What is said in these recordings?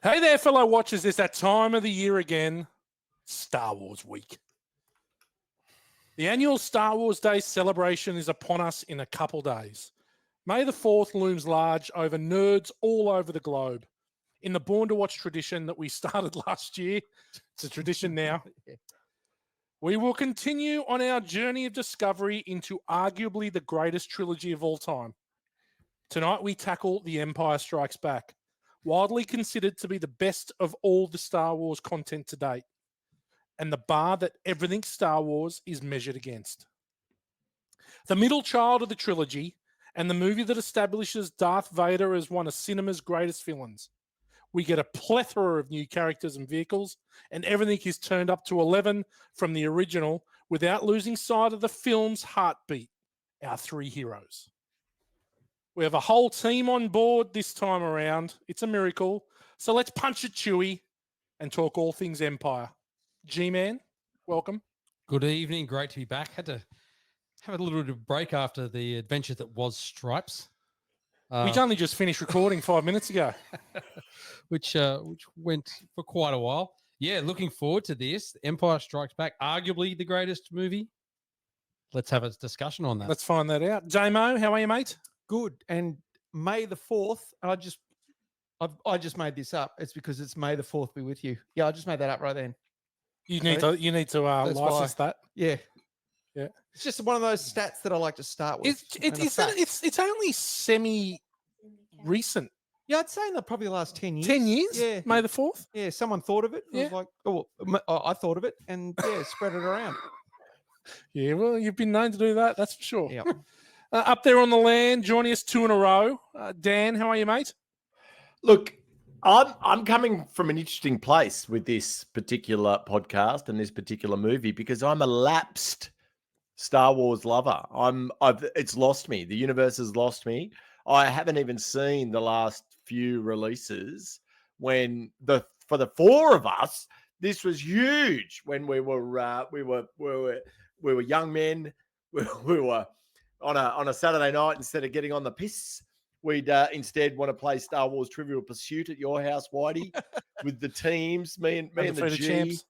Hey there, fellow watchers. It's that time of the year again, Star Wars Week. The annual Star Wars Day celebration is upon us in a couple days. May the 4th looms large over nerds all over the globe. In the Born to Watch tradition that we started last year, it's a tradition now. We will continue on our journey of discovery into arguably the greatest trilogy of all time. Tonight we tackle The Empire Strikes Back, widely considered to be the best of all the Star Wars content to date, and the bar that everything Star Wars is measured against. The middle child of the trilogy, and the movie that establishes Darth Vader as one of cinema's greatest villains. We get a plethora of new characters and vehicles, and everything is turned up to 11 from the original without losing sight of the film's heartbeat, our three heroes. We have a whole team on board this time around. It's a miracle. So let's punch it Chewie and talk all things Empire. G-Man, welcome. Good evening. Great to be back. Had to have a little bit of break after the adventure that was Stripes. We only just finished recording 5 minutes ago. which went for quite a while. Yeah, looking forward to this. Empire Strikes Back, arguably the greatest movie. Let's have a discussion on that. Let's find that out. J-Mo, how are you, mate? Good. And May the 4th, I just made this up. It's because it's May the 4th be with you. Yeah, I just made that up right then. You need to license that. Yeah. It's just one of those stats that I like to start with. It's only semi-recent. Yeah, I'd say in probably the last 10 years. 10 years? Yeah. May the 4th? Yeah, someone thought of it. Yeah. It was like, I thought of it and spread it around. Yeah, well, you've been known to do that, that's for sure. Yeah. Up there on the land, joining us 2 in a row. Dan, how are you, mate? Look, I'm coming from an interesting place with this particular podcast and this particular movie because I'm a lapsed Star Wars lover. It's lost me. The universe has lost me. I haven't even seen the last few releases when for the 4 of us, this was huge when we were young men. We were on a Saturday night, instead of getting on the piss, we'd instead want to play Star Wars Trivial Pursuit at your house, Whitey, with the teams, me and the G, champs.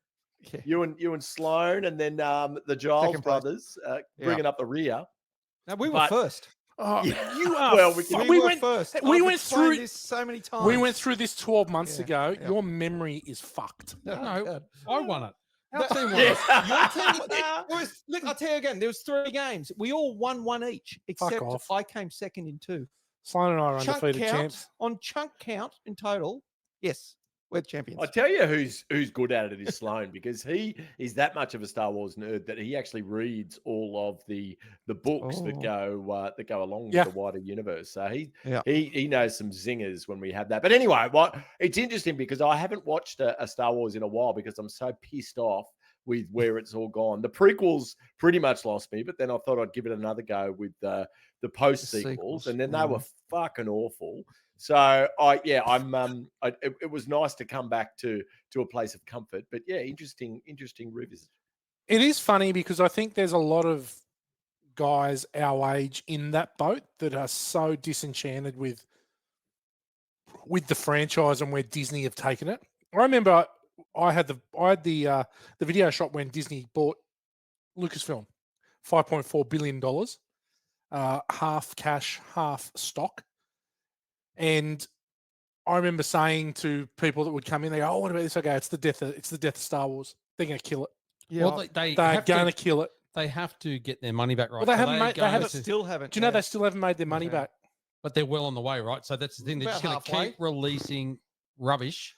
you and Sloan, and then the Giles brothers bringing up the rear. Now we were first. Oh, Yeah. you are. Well, We were first. We I've went explained through this so many times. We went through this 12 months ago. Yeah. Your memory is fucked. No, God. I won it. Our team won Yeah. it. Look, I'll tell you again, there was 3 games. We all won 1 each, except off. I came second in 2. Sloan and I are Chunk undefeated count, champs. on chunk count in total, yes, we're the champions. I tell you who's good at it is Sloan, because he is that much of a Star Wars nerd that he actually reads all of the books that go along with the wider universe. So he knows some zingers when we have that. But anyway, it's interesting because I haven't watched a Star Wars in a while because I'm so pissed off with where it's all gone. The prequels pretty much lost me, but then I thought I'd give it another go with the post sequels, and then they were fucking awful. So it was nice to come back to a place of comfort. But yeah, interesting revisit. It is funny because I think there's a lot of guys our age in that boat that are so disenchanted with the franchise and where Disney have taken it. I remember I had the video shop when Disney bought Lucasfilm, $5.4 billion, half cash, half stock. And I remember saying to people that would come in, they go, "Oh, what about this?" I go, "It's the death of Star Wars. They're going to kill it. Yeah, Well, They're going to kill it." They have to get their money back, right? Well, they haven't still haven't. Do you know they still haven't made their money back? But they're well on the way, right? So that's the thing. They're just going to keep releasing rubbish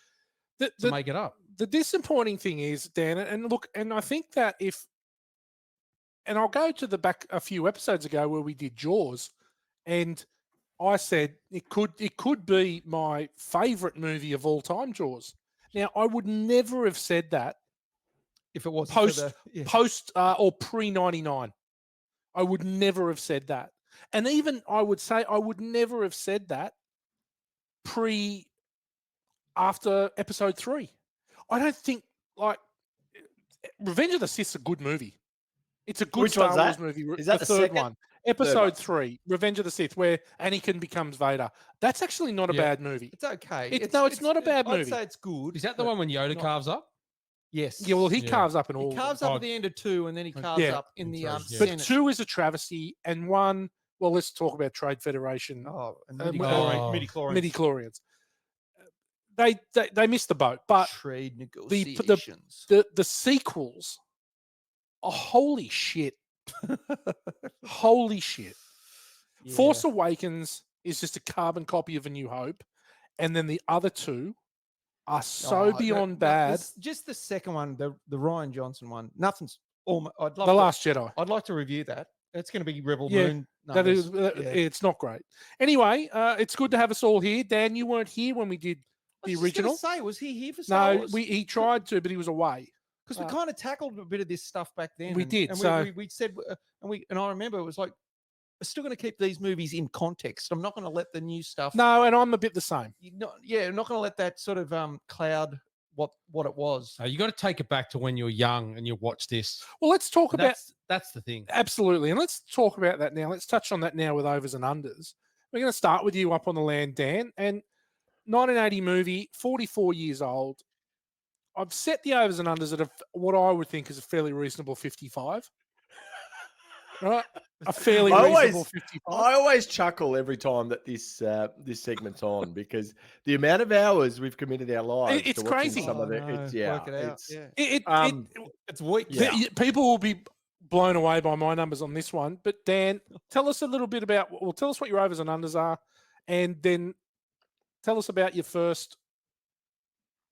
to make it up. The disappointing thing is, Dan, and look, and I think that and I'll go to the back a few episodes ago where we did Jaws, and I said it could be my favorite movie of all time, Jaws. Now, I would never have said that if it was post or pre-99. I would never have said that. And even I would say I would never have said that after episode 3. I don't think, like, Revenge of the Sith's a good movie. It's a good Star Wars movie. Is that the third second one? Episode 3, Revenge of the Sith, where Anakin becomes Vader. That's actually not a Yeah. bad movie. It's okay. It's not a bad I'd movie. say it's good. Is that the but one when Yoda not- carves up? Yes. Yeah, well, he Yeah. carves up in He all. carves of them. up at the end of 2, and then he carves Yeah. up in the Yeah. But Senate. 2 is a travesty, and 1. Well, let's talk about Trade Federation Oh, and Oh. midi-chlorians. midi-chlorians. They missed the boat, but Trade the negotiations. the sequels. Oh, holy shit! Holy shit! Force Awakens is just a carbon copy of A New Hope, and then the other 2 are so beyond bad. Just the second one, the Ryan Johnson one. Nothing's almost. The Last Jedi. I'd like to review that. It's going to be Rebel Yeah, Moon. That is, numbers. Yeah. it's not great. Anyway, it's good to have us all here. Dan, you weren't here when we did I the was just gonna original. say, was he here for Star No, Wars? he tried to, but he was away. Because we kind of tackled a bit of this stuff back then. We did, And so- we said, and I remember it was like, we're still going to keep these movies in context. I'm not going to let the new stuff. No, and I'm a bit the same. I'm not going to let that sort of cloud what it was. You got to take it back to when you're young and you watch this. Well, let's talk And about that's the thing. absolutely, and let's talk about that now. Let's touch on that now with overs and unders. We're going to start with you up on the land, Dan, and 1980 movie, 44 years old. I've set the overs and unders at what I would think is a fairly reasonable 55. Right? A fairly I reasonable always- 55. I always chuckle every time that this segment's on because the amount of hours we've committed our lives. It's to watching crazy. Some of it, no, it's yeah, work it out. it's Yeah. It's weak. Yeah. People will be blown away by my numbers on this one. But Dan, tell us a little bit about. Well, tell us what your overs and unders are, and then tell us about your first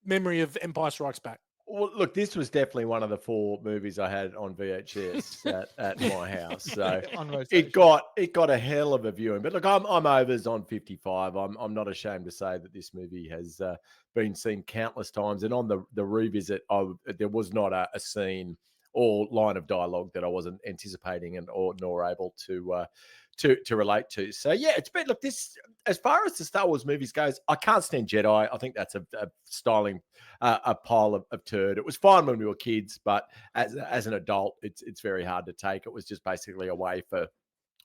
memory of Empire Strikes Back. Well, look, this was definitely one of the 4 movies I had on VHS at my house. So On rotation. it got a hell of a viewing. But look, I'm overs on 55. I'm not ashamed to say that this movie has been seen countless times. And on the revisit, there was not a scene or line of dialogue that I wasn't anticipating nor able to relate to. So yeah, it's been look, this as far as the Star Wars movies goes, I can't stand Jedi. I think that's a styling a pile of turd. It was fine when we were kids, but as an adult, it's very hard to take. It was just basically a way for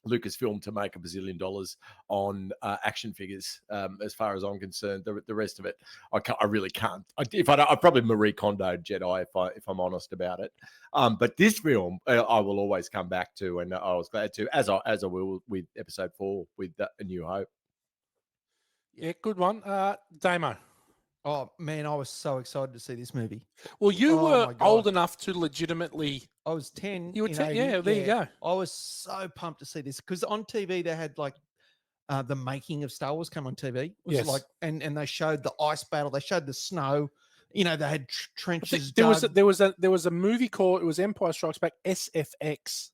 Lucasfilm to make $1 bazillion on action figures. As far as I'm concerned, the rest of it, I really can't. I probably Marie Kondo'd Jedi if I'm honest about it. But this film, I will always come back to, and I was glad to, as I will with Episode 4 with A New Hope. Yeah, good one. Damo. Oh man, I was so excited to see this movie. Well, you Oh, were my God. old enough to legitimately. I was 10. You were in 10. 80, Yeah, there you go. I was so pumped to see this because on TV they had like the making of Star Wars come on TV. It was Yes. like, and they showed the ice battle. They showed the snow. You know, they had I think trenches. there was dug. there was a movie called it was Empire Strikes Back SFX,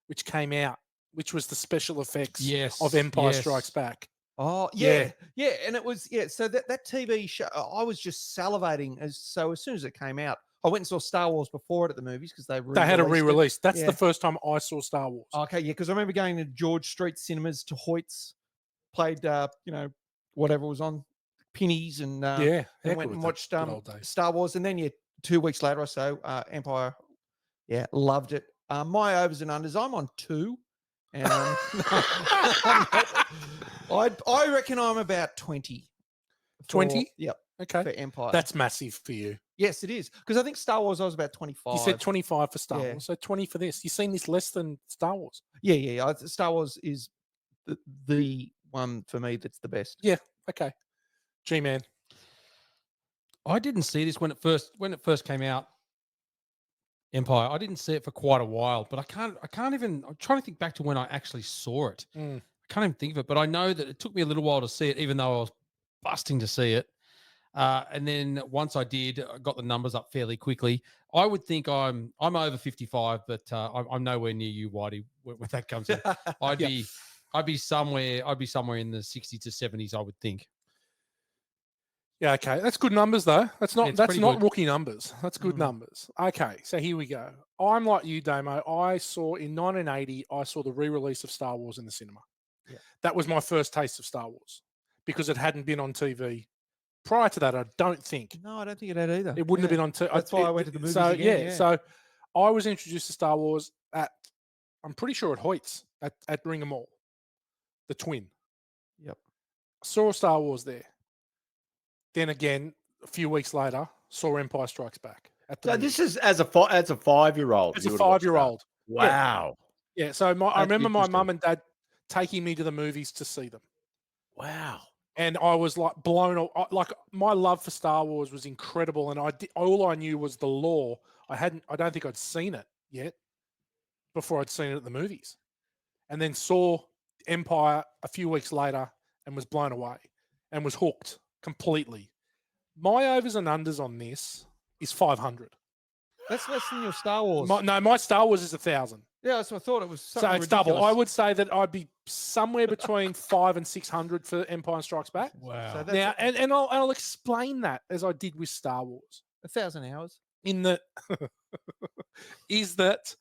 which came out, which was the special effects of Empire Strikes Back. Oh Yeah. yeah, and it was So that TV show, I was just salivating. As soon as it came out, I went and saw Star Wars before it at the movies because they had a re-released it. re-release. That's Yeah. the first time I saw Star Wars. Okay, yeah, because I remember going to George Street cinemas to Hoyt's, played whatever was on, pennies, and Yeah, and heck, went it and was the watched good old days. Star Wars, and then 2 weeks later or so, Empire. Yeah, loved it. My overs and unders, I'm on 2, and I reckon I'm about 20. 20? Yep, Okay, for Empire. that's massive for you. Yes, it is, because I think Star Wars I was about 25. You said 25 for Star Yeah. Wars, so 20 for this. You've seen this less than Star Wars. Yeah. Star Wars is the one for me that's the best. Okay, G-Man. I didn't see this when it first came out. Empire. I didn't see it for quite a while, but I can't even. I'm trying to think back to when I actually saw it. Mm. I can't even think of it, but I know that it took me a little while to see it, even though I was busting to see it. And then once I did, I got the numbers up fairly quickly. I would think I'm over 55, but I'm nowhere near you, Whitey, when that comes in. I'd be somewhere in the 60s to 70s, I would think. Yeah, okay. That's good numbers though. That's it's not pretty good. rookie numbers. That's good numbers. Okay, so here we go. I'm like you, Damo. I saw in 1980, I saw the re-release of Star Wars in the cinema. Yeah. That was my first taste of Star Wars because it hadn't been on TV. Prior to that, I don't think. No, I don't think it had either. It wouldn't have been on TV. That's why I went to the movies So again, yeah. so I was introduced to Star Wars at, I'm pretty sure at Hoyt's. at Ring Mall, the twin. Yep. Saw Star Wars there. Then again, a few weeks later, saw Empire Strikes Back at the So movies. this is as a 5-year-old. As you a would watch that. 5-year-old. Wow. Yeah. So I That's remember my interesting. mum and dad taking me to the movies to see them. Wow. And I was like blown away. Like my love for Star Wars was incredible. And all I knew was the lore. I don't think I'd seen it yet before I'd seen it at the movies. And then saw Empire a few weeks later and was blown away and was hooked completely. My overs and unders on this is 500. That's less than your Star Wars. My Star Wars is 1,000. Yeah, that's what I thought. It was So something it's double. ridiculous. I would say that I'd be somewhere between 500 and 600 for Empire Strikes Back. Wow. So that's Now, and I'll explain that as I did with Star Wars. 1,000 hours. In that, is that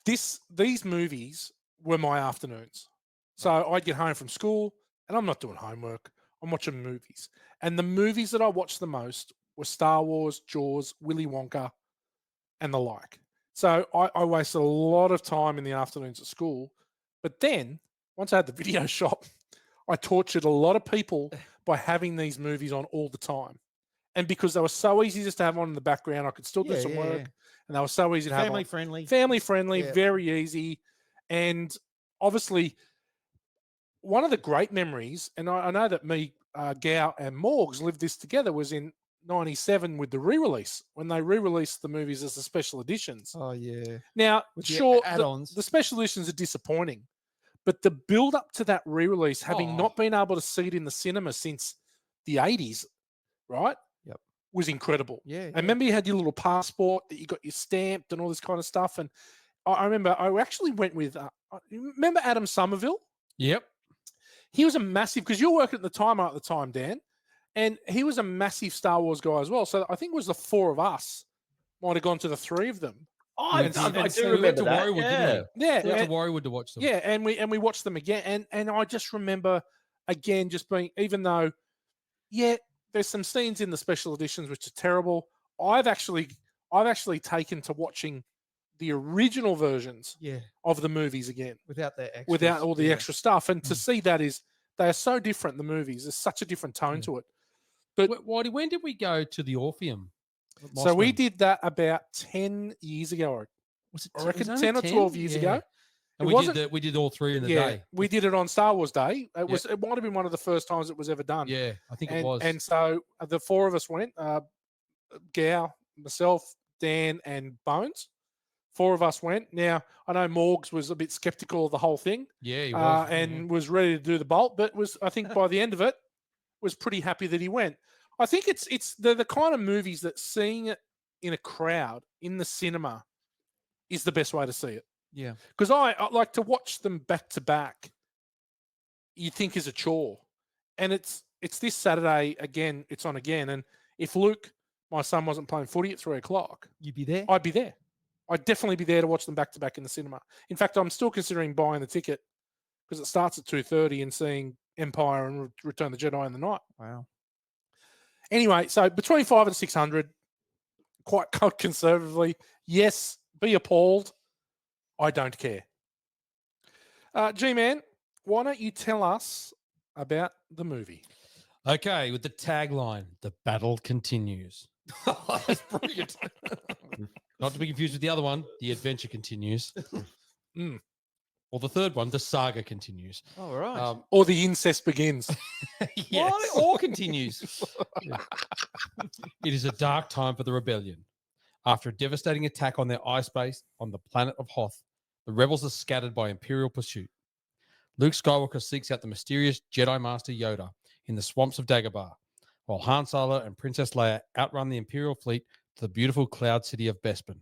these movies were my afternoons. So I'd get home from school and I'm not doing homework. I'm watching movies. And the movies that I watched the most were Star Wars, Jaws, Willy Wonka, and the like. So I wasted a lot of time in the afternoons at school. But then, once I had the video shop, I tortured a lot of people by having these movies on all the time. And because they were so easy just to have on in the background, I could still do some work. And they were so easy to have Family on. friendly. Family friendly, Yeah. very easy. And obviously, one of the great memories, and I know that me, Gow, and Morgs lived this together, was in 97 with the re-release, when they re-released the movies as the special editions. Oh, yeah. Now, With the sure, add-ons. the special editions are disappointing, but the build up to that re-release, having not been able to see it in the cinema since the 80s, right? Yep. Was incredible. Yeah. I remember you had your little passport that you got your stamped and all this kind of stuff. And I remember I actually went with, remember Adam Somerville? Yep. He was a massive, because you're working at the time, Dan, and he was a massive Star Wars guy as well. So I think it was the four of us might have gone to the three of them. I so do we went remember to that. Warwood, Yeah. didn't we? Yeah. We went to Warwood to watch them. Yeah, and we watched them again. And I just remember, again, just being, even though, yeah, there's some scenes in the special editions which are terrible. I've actually taken to watching the original versions of the movies again. Without the extras. Without all the extra stuff. And to see that is, they are so different, the movies. There's such a different tone to it. But Whitey, when did we go to the Orpheum? so we did that about 10 years ago. Was it? I reckon 10 or 12 years ago. And we did all three in the day. We did it on Star Wars Day. It might have been one of the first times it was ever done. Yeah, I think it was. And so the four of us went, Gow, myself, Dan, and Bones. Four of us went. Now, I know Morgs was a bit skeptical of the whole thing. Yeah, he was. And was ready to do the bolt, but I think by the end of it, was pretty happy that he went. I think it's the kind of movies that seeing it in a crowd, in the cinema, is the best way to see it. Yeah. Because I like to watch them back to back, you think is a chore. And it's this Saturday again, it's on again. And if Luke, my son, wasn't playing footy at 3:00, You'd be there? I'd be there. I'd definitely be there to watch them back to back in the cinema. In fact, I'm still considering buying the ticket because it starts at 2:30 and seeing Empire and Return of the Jedi in the night. Wow. Anyway, so between 500 and 600, quite conservatively, yes, be appalled. I don't care. G-Man, why don't you tell us about the movie? Okay, with the tagline, "The battle continues." That's brilliant. Not to be confused with the other one, "The adventure continues." Mm. Or the third one, "The saga continues." All right. Or the incest begins. Yes. Or continues. It is a dark time for the rebellion. After a devastating attack on their ice base on the planet of Hoth, the rebels are scattered by Imperial pursuit. Luke Skywalker seeks out the mysterious Jedi Master Yoda in the swamps of Dagobah, while Han Solo and Princess Leia outrun the Imperial fleet to the beautiful cloud city of Bespin.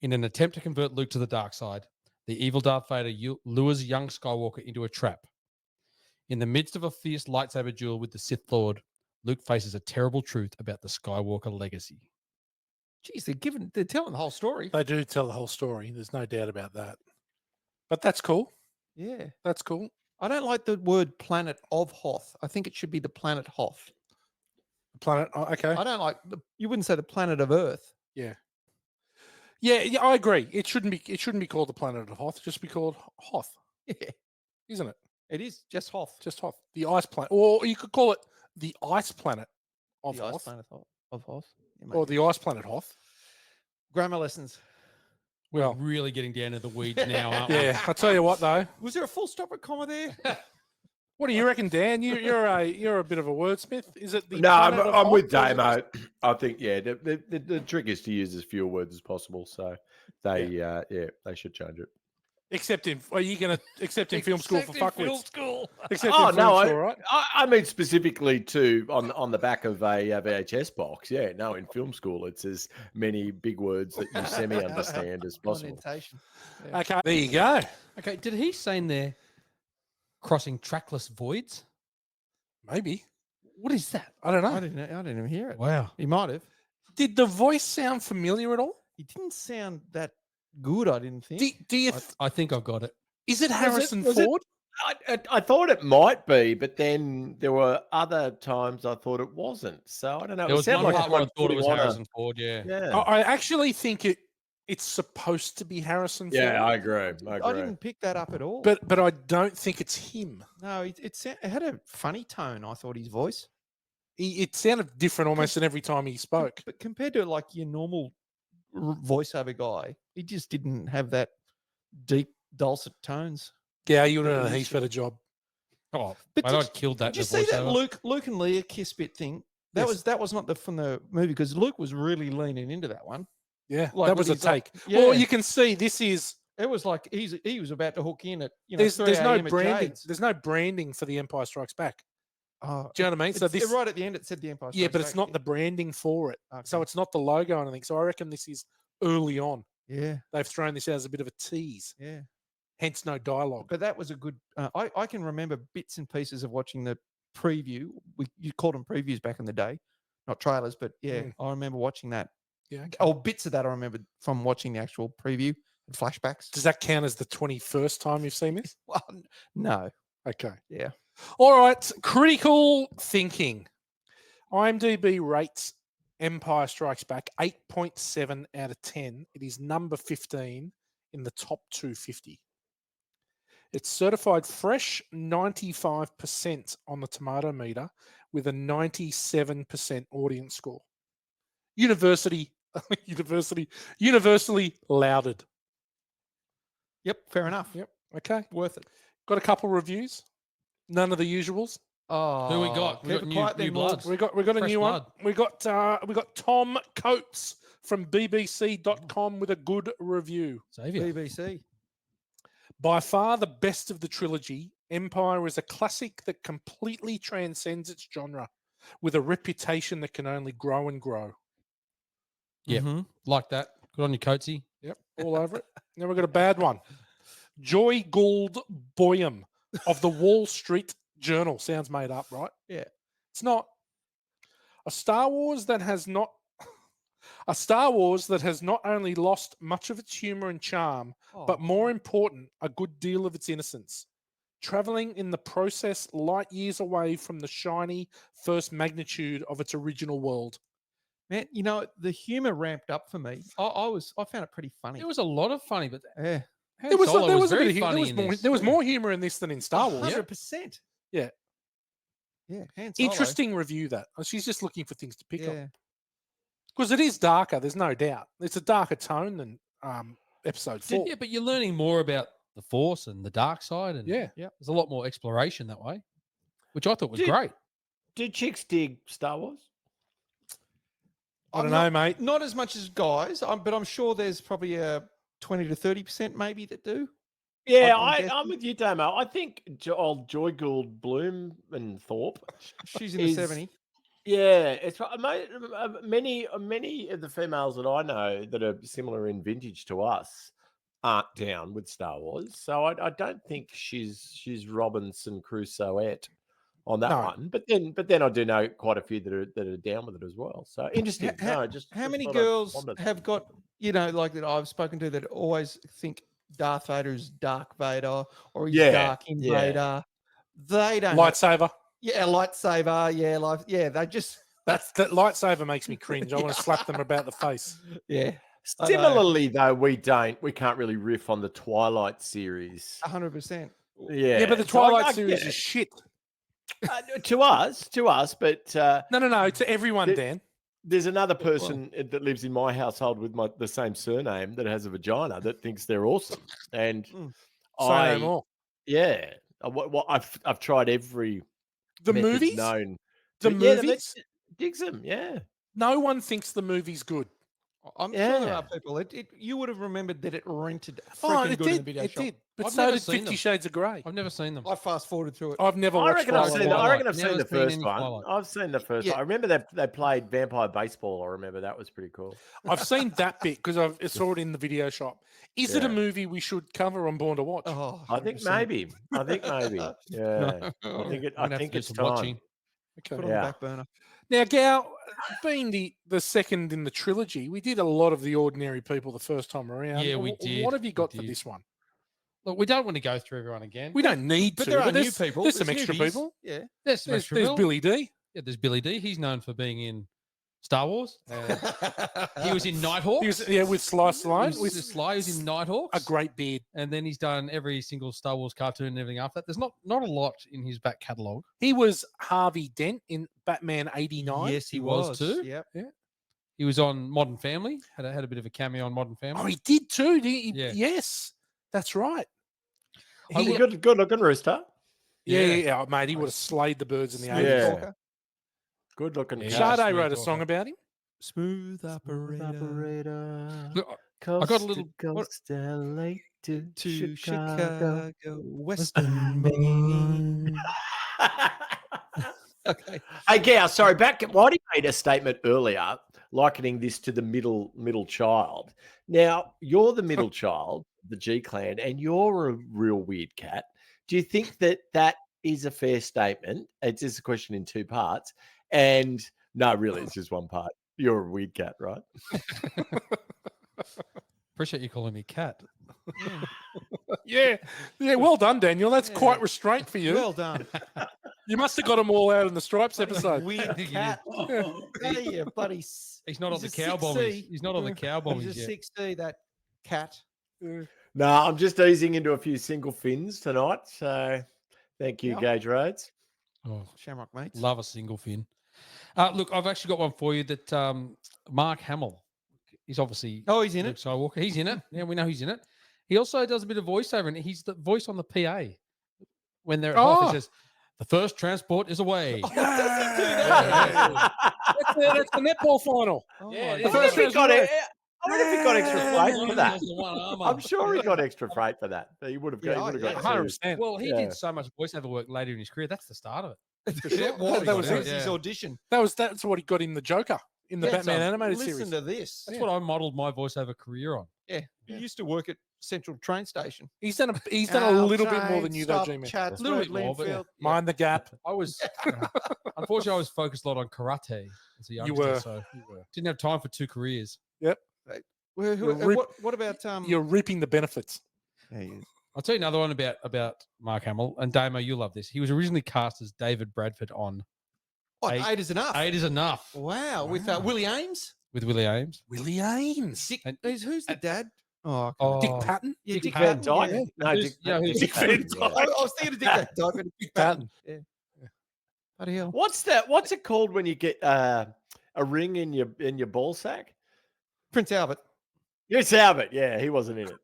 In an attempt to convert Luke to the dark side, the evil Darth Vader lures young Skywalker into a trap. In the midst of a fierce lightsaber duel with the Sith Lord, Luke faces a terrible truth about the Skywalker legacy. Jeez, they're telling the whole story. They do tell the whole story. There's no doubt about that. But that's cool. Yeah. That's cool. I don't like the word planet of Hoth. I think it should be the planet Hoth. Planet. Okay. I don't like you wouldn't say the planet of Earth. Yeah. Yeah, I agree. It shouldn't be called the planet of Hoth. Just be called Hoth, Yeah, isn't it? it is just Hoth. Just Hoth, the ice planet, or you could call it the ice planet of The ice Hoth, planet of Hoth. Yeah, or maybe. the ice planet Hoth. Grammar lessons. We're Well, really getting down to the weeds now, aren't we? yeah. I tell you what, though. Was there a full stop at comma there? What do you reckon, Dan? You're a bit of a wordsmith. Is it the No, planet of I'm Hoth, with or is it Damo. I think the trick is to use as few words as possible. So they they should change it. Except in, are you going to accept in film school for fuckwits? school. Except Oh in film no, school, right? I mean specifically to on the back of a VHS box. Yeah, no, in film school it's as many big words that you semi understand as possible. Connotation. Okay, there you go. Okay, did he say in there crossing trackless voids? Maybe. What is that? I don't know. I didn't even hear it. Wow. He might have. Did the voice sound familiar at all? He didn't sound that good, I didn't think. Do you? I think I've got it. Is it Harrison was it- Ford? I thought it might be, but then there were other times I thought it wasn't. So I don't know. There It was sounded one like part where I thought it was someone putting on a- Harrison Ford, yeah. Yeah, I actually think it's supposed to be Harrison Ford. yeah, I agree. I didn't pick that up at all. but I don't think it's him. no, it had a funny tone, I thought, his voice. It sounded different almost in every time he spoke. But compared to like your normal voiceover guy, he just didn't have that deep, dulcet tones. Yeah, you would have done a Yeah, heaps sure. better job. Oh, But mate, did I'd killed that. Did you in the see that voiceover. Luke and Leia kiss bit thing? That Yes. was not from the movie because Luke was really leaning into that one. Yeah, Like that with was a his, like- take. yeah. Well, you can see this is It was like he was about to hook in at there's 3 no a.m. at branding. Jade's. There's no branding for the Empire Strikes Back. Oh, Do you know what I mean? So it's- this, right at the end it said the Empire. yeah, Strikes but it's Back. not the branding for it. So Okay. it's not the logo or anything. So I reckon this is early on. Yeah, They've thrown this out as a bit of a tease. yeah. Hence, no dialogue. But that was a good. I can remember bits and pieces of watching the preview. You called them previews back in the day, not trailers. But yeah, Mm. I remember watching that. Yeah. Okay. Oh, bits of that I remember from watching the actual preview and flashbacks. Does that count as the 21st time you've seen this? Well, no. Okay. Yeah. All right. Critical thinking. IMDb rates Empire Strikes Back 8.7 out of 10. It is number 15 in the top 250. It's certified fresh 95% on the tomato meter with a 97% audience score. Universally lauded. Yep. Fair enough. Yep. Okay. Worth it. Got a couple reviews. None of the usuals. Oh, Who we got? We keep got it new- quiet new then, bloods. Morgs. We got a Fresh new blood. one. We got Tom Coates from BBC.com with a good review. Xavier. BBC. By far the best of the trilogy, Empire is a classic that completely transcends its genre with a reputation that can only grow and grow. Yep. Mhm. Like that. Good on you, Coatsy. Yep, all over it. Now we've got a bad one. Joy Gould Boyum of the Wall Street Journal. Sounds made up, right? Yeah. It's not. A Star Wars that has not only lost much of its humor and charm, but Oh, more important, a good deal of its innocence. Traveling in the process light years away from the shiny first magnitude of its original world. man, the humor ramped up for me. I found it pretty funny. There was a lot of funny, but Yeah. Han There was Solo a bit very of humor. funny in this. There was more humor in this than in Star Wars. 100%. Yeah. Yeah. Han Solo. Interesting review that. She's just looking for things to pick up. Yeah. Because it is darker, there's no doubt. It's a darker tone than episode 4. Yeah, but you're learning more about the Force and the dark side, and Yeah. there's a lot more exploration that way, which I thought was Did- great. Do chicks dig Star Wars? I don't know, mate. Not as much as guys, but I'm sure there's probably a 20 to 30% maybe that do. Yeah, I'm guessing. I'm with you, Damo. I think old Joy Gould Bloom and Thorpe. She's in the Is- 70. Yeah, it's many of the females that I know that are similar in vintage to us aren't down with Star Wars. So I don't think she's Robinson Crusoeette on that No. one. But then I do know quite a few that are down with it as well. So interesting. How just many thought I'd girls wondered. have got, like that I've spoken to that always think Darth Vader is Dark Vader or he's Yeah, Dark yeah. Invader? They don't. Lightsaber. Yeah, lightsaber. Yeah, they just. That lightsaber makes me cringe. I want to slap them about the face. Yeah. I know. Similarly, though, we can't really riff on the Twilight series. 100%. Yeah, but the so I Twilight series get is shit. it. To us, but No, to everyone, Dan. there's another person that lives in my household with the same surname that has a vagina that thinks they're awesome, and Say no more. yeah, I've tried every The method movies? known. The Yeah, movies? digs them. Yeah, No one thinks the movie's good. I'm sure there Yeah. are people. You would have remembered that it rented Oh, freaking it good in the did. video It shop. did. But I've so never did seen 50 them. Shades of Grey. I've never seen them. I fast forwarded through it. I've never I watched reckon I've Twilight. seen. I reckon I've Never seen the seen first any one. Twilight. I've seen the first Yeah. one. I remember they played Vampire Baseball. I remember that was pretty cool. I've seen that bit because I saw it in the video shop. Is it a Yeah. movie we should cover on Born to Watch? Oh, I think 100%. maybe. Yeah. I think I'm gonna have to do it's some time. watching. Put Okay. on the Yeah. back burner. Now, Gal, being the second in the trilogy, we did a lot of the ordinary people the first time around. Yeah, we did. What have you got We for did. this one? Look, we don't want to go through everyone again. We don't need But to. there are new there's, people. There's some extra newbies. people. Yeah. There's some There's, extra there's people. Billy D. Yeah, there's Billy D. He's known for being in Star Wars. He was in Nighthawks. He was, with Sly Stallone. He was Sly. He was in Nighthawks. A great beard. And then he's done every single Star Wars cartoon and everything after that. There's not a lot in his back catalogue. He was Harvey Dent in Batman '89. Yes, He was too. Yep. He was on Modern Family. Had a bit of a cameo on Modern Family. Oh, he did too. Yeah. Yes, that's right. He's a good looking rooster. Yeah, mate. He would have slayed the birds in the Smooth 80s. Yeah. talker. Good looking. Yeah. cat. Sade Smooth wrote a talker. song about him. Smooth operator. Look, I got a little. Coast LA to To Chicago. Chicago, Western Maine. Okay. Hey, Gal, sorry, Whitey made a statement earlier likening this to the middle child. Now, you're the middle child, the G clan, and you're a real weird cat. Do you think that is a fair statement? It's just a question in two parts. And no, really, it's just one part. You're a weird cat, right? Appreciate you calling me cat. Yeah. Well done, Daniel. That's Yeah. quite restraint for you. Well done. You must have got them all out in the Stripes episode. Weird cat. Hey, yeah, buddy. He's not on the a cow 6C. bombies. He's not on the cow bombies He's a yet. 6C, that cat. No, I'm just easing into a few single fins tonight. So thank you, Yeah. Gage Rhodes. Oh, Shamrock mates. love a single fin. Look, I've actually got one for you that Mark Hamill. He's obviously Oh, he's in Luke it. Skywalker. He's in it. Yeah, we know he's in it. He also does a bit of voiceover, and he's the voice on the PA when they're at Hoth. He says, "The first transport is away." Oh, does he do that? That's the netball final. Oh, Yeah, my yeah. I wonder if he God. got it. I wonder if he got extra freight for that. Has the one arm I'm up. sure he got extra freight for that. He would have got. Yeah, he would have yeah, got 100%. Well, he Yeah. did so much voiceover work later in his career. That's the start of it. Yeah, What that he was got, his yeah. audition. That's what he got in the Joker in the Yeah, Batman so animated listen series. to this. That's what I modelled my voiceover career on. Yeah. He used to work at Central Train Station. He's done a little bit more than you, though, G-Man. Chats, Little Road, bit more, but- Linfield. Mind the gap. I was, unfortunately, I was focused a lot on karate as a youngster, were. so didn't have time for two careers. Well, You're what about You're reaping the benefits. Yeah, he is. I'll tell you another one about Mark Hamill, and Damo, you love this. He was originally cast as David Bradford on What, Eight- 8 is enough. 8 is Enough Wow, with Willie Ames. with Willie Ames. Willie Ames. Dick, And- who's the dad? Oh, Oh, Dick Patton. yeah, Dick Dick Van Patton. Dyke. Yeah. No, Who's- Dick, yeah, who's- Dick Van Van Dyke. I was thinking of Dick Patton. but Dick Patton. Yeah. Bloody hell. What's that? What's it called when you get a ring in your ball sack? Prince Albert. Yes, Albert. Yeah, he wasn't in it.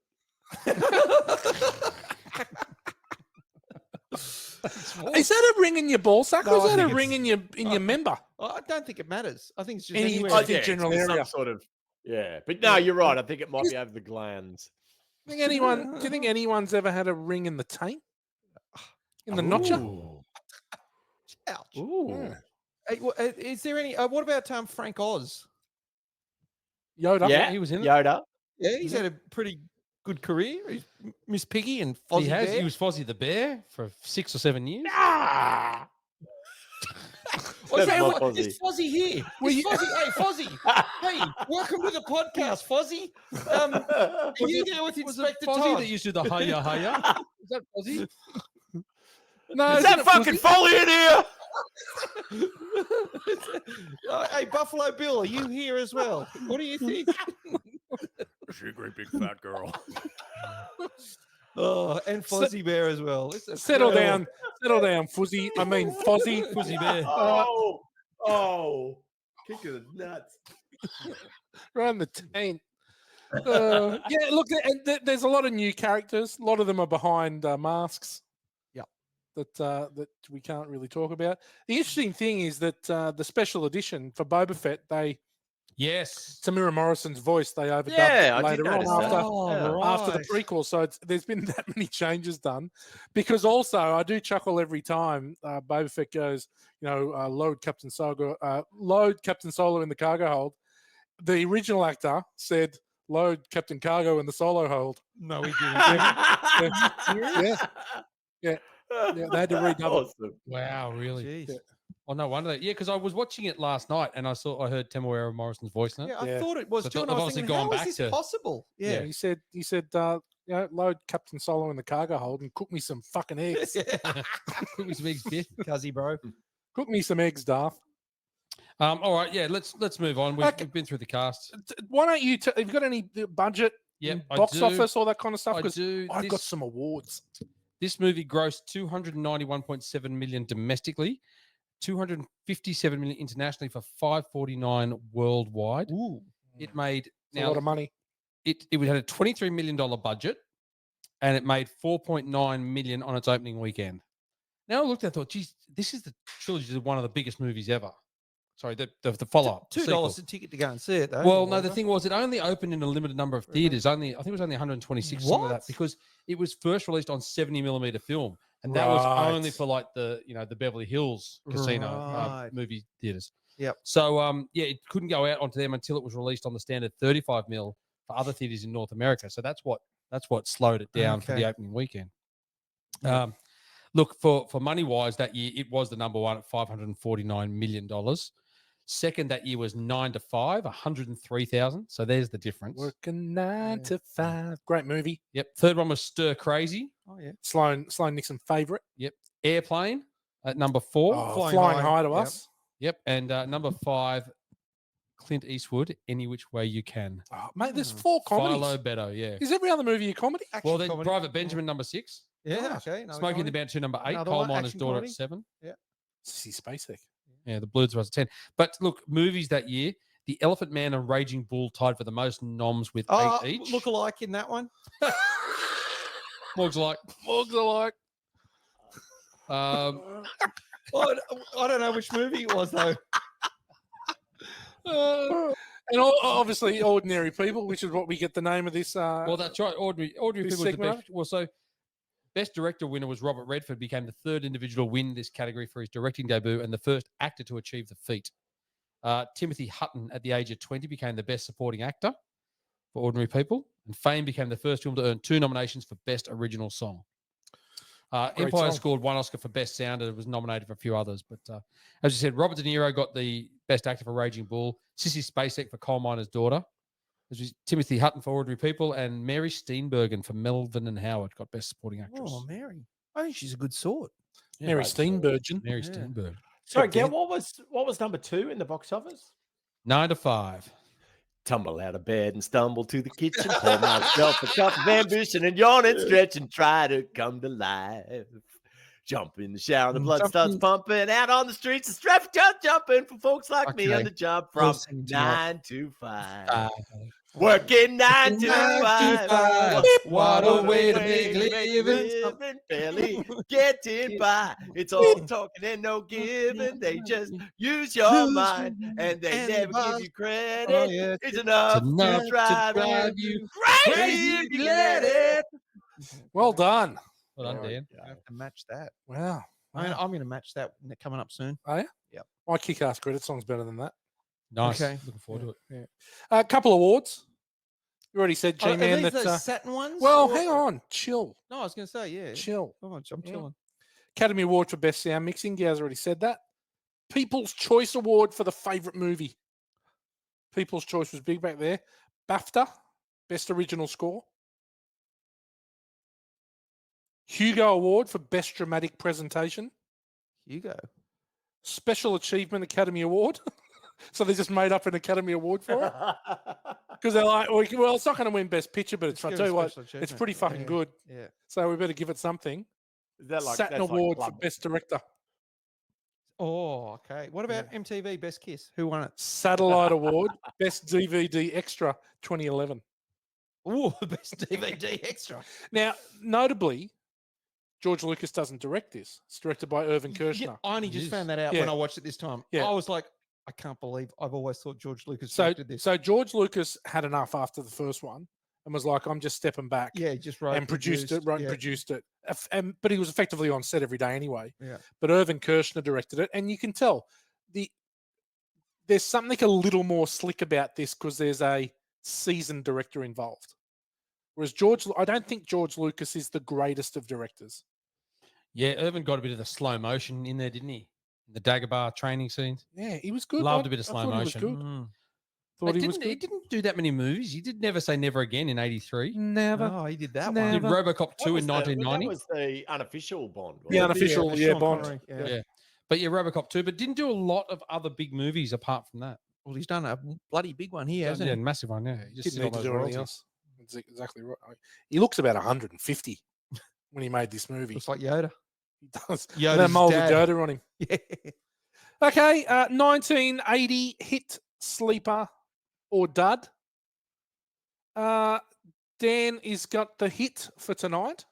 Is that a ring in your ball sack, No, or is I that a think ring in your member? I don't think it matters. I think it's just Any- anywhere. I Oh, think yeah, general it's area. some sort of but no, you're right. I think it might be over the glands. Do you think anyone's ever had a ring in the taint? In the notcher? Ooh. Ouch. Ooh. Hey, is there any? What about Frank Oz? Yoda? Yeah, he was in it. Yoda. Yeah, he's had a pretty good career. He's Miss Piggy and Fozzie He has. Bear. He was Fozzie the Bear for 6 or 7 years. Ah! What's That's that? not Fozzie. Is Fozzie here? Is Fozzie? Hey, Fozzie. Hey, welcome to the podcast, Fozzie. Are you there with Was it Inspector Fozzie Todd? that used to do the hiya hiya? Is that Fozzie? No, Is that fucking Foley in here? Hey, Buffalo Bill, are you here as well? What do you think? She a great big fat girl. Oh, and Fozzie Bear as well. It's a Settle incredible- down, Fuzzy. I mean, Fozzie. Fuzzy Bear. Kick of the nuts. Around the tent. Yeah, look, there's a lot of new characters. A lot of them are behind masks. Yep. That we can't really talk about. The interesting thing is that the special edition for Boba Fett, Yes. Tamira Morrison's voice, they overdubbed Yeah, it I did later on notice that. after the right. prequel. So there's been that many changes done. Because also, I do chuckle every time Boba Fett goes, load Captain Solo in the cargo hold. The original actor said, load Captain Cargo in the solo hold. No, he didn't. Yeah, they had to redouble. Awesome. Wow, really? Jeez. Yeah. Oh, no wonder. Yeah, because I was watching it last night and I heard Tamara Morrison's voice in it. Yeah, I Yeah. thought it was So too. And they've I was obviously thinking, gone how is back this to- possible? Yeah, Yeah. he said, load Captain Solo in the cargo hold and cook me some fucking eggs. Cook me some eggs, Biff. Cuzzy, bro. Cook me some eggs, Darth. All right, yeah, let's move on. Okay. We've been through the cast. Why don't you? Have you got any budget? Yep, I box do. office, all that kind of stuff. I Because do. I've got some awards. This movie grossed 291.7 million domestically, 257 million internationally for 549 worldwide. Ooh. It made It's a lot of money. it had a $23 million budget and it made 4.9 million on its opening weekend. Now I looked at it, I thought, geez, this is the trilogy of one of the biggest movies ever. Sorry, the follow-up. $2 a ticket to go and see it, though. Well, no, the thing was, it only opened in a limited number of theaters. I think it was only 126 something like that, What? because it was first released on 70mm film, and that was Right. only for like the Beverly Hills casino Right. movie theaters. Yep. So it couldn't go out onto them until it was released on the standard 35mm for other theaters in North America. So that's what slowed it down for the Okay. opening weekend. Yeah. Look, for money wise, that year it was the number one at $549 million. Second that year was 9 to 5, 103,000. So there's the difference. Working 9 to 5. Great movie. Yep. Third one was Stir Crazy. Oh, yeah. Sloan Nixon favorite. Airplane at number 4. Oh, Flying flying High. high to Yep. us. Yep. And number 5, Clint Eastwood, Any Which Way You Can. Oh, mate, there's 4 comedies. Philo Beto, yeah. Is every other movie a comedy? Action Well, then comedy. Private Benjamin, number 6. Yeah, okay. No, Smoking the comedy. Bandit 2, number 8. Another Coal one, Miner's action Daughter comedy. at 7. Sissy Spacek. Yeah, The Blues was at 10. But look, movies that year, The Elephant Man and Raging Bull tied for the most noms with 8 each. Look alike in that one. Morgs alike. Um, I don't know which movie it was, though. And obviously, Ordinary People, which is what we get the name of this. well, that's right. Ordinary this People was the segment? best. Well, so best director winner was Robert Redford, became the third individual to win this category for his directing debut and the first actor to achieve the feat. Timothy Hutton, at the age of 20, became the best supporting actor for Ordinary People, and Fame became the first film to earn 2 nominations for best original song. Great Empire song. scored 1 Oscar for best sound and was nominated for a few others. But as you said, Robert De Niro got the best actor for Raging Bull, Sissy Spacek for Coal Miner's Daughter, Timothy Hutton for Ordinary People, and Mary Steenburgen for Melvin and Howard got best supporting actress. Oh, Mary. I think she's a good sort. Mary right, so- Steenburgen. Mary Yeah. Steenburgen. Sorry, Good Gail, what was number 2 in the box office? 9 to 5. Tumble out of bed and stumble to the kitchen, pour myself a cup of ambition and yawn and stretch and try to come to life. Jump in the shower, the blood starts pumping. Out on the streets, the traffic just jumping for folks like me Okay. on the job We'll from sing tonight. 9 to 5. Working 9 to 5. What a way to make living. Barely getting by. It's all talking and no giving. They just use your mind and they And never buzz. give you credit. Oh, yeah. It's enough to drive you crazy if you let it. Well done. Well done, Dan. I have to match that. Wow. I'm going to match that coming up soon. My kick-ass credit song's better than that. Nice. Okay. Looking forward to it. A couple awards. You already said, Are G-Man, these that... those Saturn ones? well, or- hang on. Chill. No, I was going to say, yeah. Chill. I'm Yeah. chilling. Academy Award for Best Sound Mixing. Gaz already said that. People's Choice Award for the favourite movie. People's Choice was big back there. BAFTA, Best Original Score. Hugo Award for Best Dramatic Presentation. Hugo. Special Achievement Academy Award. So they just made up an Academy Award for it. Because they're like, well, it's not going to win Best Picture, but it's, I'll give tell it you what, special it's achievement. pretty fucking Yeah, good. Yeah. So we better give it something. Is that Saturn that's Award for club? Best Director. Oh, okay. What about MTV Best Kiss? Who won it? Satellite Award, Best DVD Extra, 2011. Oh, Best DVD Extra. Now, notably, George Lucas doesn't direct this. It's directed by Irvin Yeah, Kershner. I only just found that out Yeah. when I watched it this time. Yeah. I was like, I can't believe I've always thought George Lucas So, directed this. so George Lucas had enough after the first one and was like, I'm just stepping back. Yeah, he just wrote and produced it, yeah. produced it. But he was effectively on set every day anyway. Yeah. But Irvin Kershner directed it, and you can tell there's something a little more slick about this because there's a seasoned director involved. Whereas I don't think George Lucas is the greatest of directors. Yeah, Irvin got a bit of the slow motion in there, didn't he? The Dagobah training scenes. Yeah, he was good. Loved a bit of I slow thought he was motion. good. Mm. Thought He he was didn't, he good. didn't do that many movies. He did Never Say Never Again in '83. Never. Oh, he did that Never. one. Did RoboCop 2 in That 1990. was the unofficial Bond. The unofficial, the yeah, Sean Bond. Connery, Yeah. Yeah. But yeah, RoboCop 2, but didn't do a lot of other big movies apart from that. Well, he's done a bloody big one here, hasn't Yeah, he? massive one. Yeah, he just Didn't need to do anything else. That's exactly right. He looks about 150 when he made this movie. Looks like Yoda. He does. Yoda's That molded dad. Yoda on him. Yeah. Okay, 1980 hit sleeper or dud. Dan has got the hit for tonight.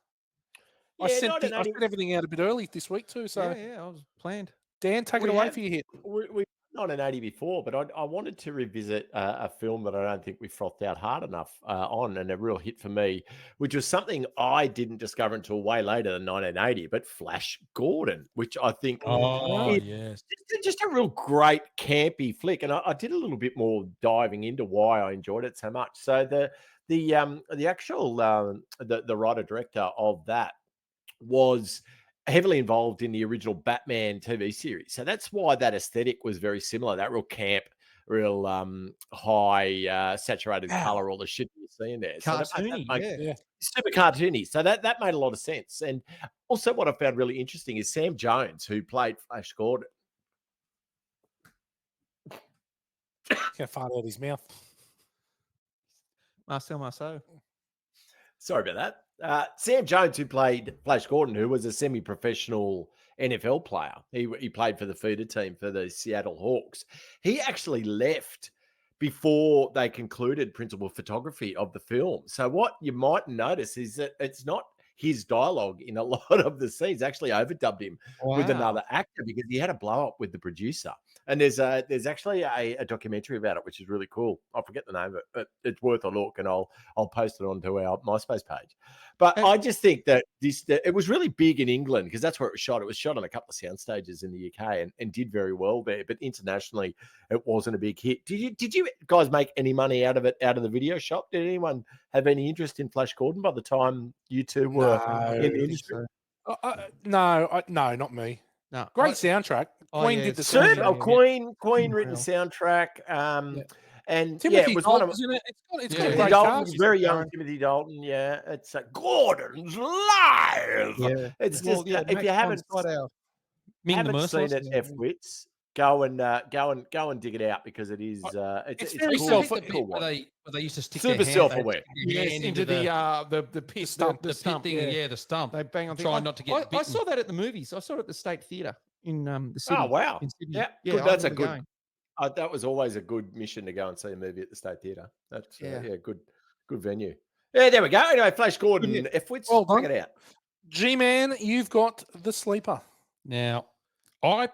I Yeah, sent 1980 everything out a bit early this week too. So yeah, I was planned. Dan, take it We away have- for your hit. we 1980 before, but I wanted to revisit a film that I don't think we frothed out hard enough on, and a real hit for me, which was something I didn't discover until way later than 1980, but Flash Gordon, which I think Oh, is yes. just a real great campy flick. And I did a little bit more diving into why I enjoyed it so much. So the actual the writer director of that was heavily involved in the original Batman TV series. So that's why that aesthetic was very similar. That real camp, real high saturated color, all the shit you see in there. Cartoony, Yeah. Super cartoony. So that made a lot of sense. And also what I found really interesting is Sam Jones, who played Flash Gordon. Can't fart out his mouth. Marcel. Sorry about that. Sam Jones, who played Flash Gordon, who was a semi-professional NFL player. He played for the feeder team for the Seattle Hawks. He actually left before they concluded principal photography of the film. So what you might notice is that it's not his dialogue in a lot of the scenes. Actually overdubbed him with another actor because he had a blow up with the producer. And there's actually a documentary about it, which is really cool. I forget the name of it, but it's worth a look, and I'll post it onto our MySpace page. But I just think that it was really big in England because that's where it was shot. It was shot on a couple of sound stages in the UK and did very well there. But internationally, it wasn't a big hit. Did you guys make any money out of it, out of the video shop? Did anyone have any interest in Flash Gordon by the time you two were in the industry? No, not me. No, Great soundtrack. Queen yeah, did the Superb. soundtrack. Queen written Unreal. soundtrack. And Timothy it was one of Dalton's in it. It's got a Timothy great Dalton's cast. very young Timothy Dalton. Yeah, it's Gordon's Live. Yeah. It's just if you haven't Ming the seen Merciless. it, F-Wits, go and dig it out because it is It's it's very cool. self- The bit cool where one. they used to stick Super their hand, self-aware. they'd stick their Yes, hand into the pit stump, the pit stump thing. Yeah, the stump. They bang on. Try not to get I bitten. saw that at the movies. I saw it at the State Theatre in the city. Oh wow! In Sydney. Yeah, Yeah, good. I That's a remember good. going. That was always a good mission to go and see a movie at the State Theatre. That's Yeah. good venue. Yeah, there we go. Anyway, Flash Gordon, Good F-Wits, Well done. check it out. G-Man, you've got the sleeper. Now, I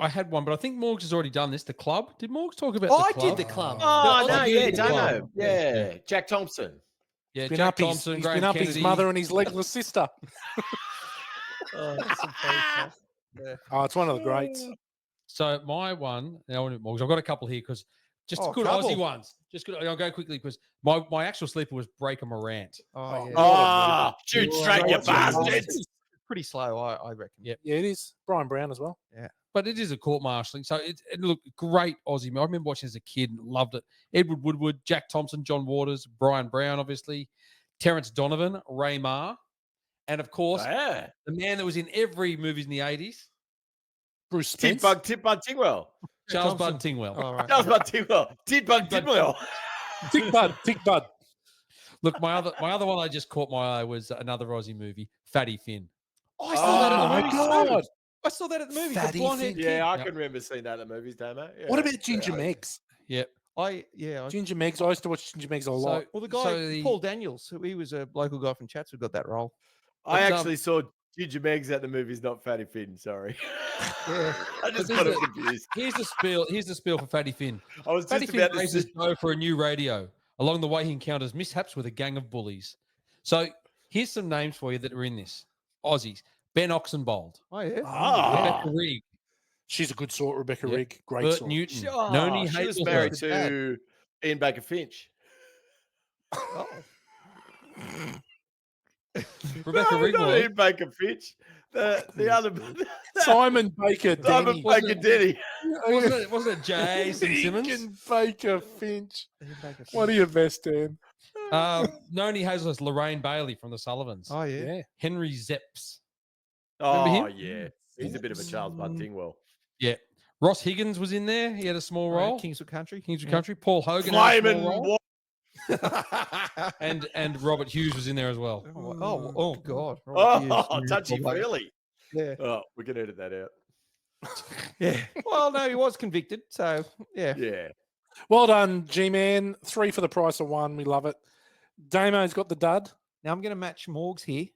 had one, but I think Morgs has already done this. The Club. Did Morgs talk about Oh, the I Club? did the Club. Oh, The no, yeah, Australian Damo. Club. Yeah, Jack Thompson. Yeah, He's been Jack up his- Thompson, he's Graham been up his Kennedy. mother and his legless sister. Oh, that's some funny stuff. Oh, it's one of the greats. So my one, now Morgs, I've got a couple here because just Oh, good couple. Aussie ones. Just good. I'll go quickly because my actual sleeper was Breaker Morant. Oh, yeah. Oh, shoot Oh, straight, you what's your name? bastards. Pretty slow, I reckon. Yep. Yeah, it is. Brian Brown as well. But it is a court marshalling. So it look great Aussie. I remember watching as a kid and loved it. Edward Woodward, Jack Thompson, John Waters, Brian Brown, obviously, Terrence Donovan, Ray Marr, and of course, Yeah. the man that was in every movies in the 80s, Bruce Spence. Titbug Tingwell. Charles Thompson. Bud Tingwell. All right. That was about Tingwell. Titbug Tingwell. Tick bud. Look, my other one I just caught my eye was another Aussie movie, Fatty Finn. Oh, I saw that at Oh the my movies. God. too. I saw that at the movies. The Fatty blonde-haired Finn. kid. Yeah, I Yep. can remember seeing that at the movies, Damo. Yeah. What about Ginger Megs? Yep. Ginger Megs. I used to watch Ginger Megs a lot. Well, the guy, Paul Daniels, he was a local guy from Chatswood, got that role. I But, actually saw Ginger Megs at the movies, not Fatty Finn. Sorry. Yeah. I just But got there's it confused. Here's the spiel for Fatty Finn. I was Fatty just Finn about to raises say. Joe for a new radio. Along the way, he encounters mishaps with a gang of bullies. So here's some names for you that are in this. Aussies. Ben Oxenbould. Oh, yeah. Ah, Rebecca Rigg. She's a good sort, Rebecca Yep. Rigg. Great Bert sort. Newton. Oh, Noni she was Hazelwood. married the dad. to Ian Baker Finch. Oh. Rebecca No, Rigg not was. Ian Baker Finch. The other Simon Baker Simon Denny. Baker Denny. Wasn't it Jason Simmons? Deacon Baker Finch. What are your best, Dan? Noni Hazelwood's Lorraine Bailey from the Sullivans. Oh, yeah. Yeah. Henry Zepps. Oh, him? yeah. He's a bit of a Charles Buntingwell. Yeah. Ross Higgins was in there. He had a small role. Kingswood Country. Kingswood Country. Paul Hogan had a Flaming small role. what? And Robert Hughes was in there as well. Oh, God. Oh, touchy Probably. feely. Yeah. Oh, we can edit that out. Yeah. Well, no, he was convicted. So, yeah. Yeah. Well done, G-Man. 3 for the price of 1. We love it. Damo's got the dud. Now I'm going to match Morgs here.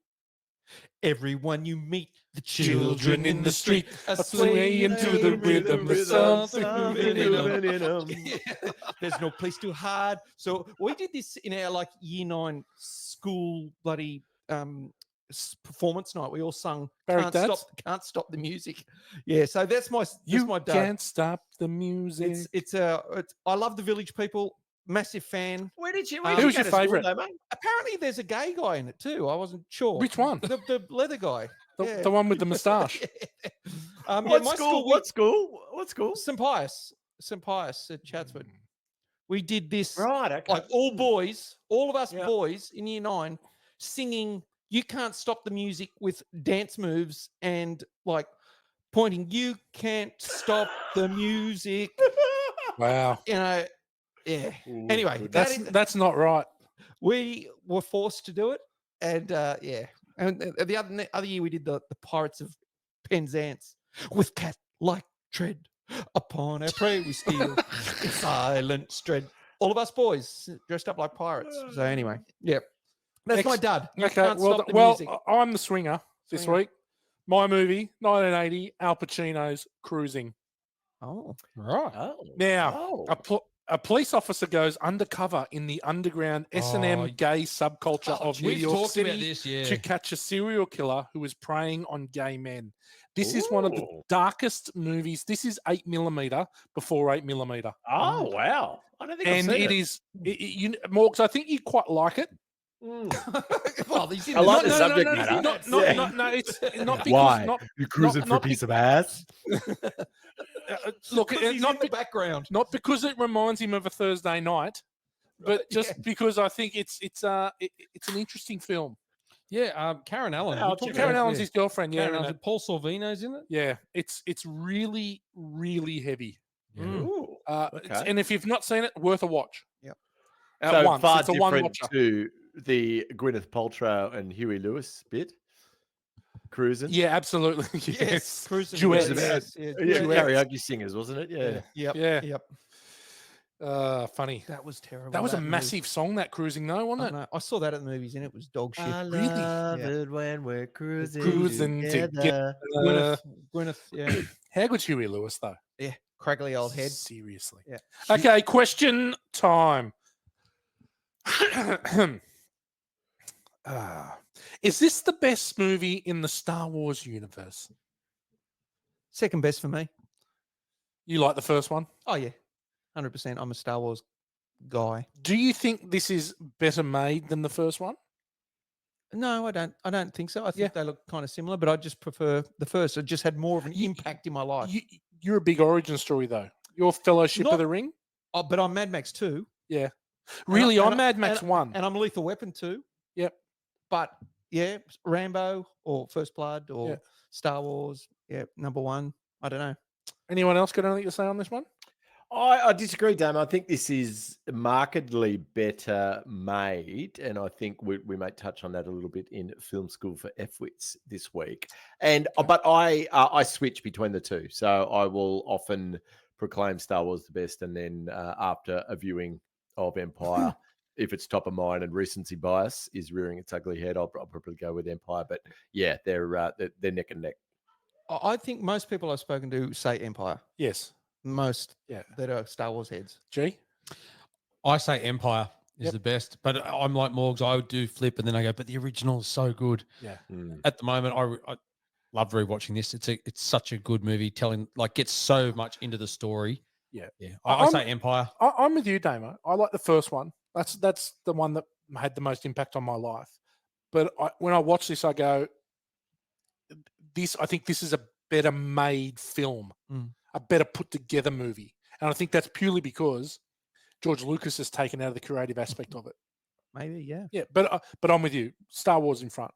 Everyone you meet, the Children in the street are sway into the rhythm. The something something moving in 'em. moving in 'em. Yeah. There's no place to hide. So we did this in our like year 9 school bloody performance night. We all sung Barrack Dads? Can't Stop the Music. Yeah, so that's my You my dad. can't stop the music. It's I love the Village People. Massive fan. Where did you? Who's your favourite? Apparently, there's a gay guy in it too. I wasn't sure. Which one? The leather guy. Yeah. The one with the moustache. Yeah, What my school? we- What school? What school? St. Pius at Chatswood. We did this Right. Okay. like all boys, all of us Yeah. boys in year 9 singing You Can't Stop the Music with dance moves and like pointing, You Can't Stop the Music. Wow. You know, yeah. Ooh, Anyway, goodness. That's not right. we were forced to do it. And yeah. And the other year we did the Pirates of Penzance with cat-like tread upon our prey we steal in silent dread. All of us boys dressed up like pirates. So anyway, yeah. That's my dad. You Okay. can't Well, stop the well, music. I'm the swinger this Swinger. week. My movie, 1980, Al Pacino's Cruising. Oh. Right. Oh. Now, Oh. a police officer goes undercover in the underground S&M Oh, gay subculture of New We've York talked about City this, yeah. to catch a serial killer who is preying on gay men. This is one of the Ooh. darkest movies. This is 8mm before 8mm. Oh, wow. I don't think I've And seen it is, Morgs, I think you quite like it. Well, he's in I like the no, subject no, matter. No, it's not because Why? not You cruising for a not piece of ass? look, Because he's not in the background. not because it reminds him of a Thursday night, but just because I think it's an interesting film. Yeah. Karen Allen. Yeah, I'll we talked check Karen about- Allen's yeah. his girlfriend. Yeah, Karen in Allen. it. Paul Sorvino's in it. Yeah, it's really really heavy. Ooh. Okay. And if you've not seen it, worth a watch. Yep. At So once, far it's a one different watcher. to the Gwyneth Paltrow and Huey Lewis bit. Cruising. Yeah, absolutely. Yes. Cruising. Duets. Yes, yeah, Yeah, duets. karaoke singers, wasn't it? Yeah. Yep. Yeah. Yep. Funny. That was terrible. That was a movie. massive song. That Cruising, though, I wasn't know. it? I saw that at the movies and it was dog shit. Really? love Yeah. it when we're cruising, Cruising together. Gwyneth, yeah. How good's Huey Lewis, though? Yeah. Craggly old head. Seriously. Yeah. Okay, question time. Is this the best movie in the Star Wars universe? Second best for me. You like the first one? Oh yeah. 100%. I'm a Star Wars guy. Do you think this is better made than the first one? No, I don't. I don't think so. I think Yeah. they look kind of similar, but I just prefer the first. It just had more of an impact in my life. You're a big origin story, though. Your Fellowship Not- of the Ring? Oh, but I'm Mad Max 2. Really? and I'm I- Mad Max 1. And I'm Lethal Weapon 2. Yep. But yeah, Rambo or First Blood or Yeah. Star Wars. Yeah, number 1. I don't know. Anyone else got anything to say on this one? I disagree, Dan. I think this is markedly better made, and I think we may touch on that a little bit in Film School for FWits this week. And but I switch between the two, so I will often proclaim Star Wars the best, and then after a viewing of Empire, if it's top of mind and recency bias is rearing its ugly head, I'll probably go with Empire. But yeah, they're neck and neck. I think most people I've spoken to say Empire. Yes. Most Yeah. that are Star Wars heads. G? I say Empire is Yep. the best, but I'm like Morgs. I would do flip, and then I go, but the original is so good. Yeah. At the moment, I love rewatching this. It's such a good movie, gets so much into the story. Yeah. Yeah. I say Empire. I'm with you, Damo. I like the first one. That's the one that had the most impact on my life. But when I watch this, I go, I think this is a better made film, a better put together movie. And I think that's purely because George Lucas has taken out of the creative aspect of it. Maybe, yeah. Yeah, but I'm with you. Star Wars in front.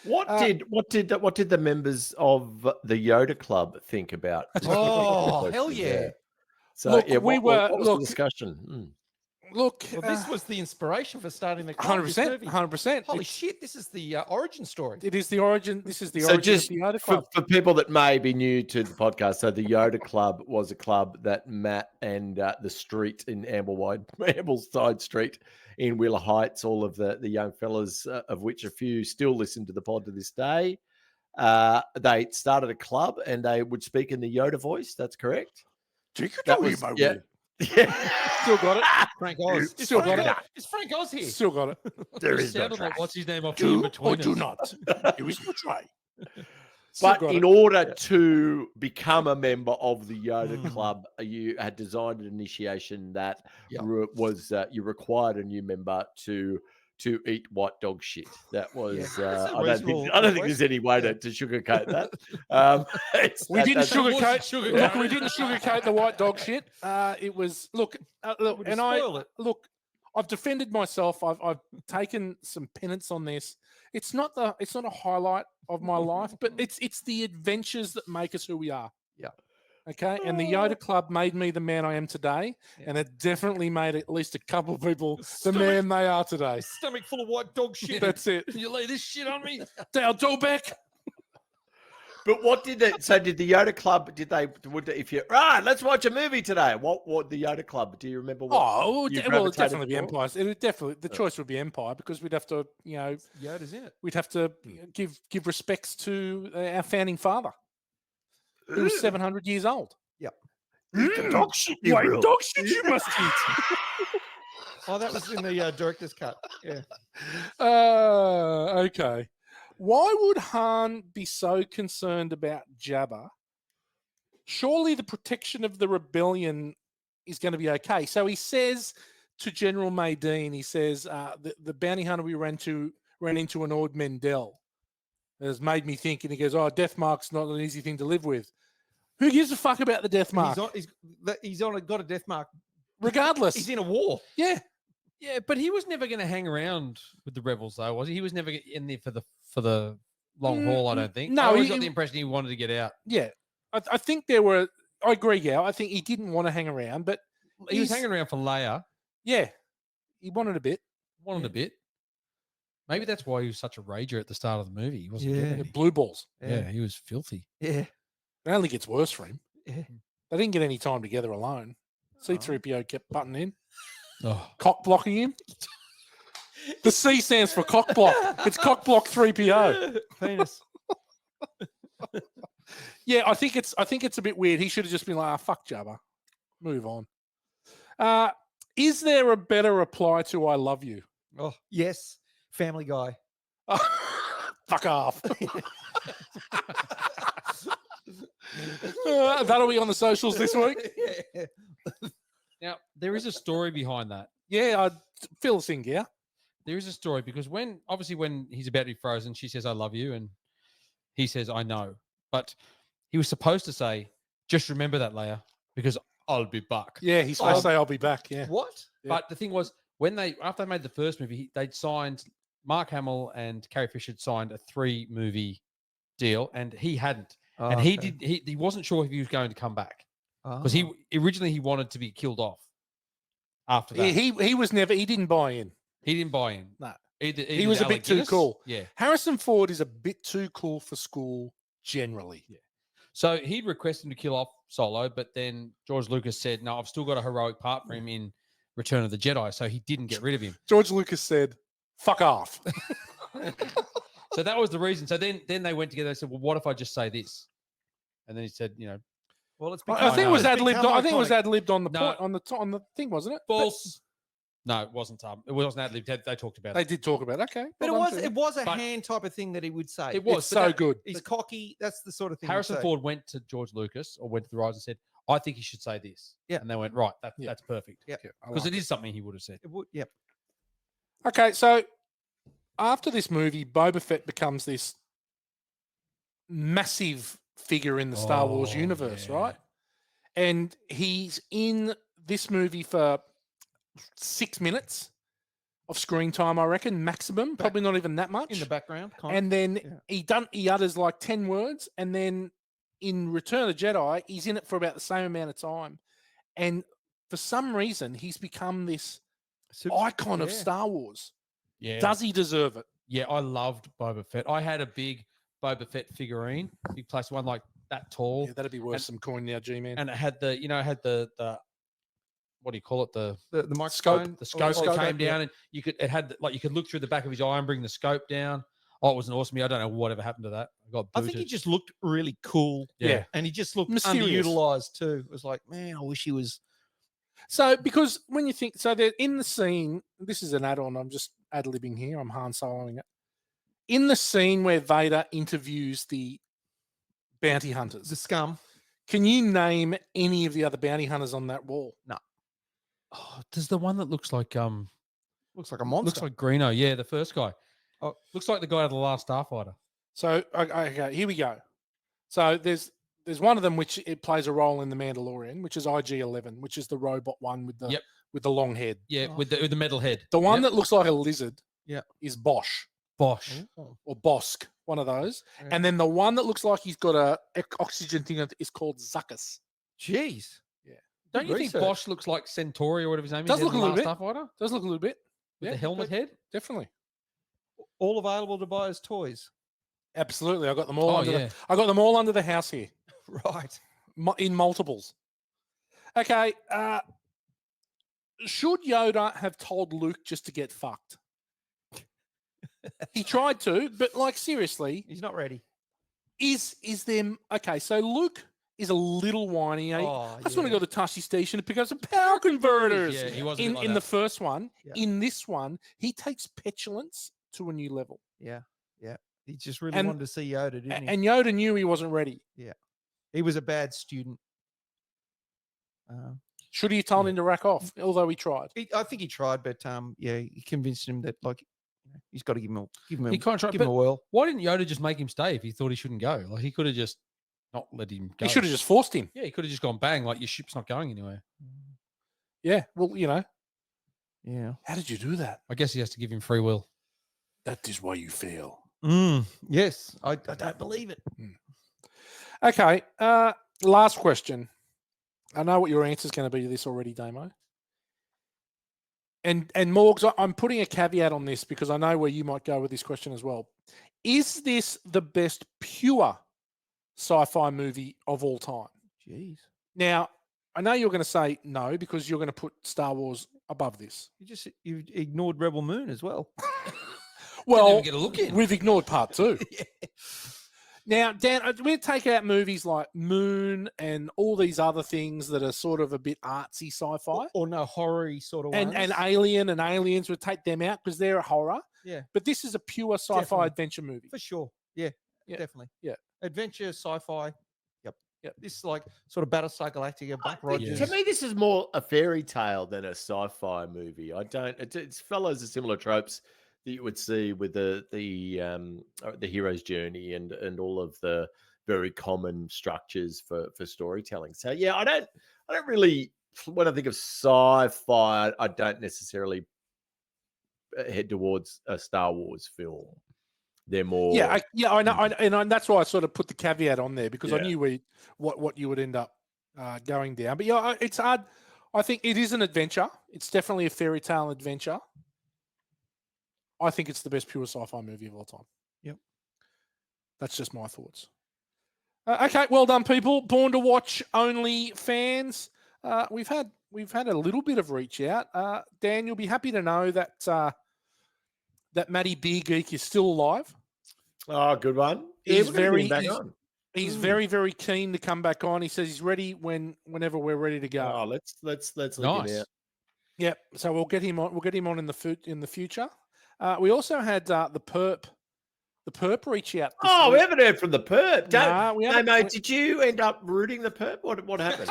What did the members of the Yoda Club think about? Oh, hell yeah. So Look, yeah, we what was were- the discussion? Look, Well, this was the inspiration for starting the club. 100%. 100%. Holy shit, this is the origin story. It is the origin. This is the So origin just of the Yoda for, Club. for people that may be new to the podcast, so the Yoda Club was a club that Matt and the street in Ambleside Street in Wheeler Heights, all of the young fellas, of which a few still listen to the pod to this day, they started a club and they would speak in the Yoda voice. That's correct. That was, yeah. Still got it. Frank Oz. Still got it. Is Frank Oz here? Still got it. There It is no sounded like track. what's his name off the Do in or between do us. not. There is no tray. Still But got in it. order to become a member of the Yoda Club, you had designed an initiation that Yep. was you required a new member to eat white dog shit. That was That's a I don't think reasonable there's any way to sugarcoat that. We didn't that's- sugarcoat. Look, we didn't sugarcoat the white dog shit. It was look, Would and spoil it. look. I've defended myself. I've taken some penance on this. It's not a highlight of my life, but it's the adventures that make us who we are. Yeah. Okay. And the Yoda Club made me the man I am today, and it definitely made at least a couple of people the man they are today. Stomach full of white dog shit. That's it. You lay this shit on me? Dale Dolbeck. But what did it? So did the Yoda Club? If you let's watch a movie today? What the Yoda Club? Do you remember? What Oh, you well, it'd gravitated definitely be for? Empire. It would definitely the choice would be Empire because we'd have to, Yoda's in it. we'd have to give respects to our founding father, who was 700 years old. Yep. Eat the dog shit, you White will. dog shit you must eat. Oh, that was in the director's cut. Yeah. Okay. Why would Han be so concerned about Jabba? Surely the protection of the rebellion is going to be okay. So he says to General Maydean, he says, the bounty hunter we ran into an Ord Mendel. It has made me think, and he goes, oh, death mark's not an easy thing to live with. Who gives a fuck about the death mark? Got a death mark. Regardless. He's in a war. Yeah. Yeah, but he was never going to hang around with the rebels, though, was he? He was never in there for the long haul. I don't think. no, I always he- got the impression he wanted to get out. Yeah. I think there were, I agree, Gal. I think he didn't want to hang around, but He was he's- hanging around for Leia. yeah, he wanted a bit. Wanted a bit. Maybe that's why he was such a rager at the start of the movie. He wasn't Yeah. getting Yeah, any. blue balls. Yeah, he was filthy. Yeah. It only gets worse for him. Yeah. They didn't get any time together alone. C3PO kept butting in, Oh, cock blocking him. The C stands for cock block. It's cock block 3PO. Penis. Yeah, I think it's a bit weird. He should have just been like, fuck Jabba. Move on. Is there a better reply to I love you? Oh, yes. Family Guy. Fuck off. That'll be on the socials this week. Yeah. now there is a story behind that. Yeah, I'd fill us in, yeah. There is a story because when he's about to be frozen, she says, "I love you," and he says, "I know." But he was supposed to say, "Just remember that, Leia, because I'll be back." Yeah, he's supposed to say I'll be back. Yeah. What? Yeah. But the thing was, after they made the first movie, they'd signed Mark Hamill and Carrie Fisher had signed a 3-movie deal, and he hadn't. Oh, And okay. he wasn't sure if he was going to come back. because he originally he wanted to be killed off. After that, He was never. He didn't buy in. he didn't buy in. No. Either was a Alec bit too Guinness- cool. Yeah. Harrison Ford is a bit too cool for school generally. Yeah. So he'd requested him to kill off Solo, but then George Lucas said, "No, I've still got a heroic part for him in Return of the Jedi," so he didn't get rid of him. George Lucas said, "Fuck off." So that was the reason. So then they went together. They said, "Well, what if I just say this?" And then he said, well, it's I think it was ad libbed. I think it was iconic. ad libbed on the No. point on the thing, wasn't it? false. No, it wasn't. It wasn't ad libbed. They talked about They it. did talk about it. Okay, But well done to it you. was a But- hand type of thing that he would say. It was It's but so that- good. He's cocky. That's the sort of thing. he'd Harrison say. Ford went to George Lucas or went to the writers and said, "I think he should say this." Yeah. And they went, "Right, Yeah. that's perfect." Yeah. Yeah, I Because like it is something he would have said. It would, yep. Okay, so after this movie, Boba Fett becomes this massive figure in the Star Wars Oh, universe, yeah. right? And he's in this movie for 6 minutes of screen time, I reckon, maximum. Probably not even that much. In the background. And then yeah. he utters like 10 words, and then in Return of the Jedi, he's in it for about the same amount of time. And for some reason, he's become this icon of yeah. Star Wars. Yeah. Does he deserve it? Yeah, I loved Boba Fett. I had a big Boba Fett figurine, big plastic one like that tall. Yeah, that'd be worth And- some coin now, G-Man. And it had the what do you call it? The microphone. the scope scope, that came yeah. down, and you could look through the back of his eye and bring the scope down. Oh, it was an awesome. I don't know whatever happened to that. I got I booted. think he just looked really cool. Yeah. And he just looked Mysterious. underutilized too. It was like, man, I wish he was. So, because when you think, so they're in the scene, this is an add-on, I'm just ad-libbing here, I'm Han Soloing it. In the scene where Vader interviews the bounty hunters, The scum. can you name any of the other bounty hunters on that wall? Oh, there's the one that looks like Looks like a monster. looks like Greeno. Yeah, the first guy. Oh. Looks like the guy out of the Last Starfighter. So, okay, here we go. So there's one of them which it plays a role in The Mandalorian, which is IG-11, which is the robot one with the Yep. with the long head. Yeah, Oh. with the metal head. The one Yep. that looks like a lizard Yeah. is Bosch Bosch. Oh. or Bosk, one of those. Yeah. And then the one that looks like he's got a oxygen thing is called Zuckus. Jeez. Don't you Good think research. Bosch looks like Centauri or whatever his name is? Does in look the a little Last bit. Starfighter? Does look a little bit. With Yeah, the helmet de- head? Definitely. All available to buy as toys. Absolutely. I got them all Oh, under yeah. I got them all under the house here. Right. In multiples. Okay. Should Yoda have told Luke just to get fucked? He tried to, but like seriously, He's not ready. is them okay? So Luke is a little whiny. Eh? Oh, I just want to yeah. go to Tushy Station to pick up some power converters. Yeah, he was a bit in like the that. first one. Yeah. In this one, he takes petulance to a new level. Yeah. Yeah. He just really And- wanted to see Yoda, didn't he? And Yoda knew he wasn't ready. He was a bad student. Should he have told him to rack off? Although he tried. I think he tried, but yeah, he convinced him that like he's got to give him a He can't try. give him But a whirl. why didn't Yoda just make him stay if he thought he shouldn't go? Like he could have just not let him go. He should have just forced him. Yeah, he could have just gone bang, like your ship's not going anywhere. Yeah. Well, Yeah. how did you do that? I guess he has to give him free will. That is why you fail. Yes, I don't believe it. Okay. Last question. I know what your answer is going to be to this already, Damo. And Morgs, I'm putting a caveat on this because I know where you might go with this question as well. Is this the best pure sci-fi movie of all time? Jeez, Now, I know you're going to say no because you're going to put Star Wars above this. you ignored Rebel Moon as well. Well, even get a look in. we've ignored part two. Now, Dan, we take out movies like Moon and all these other things that are sort of a bit artsy sci-fi. or no horror sort of And ones. Alien and Aliens would take them out because they're a horror. Yeah. But this is a pure sci-fi Definitely. adventure movie. For sure. Yeah, Yeah. definitely. Yeah. Adventure, sci-fi. Yep. This is like sort of Battlestar Galactica, Buck Rogers. To me, this is more a fairy tale than a sci-fi movie. I don't. It follows the similar tropes that you would see with the hero's journey and all of the very common structures for storytelling. So yeah, I don't really, when I think of sci-fi, I don't necessarily head towards a Star Wars film. They're more I know, and that's why I sort of put the caveat on there because I Yeah. knew what you would end up going down. But yeah, it's hard. I think it is an adventure. It's definitely a fairy tale adventure. I think it's the best pure sci-fi movie of all time. Yep. That's just my thoughts. Okay, well done, people. Born to Watch only fans. We've had a little bit of reach out. Dan, you'll be happy to know that that Matty Beer Geek is still alive. Oh, good one. He's we're gonna get him very back on. He's very, very keen to come back on. He says he's ready whenever we're ready to go. Oh, let's link him Nice. out. Yep. So we'll get him on. We'll get him on in the future. We also had the perp reach out. This Oh, we week. haven't heard from the perp. Nah, we Hey, haven't. mate, did you end up rooting the perp? What happened?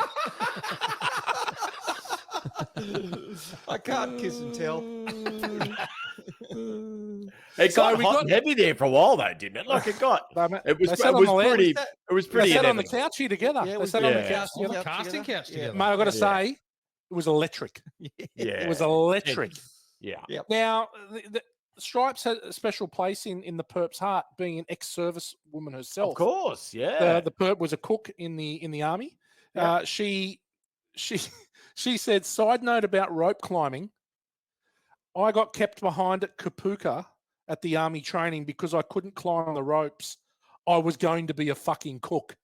I can't kiss and tell. It So got we hot got- and heavy there for a while, though, didn't it? Like it got. It was sat on the lounge. pretty. It was They pretty. sat on the inevitable. couch here together. Yeah, They we sat on the did. couch On the together. casting couch together. Mate, I got to Yeah. say, it was electric. Yeah, It was electric. Yeah. Now, the Stripes has a special place in the perp's heart, being an ex-service woman herself. Of course, yeah. The perp was a cook in the army. Yeah. She said, side note about rope climbing, I got kept behind at Kapuka at the army training because I couldn't climb the ropes. I was going to be a fucking cook.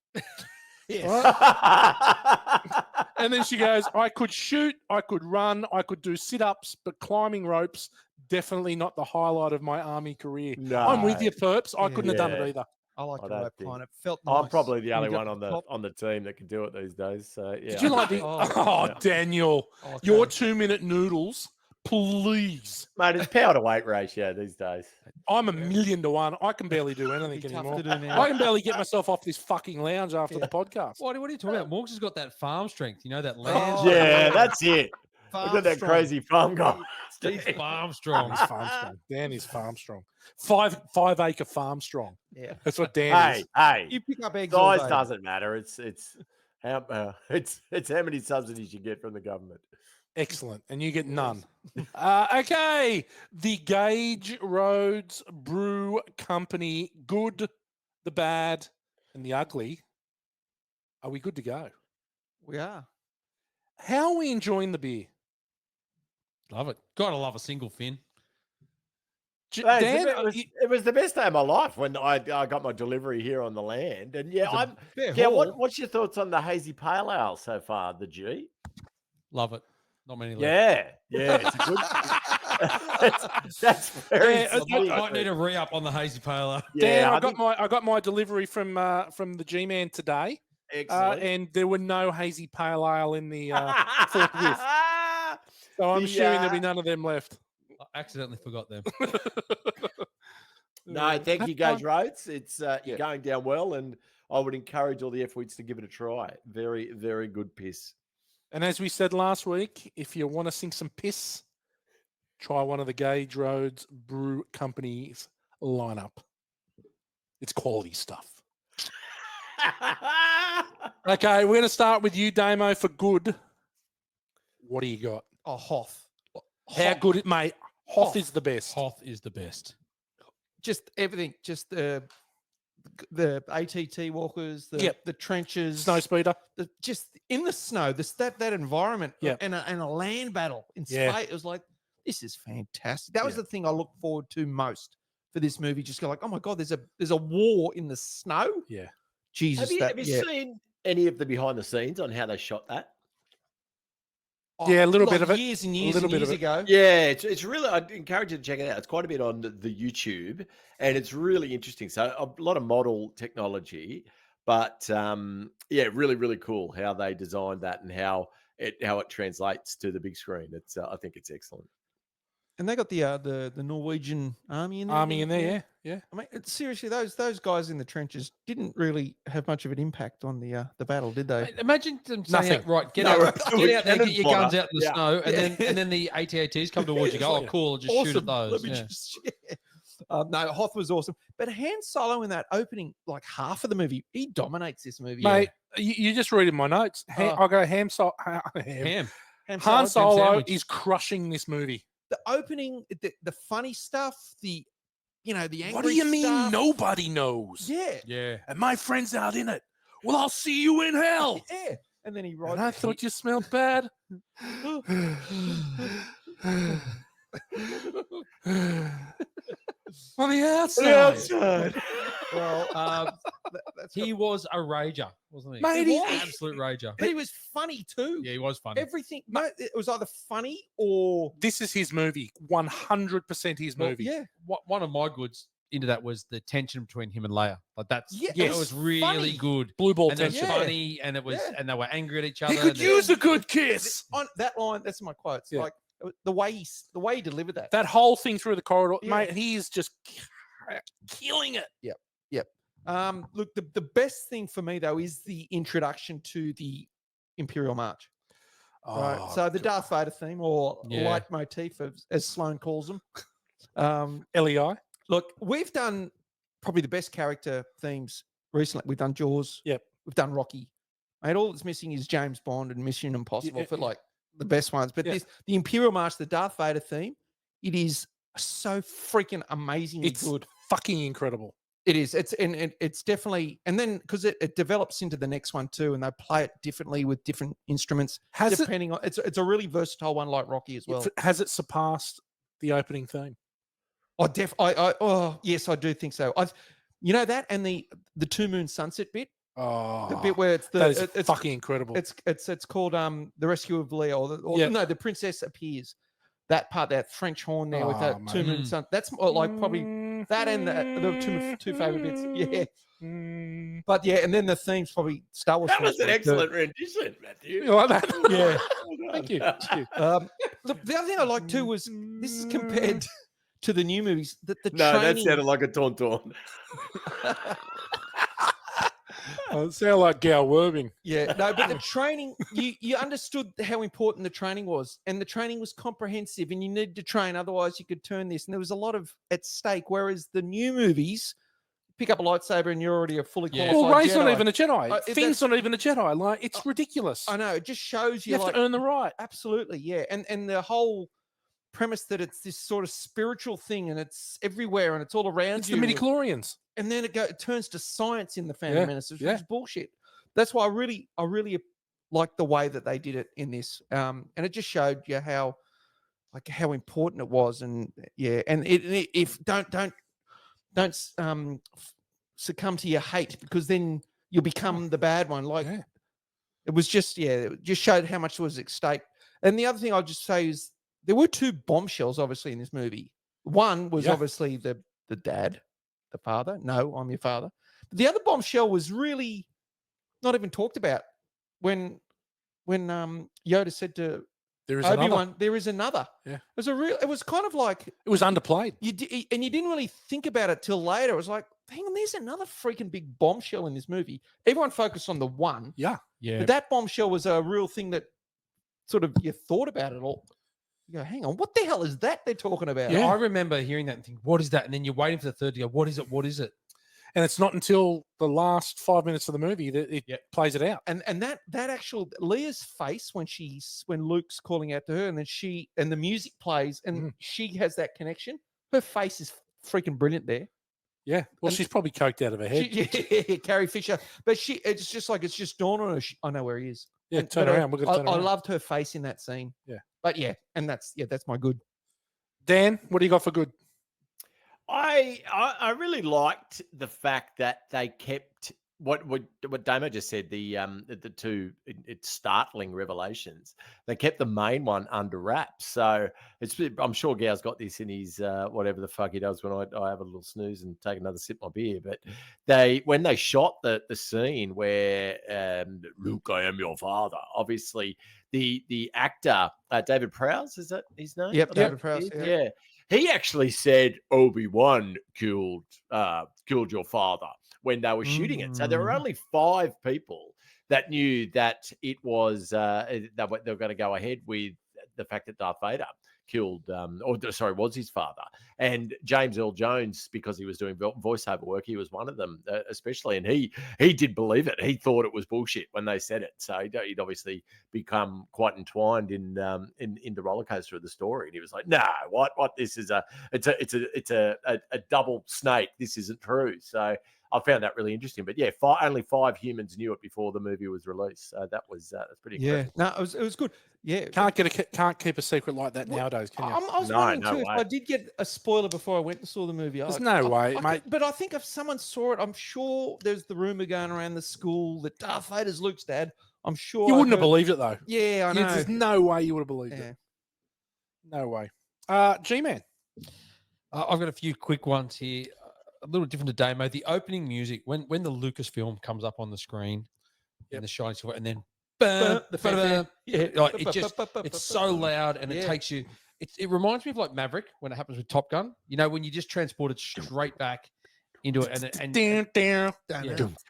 And then she goes, I could shoot, I could run, I could do sit-ups, but climbing ropes, definitely not the highlight of my army career. No. I'm with you, perps. I couldn't have done Yeah. it either. I like I the don't rope think- climb. It felt nice. I'm probably the when only you got one to the top. on the team that can do it these days. So yeah. Did you like the? Oh, Yeah. Daniel, Oh, your okay. 2-minute noodles, please. Mate, it's power to weight ratio these days. I'm 1,000,000 to 1. I can barely do Be anything tough anymore. to do now. I can barely get myself off this fucking lounge after the podcast. What are you talking about? Morgs has got that farm strength. You know that land. Oh, Yeah, that's it. Farm Look at that strong. crazy farm guy. He's farm strong. He's farm strong. Dan is farm strong. 5-acre farm strong. Yeah. That's what Dan is. Hey, You pick up eggs all size day. doesn't matter. It's how many subsidies you get from the government. Excellent. And you get none. Okay. The Gage Roads Brew Company. Good, the bad, and the ugly. Are we good to go? We are. How are we enjoying the beer? Love it. Gotta love a single fin. Dan, It was the best day of my life when I got my delivery here on the land. And yeah, Fair yeah. haul. What's your thoughts on the hazy pale ale so far? The G. Love it. Not many left. Yeah, it's a good. that's very. Yeah, I might need a re-up on the hazy pale ale. Dan, yeah, I got my delivery from the G-Man today, excellent. and there were no hazy pale ale in the forthwith. So I'm The, assuming there'll be none of them left. I accidentally forgot them. No, thank you, Gage That's Roads. It's you're going down well, and I would encourage all the F-Weeds to give it a try. Very, very good piss. And as we said last week, if you want to sink some piss, try one of the Gage Roads Brew Company's lineup. It's quality stuff. Okay, we're going to start with you, Damo, for good. What do you got? Oh, Hoth. How good, mate? Hoth is the best. Hoth is the best. Just everything. Just the ATT walkers, the trenches, Snow speeder. just in the snow. That environment. Yeah. And a land battle in Yeah. space. It was like, this is fantastic. That was Yeah. the thing I looked forward to most for this movie. Just go like, oh my god, there's a war in the snow. Yeah. Jesus. Have you seen any of the behind the scenes on how they shot that? Yeah, a little like bit of it. Years and years little and bit of years it. ago. Yeah, it's really. I'd encourage you to check it out. It's quite a bit on the YouTube, and it's really interesting. So a lot of model technology, but yeah, really, really cool how they designed that and how it translates to the big screen. It's I think it's excellent. And they got the Norwegian army in there. Army in there, yeah. I mean, seriously, those guys in the trenches didn't really have much of an impact on the battle, did they? Mate, imagine them saying, Nothing. right, get No, out it was there, get cannon your fodder. guns out in the Yeah. snow, and Yeah. then the AT-ATs come towards you. Go, oh, cool, just shoot at those. Let me Yeah. just, no, Hoth was awesome. But Han Solo in that opening, like half of the movie, he dominates this movie. Mate, you just reading my notes. I'll go Han Solo. Ham. Han Solo sandwich. is crushing this movie. The opening, the funny stuff, the angry What do you mean stuff. nobody knows? Yeah. Yeah. And my friend's out in it. Well, I'll see you in hell. Yeah. And then he And rides. I thought you smelled bad. On the outside. Well, that's He was a rager, wasn't he? Mate, He he- was. Absolute rager. but he was funny too. Yeah, he was funny. Everything. No, it was either funny or This is his movie. 100% his Well, movie. yeah. One of my goods into that was the tension between him and Leia. Like that's Yeah, it it was was really funny. good. Blue ball And it was tension. Yeah. funny, and it was, Yeah. and they were angry at each other. He could and they- use a good kiss. On that line, that's my quotes. Yeah. Like the way he delivered that. That whole thing through the corridor, Yeah. mate, he is just killing it. Look, the best thing for me though is the introduction to the Imperial March. Right. Oh, So the Darth Vader theme or Yeah. leitmotif, as Sloane calls them. LEI. Look, we've done probably the best character themes recently. We've done Jaws. Yep. We've done Rocky. Mate, all that's missing is James Bond and Mission Impossible for like the best ones. But Yeah. the Imperial March, the Darth Vader theme, it is so freaking amazingly It's good. fucking incredible. It is. It's definitely, and then because it develops into the next one too, and they play it differently with different instruments. Has it, depending on it's a really versatile one like Rocky as well. has it surpassed the opening theme? Oh yes, I do think so. You know that and the Two Moon Sunset bit, Oh, the bit where it's that is it's fucking incredible. it's called the Rescue of Leia or Yeah. no, the Princess appears. That part, that French horn there with that Oh, Two Moon mate. Sun. That's more like probably that and the two favorite bits. Yeah, Mm. but yeah, and then the themes probably Star Wars. That was themes an probably too. excellent rendition, Matthew. You like that? Yeah. Thank you. Thank you. Look, the other thing I like too was this is compared to the new movies. The No, that training. sounded like a tauntaun. Oh, it sounded like Gal Werbing. Yeah, no, but the training, you understood how important the training was, and the training was comprehensive, and you needed to train, otherwise you could turn this, and there was a lot of at stake. Whereas the new movies, pick up a lightsaber and you're already a fully Yeah. qualified Well, Ray's Jedi. not even a Jedi. If Finn's that's- not even a Jedi. Like, it's ridiculous. I know, it just shows You you have like to earn the right. absolutely, yeah, and the whole premise that it's this sort of spiritual thing, and it's everywhere, and it's all around It's you. the midi-chlorians. And then it turns to science in the Phantom Yeah, Menace, which yeah. is bullshit. That's why I really like the way that they did it in this, and it just showed you how important it was, and yeah, and if don't succumb to your hate, because then you'll become the bad one. Like Yeah. it was just it just showed how much was at stake. And the other thing I'll just say is there were two bombshells, obviously, in this movie. One was Yeah. obviously the dad, the father. No, I'm your father. But the other bombshell was really not even talked about when Yoda said to There is Obi-Wan, another. there is another. Yeah. It was kind of like It was underplayed. you didn't really think about it till later. It was like, hang on, there's another freaking big bombshell in this movie. Everyone focused on the one, Yeah. Yeah. but that bombshell was a real thing that sort of you thought about it all. You go, hang on, what the hell is that they're talking about? Yeah. I remember hearing that and thinking, what is that? And then you're waiting for the third to go, what is it? What is it? And it's not until the last 5 minutes of the movie that it plays it out. And that actual Leia's face when Luke's calling out to her, and then the music plays and she has that connection. Her face is freaking brilliant there. Yeah. Well, And- she's probably coked out of her head. Yeah, Carrie Fisher. But it's just dawned on her. I know where he is. Yeah, And- turn but around. We're going to turn I around. loved her face in that scene. Yeah. But yeah, and that's my good. Dan, what do you got for good? I really liked the fact that they kept what Damo just said, the two it's startling revelations. They kept the main one under wraps. So I'm sure Gow's got this in his whatever the fuck he does when I have a little snooze and take another sip of my beer. But when they shot the scene where Luke, I am your father, obviously the actor David Prowse, is that his name? Yep, I David think Prowse, it is, yeah. yeah. He actually said Obi-Wan killed your father when they were shooting it. So there were only 5 people that knew that it was they were going to go ahead with the fact that Darth Vader killed, was his father. And James Earl Jones, because he was doing voiceover work, he was one of them, especially. And he did believe it. He thought it was bullshit when they said it. So he'd obviously become quite entwined in the roller coaster of the story. And he was like, "No, what? This is a double snake. This isn't true." So I found that really interesting. But yeah, only 5 humans knew it before the movie was released. So that's pretty impressive. No, it was good. Yeah, Can't keep a secret like that What- nowadays, can you? I was No, wondering no too if way. I did get a spoiler before I went and saw the movie. There's no way, mate. But I think if someone saw it, I'm sure there's the rumor going around the school that Darth Vader's Luke's dad. I'm sure You I wouldn't have heard- believed it though. Yeah, I know. There's no way you would have believed Yeah. it. No way. G-Man. I've got a few quick ones here. A little different to Damo. The opening music, when the Lucasfilm comes up on the screen in the shiny silver, and then The fanfare. yeah, like it's so loud and it takes you. It reminds me of like Maverick when it happens with Top Gun. You know, when you just transported straight back into it,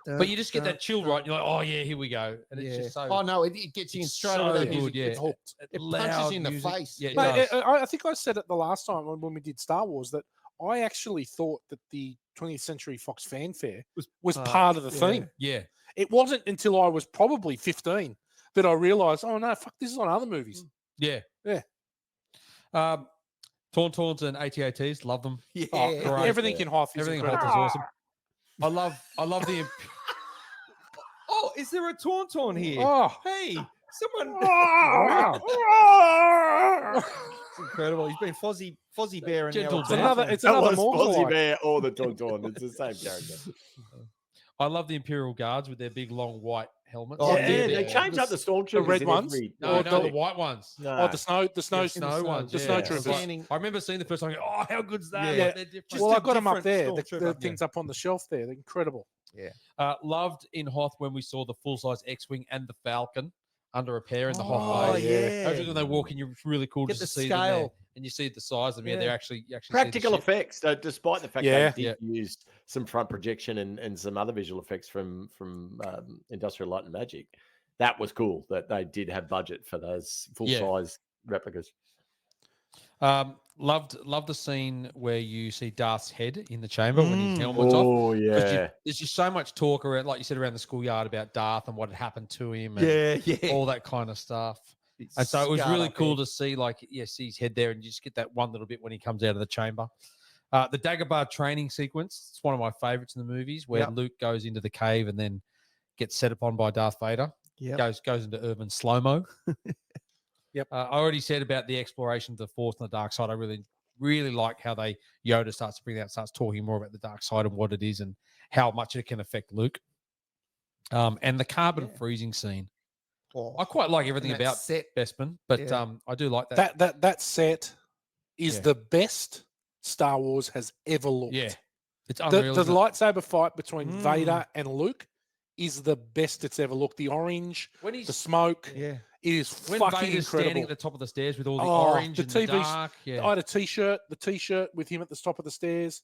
but you just get that chill, right? You're like, oh yeah, here we go, and it's just so. Oh no, it gets you in it's straight so away. That good, music. yeah. It's hooked. It punches you in the music. face. Yeah, it Mate, does. I think I said it the last time when we did Star Wars that I actually thought that the 20th Century Fox fanfare was part of the theme. Yeah. It wasn't until I was probably 15 that I realised, oh no, fuck, this is on other movies. Yeah. Yeah. Tauntauns and AT-ATs, love them. Yeah. Oh, great. everything in Hoth is Everything in incredible. Hoth is awesome. I love the. Oh, is there a tauntaun here? Oh, Hey, someone. wow. It's incredible. He's been Fozzie Bear and Gentle now Bear. It's That another was Morgul. Fozzie Bear or the Tauntaun. It's the same character. I love the Imperial Guards with their big long white helmets. Oh, yeah, yeah, they changed up the stormtroopers. red in ones? every- No, Or no, the the- white ones. No. Oh, the snow The snow ones. the yeah. snow It's troopers. like- Standing- I remember seeing the first time. Oh, how good's that? Yeah. Like, they're different. Just Well, a I've got them up different there. The stormtrooper. things up on the shelf there. They're incredible. Loved in Hoth when we saw the full size X-wing and the Falcon under repair in the Oh, Hoth base. yeah. Actually, when they walk in, you're really cool Get just to the see them there. scale. And you see the size of them. Yeah, Yeah. they're actually you actually Practical see the ship. effects, despite the fact Yeah. they did use some front projection and some other visual effects from Industrial Light and Magic. That was cool that they did have budget for those full size replicas. Loved the scene where you see Darth's head in the chamber when his helmet's off. Oh 'Cause yeah, there's just so much talk around, like you said, around the schoolyard about Darth and what had happened to him and Yeah. all that kind of stuff. And so it was really cool to see, see his head there and you just get that one little bit when he comes out of the chamber. The Dagobah training sequence, it's one of my favorites in the movies where Luke goes into the cave and then gets set upon by Darth Vader. Yeah. Goes into Irvin slow-mo. Yep. I already said about the exploration of the Force and the dark side. I really like how Yoda starts to bring that, starts talking more about the dark side and what it is and how much it can affect Luke. And the carbon freezing scene. Oh, I quite like everything and that about set. Bespin, but Yeah. I do like that. That set is the best Star Wars has ever looked. Yeah, it's The unreal. isn't it? lightsaber fight between Vader and Luke is the best it's ever looked. The orange, when the he's smoke, Yeah. it is when fucking Vader's standing incredible. at the top of the stairs with all the Oh, orange the and the TV's dark. Yeah, I had a the t-shirt with him at the top of the stairs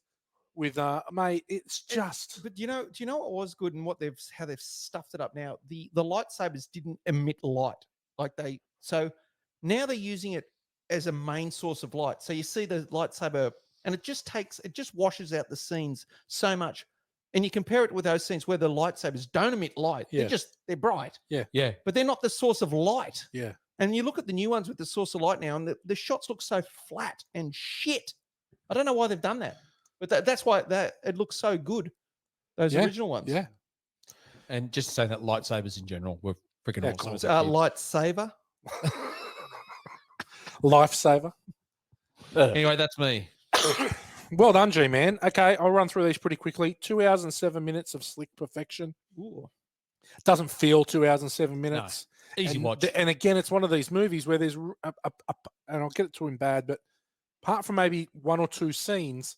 with mate, it's just But do you know what was good and how they've stuffed it up now? The lightsabers didn't emit light so now they're using it as a main source of light. So you see the lightsaber and it just washes out the scenes so much. And you compare it with those scenes where the lightsabers don't emit light. Yeah. They're bright, yeah. but they're not the source of light. yeah. And you look at the new ones with the source of light now, and the shots look so flat and shit. I don't know why they've done that, but that's why it looks so good. Those Yeah, original ones. Yeah. And just saying that lightsabers in general were freaking Yeah, awesome. cool. as a kid. Lightsaber. Lifesaver. Anyway, that's me. Well done, G man. Okay, I'll run through these pretty quickly. 2 hours and 7 minutes of slick perfection. Ooh. Doesn't feel 2 hours and 7 minutes. Easy and, watch. And again, it's one of these movies where there's and I'll get it to him bad, but apart from maybe one or two scenes,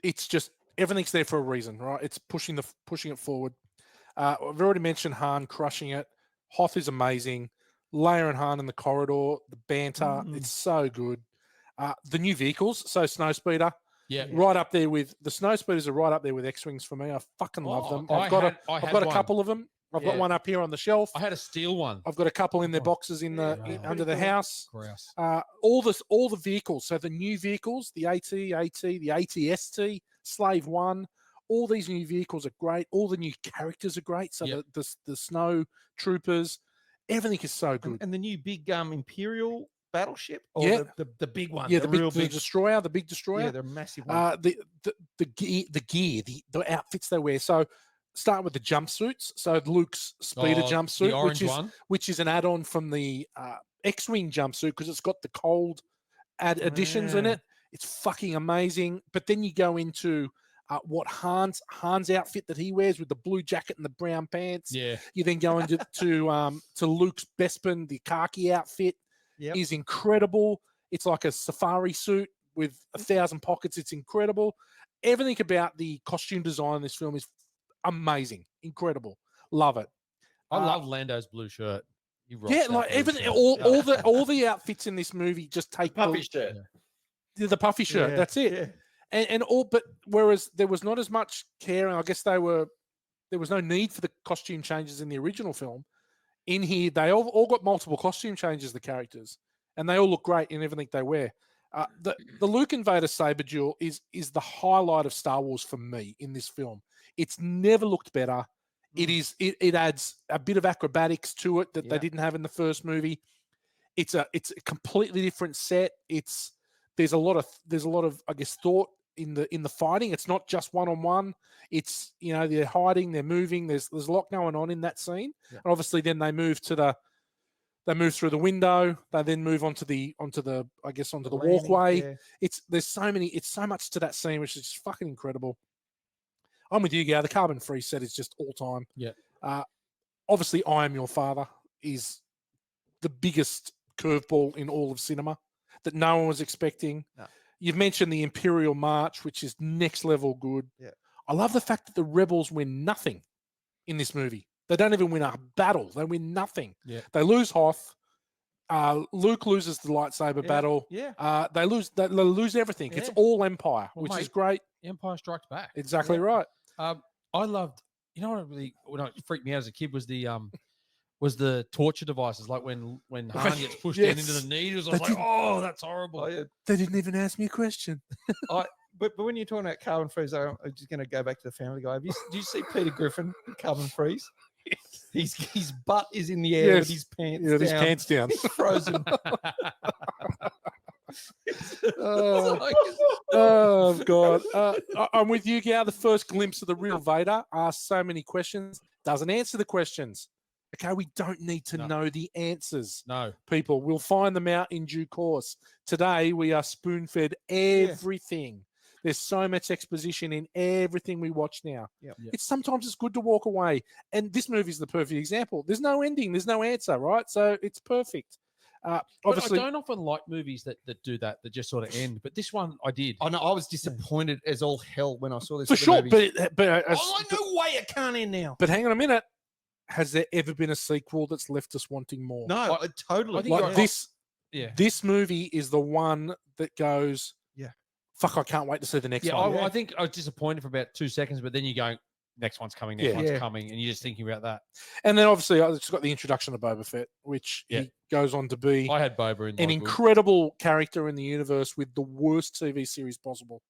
it's just everything's there for a reason, right? It's pushing it forward. I've already mentioned Han crushing it. Hoth is amazing. Leia and Han in the corridor, the banter, it's so good. The new vehicles, so Snowspeeder, Yeah. right up there with the Snowspeeders are right up there with X-wings for me. I fucking love them. I I've got had a one. couple of them. I've got one up here on the shelf. I had a steel one. I've got a couple in their boxes under the house. Grouse. All the vehicles. So the new vehicles, the AT, the ATST, Slave One, all these new vehicles are great. All the new characters are great. So the snow troopers, everything is so good. And the new big Imperial battleship or Yeah. the big one? Yeah, the the real big destroyer, the big destroyer. Yeah, they're massive ones. The gear, the outfits they wear. So start with the jumpsuits. So Luke's speeder the jumpsuit, orange one. which is an add-on from the X-wing jumpsuit because it's got the cold additions in Yeah. it. It's fucking amazing. But then you go into what Han's outfit that he wears with the blue jacket and the brown pants. Yeah. You then go into to Luke's Bespin, the khaki outfit Yep. is incredible. It's like a safari suit with 1,000 pockets. It's incredible. Everything about the costume design in this film is amazing, incredible. Love it. I love Lando's blue shirt. He rocks Yeah, that like blue everything, shirt. all the outfits in this movie just take Puffy shirt. the puffy shirt. Yeah, That's it. yeah. And all, but whereas there was not as much care, and I guess there was no need for the costume changes in the original film. In here, they all got multiple costume changes, the characters, and they all look great in everything they wear. The Luke and Vader saber duel is the highlight of Star Wars for me in this film. It's never looked better. It adds a bit of acrobatics to it that they didn't have in the first movie. It's a completely different set. There's a lot of I guess thought in the fighting. It's not just one-on-one. It's, they're hiding, they're moving. There's a lot going on in that scene. Yeah. And obviously then they move through the window. They then move onto the landing, walkway. yeah. It's so much to that scene, which is just fucking incredible. I'm with you, Gao. The carbon-free set is just all time. Yeah. Obviously, I Am Your Father is the biggest curveball in all of cinema that no one was expecting. No. You've mentioned the Imperial March, which is next level good. Yeah. I love the fact that the rebels win nothing in this movie. They don't even win a battle. They win nothing. Yeah. They lose Hoth. Luke loses the lightsaber battle. Yeah. They lose everything. It's Yeah. all Empire, Well, which is mate, great. Empire Strikes Back. Exactly right. I loved. What freaked me out as a kid was the torture devices. Like when Han gets pushed down into the needles, I was like, oh, that's horrible. Oh, yeah. They didn't even ask me a question. But when you're talking about carbon freeze, I'm just going to go back to the Family Guy. Do you see Peter Griffin in Carbon Freeze? His butt is in the air with his pants down. His pants down. He's frozen. Oh God! I'm with you, Gao. The first glimpse of the real Vader asks so many questions, doesn't answer the questions. Okay, we don't need to know the answers. No, people, we'll find them out in due course. Today, we are spoon-fed everything. There's so much exposition in everything we watch now. Yep. Sometimes it's good to walk away, and this movie is the perfect example. There's no ending, there's no answer, right? So it's perfect. Obviously, but I don't often like movies that do that just sort of end. But this one, I did. I know. I was disappointed as all hell when I saw this. For sure, movies. but no way it can't end now. But hang on a minute. Has there ever been a sequel that's left us wanting more? No, totally. I think Like this. Yeah. This movie is the one that goes. Yeah. Fuck! I can't wait to see the next one. I think I was disappointed for about 2 seconds, but then you go, next one's coming, next one's coming, and you're just thinking about that. And then obviously it's got the introduction of Boba Fett, which he goes on to be I had Boba in an incredible character in the universe with the worst TV series possible.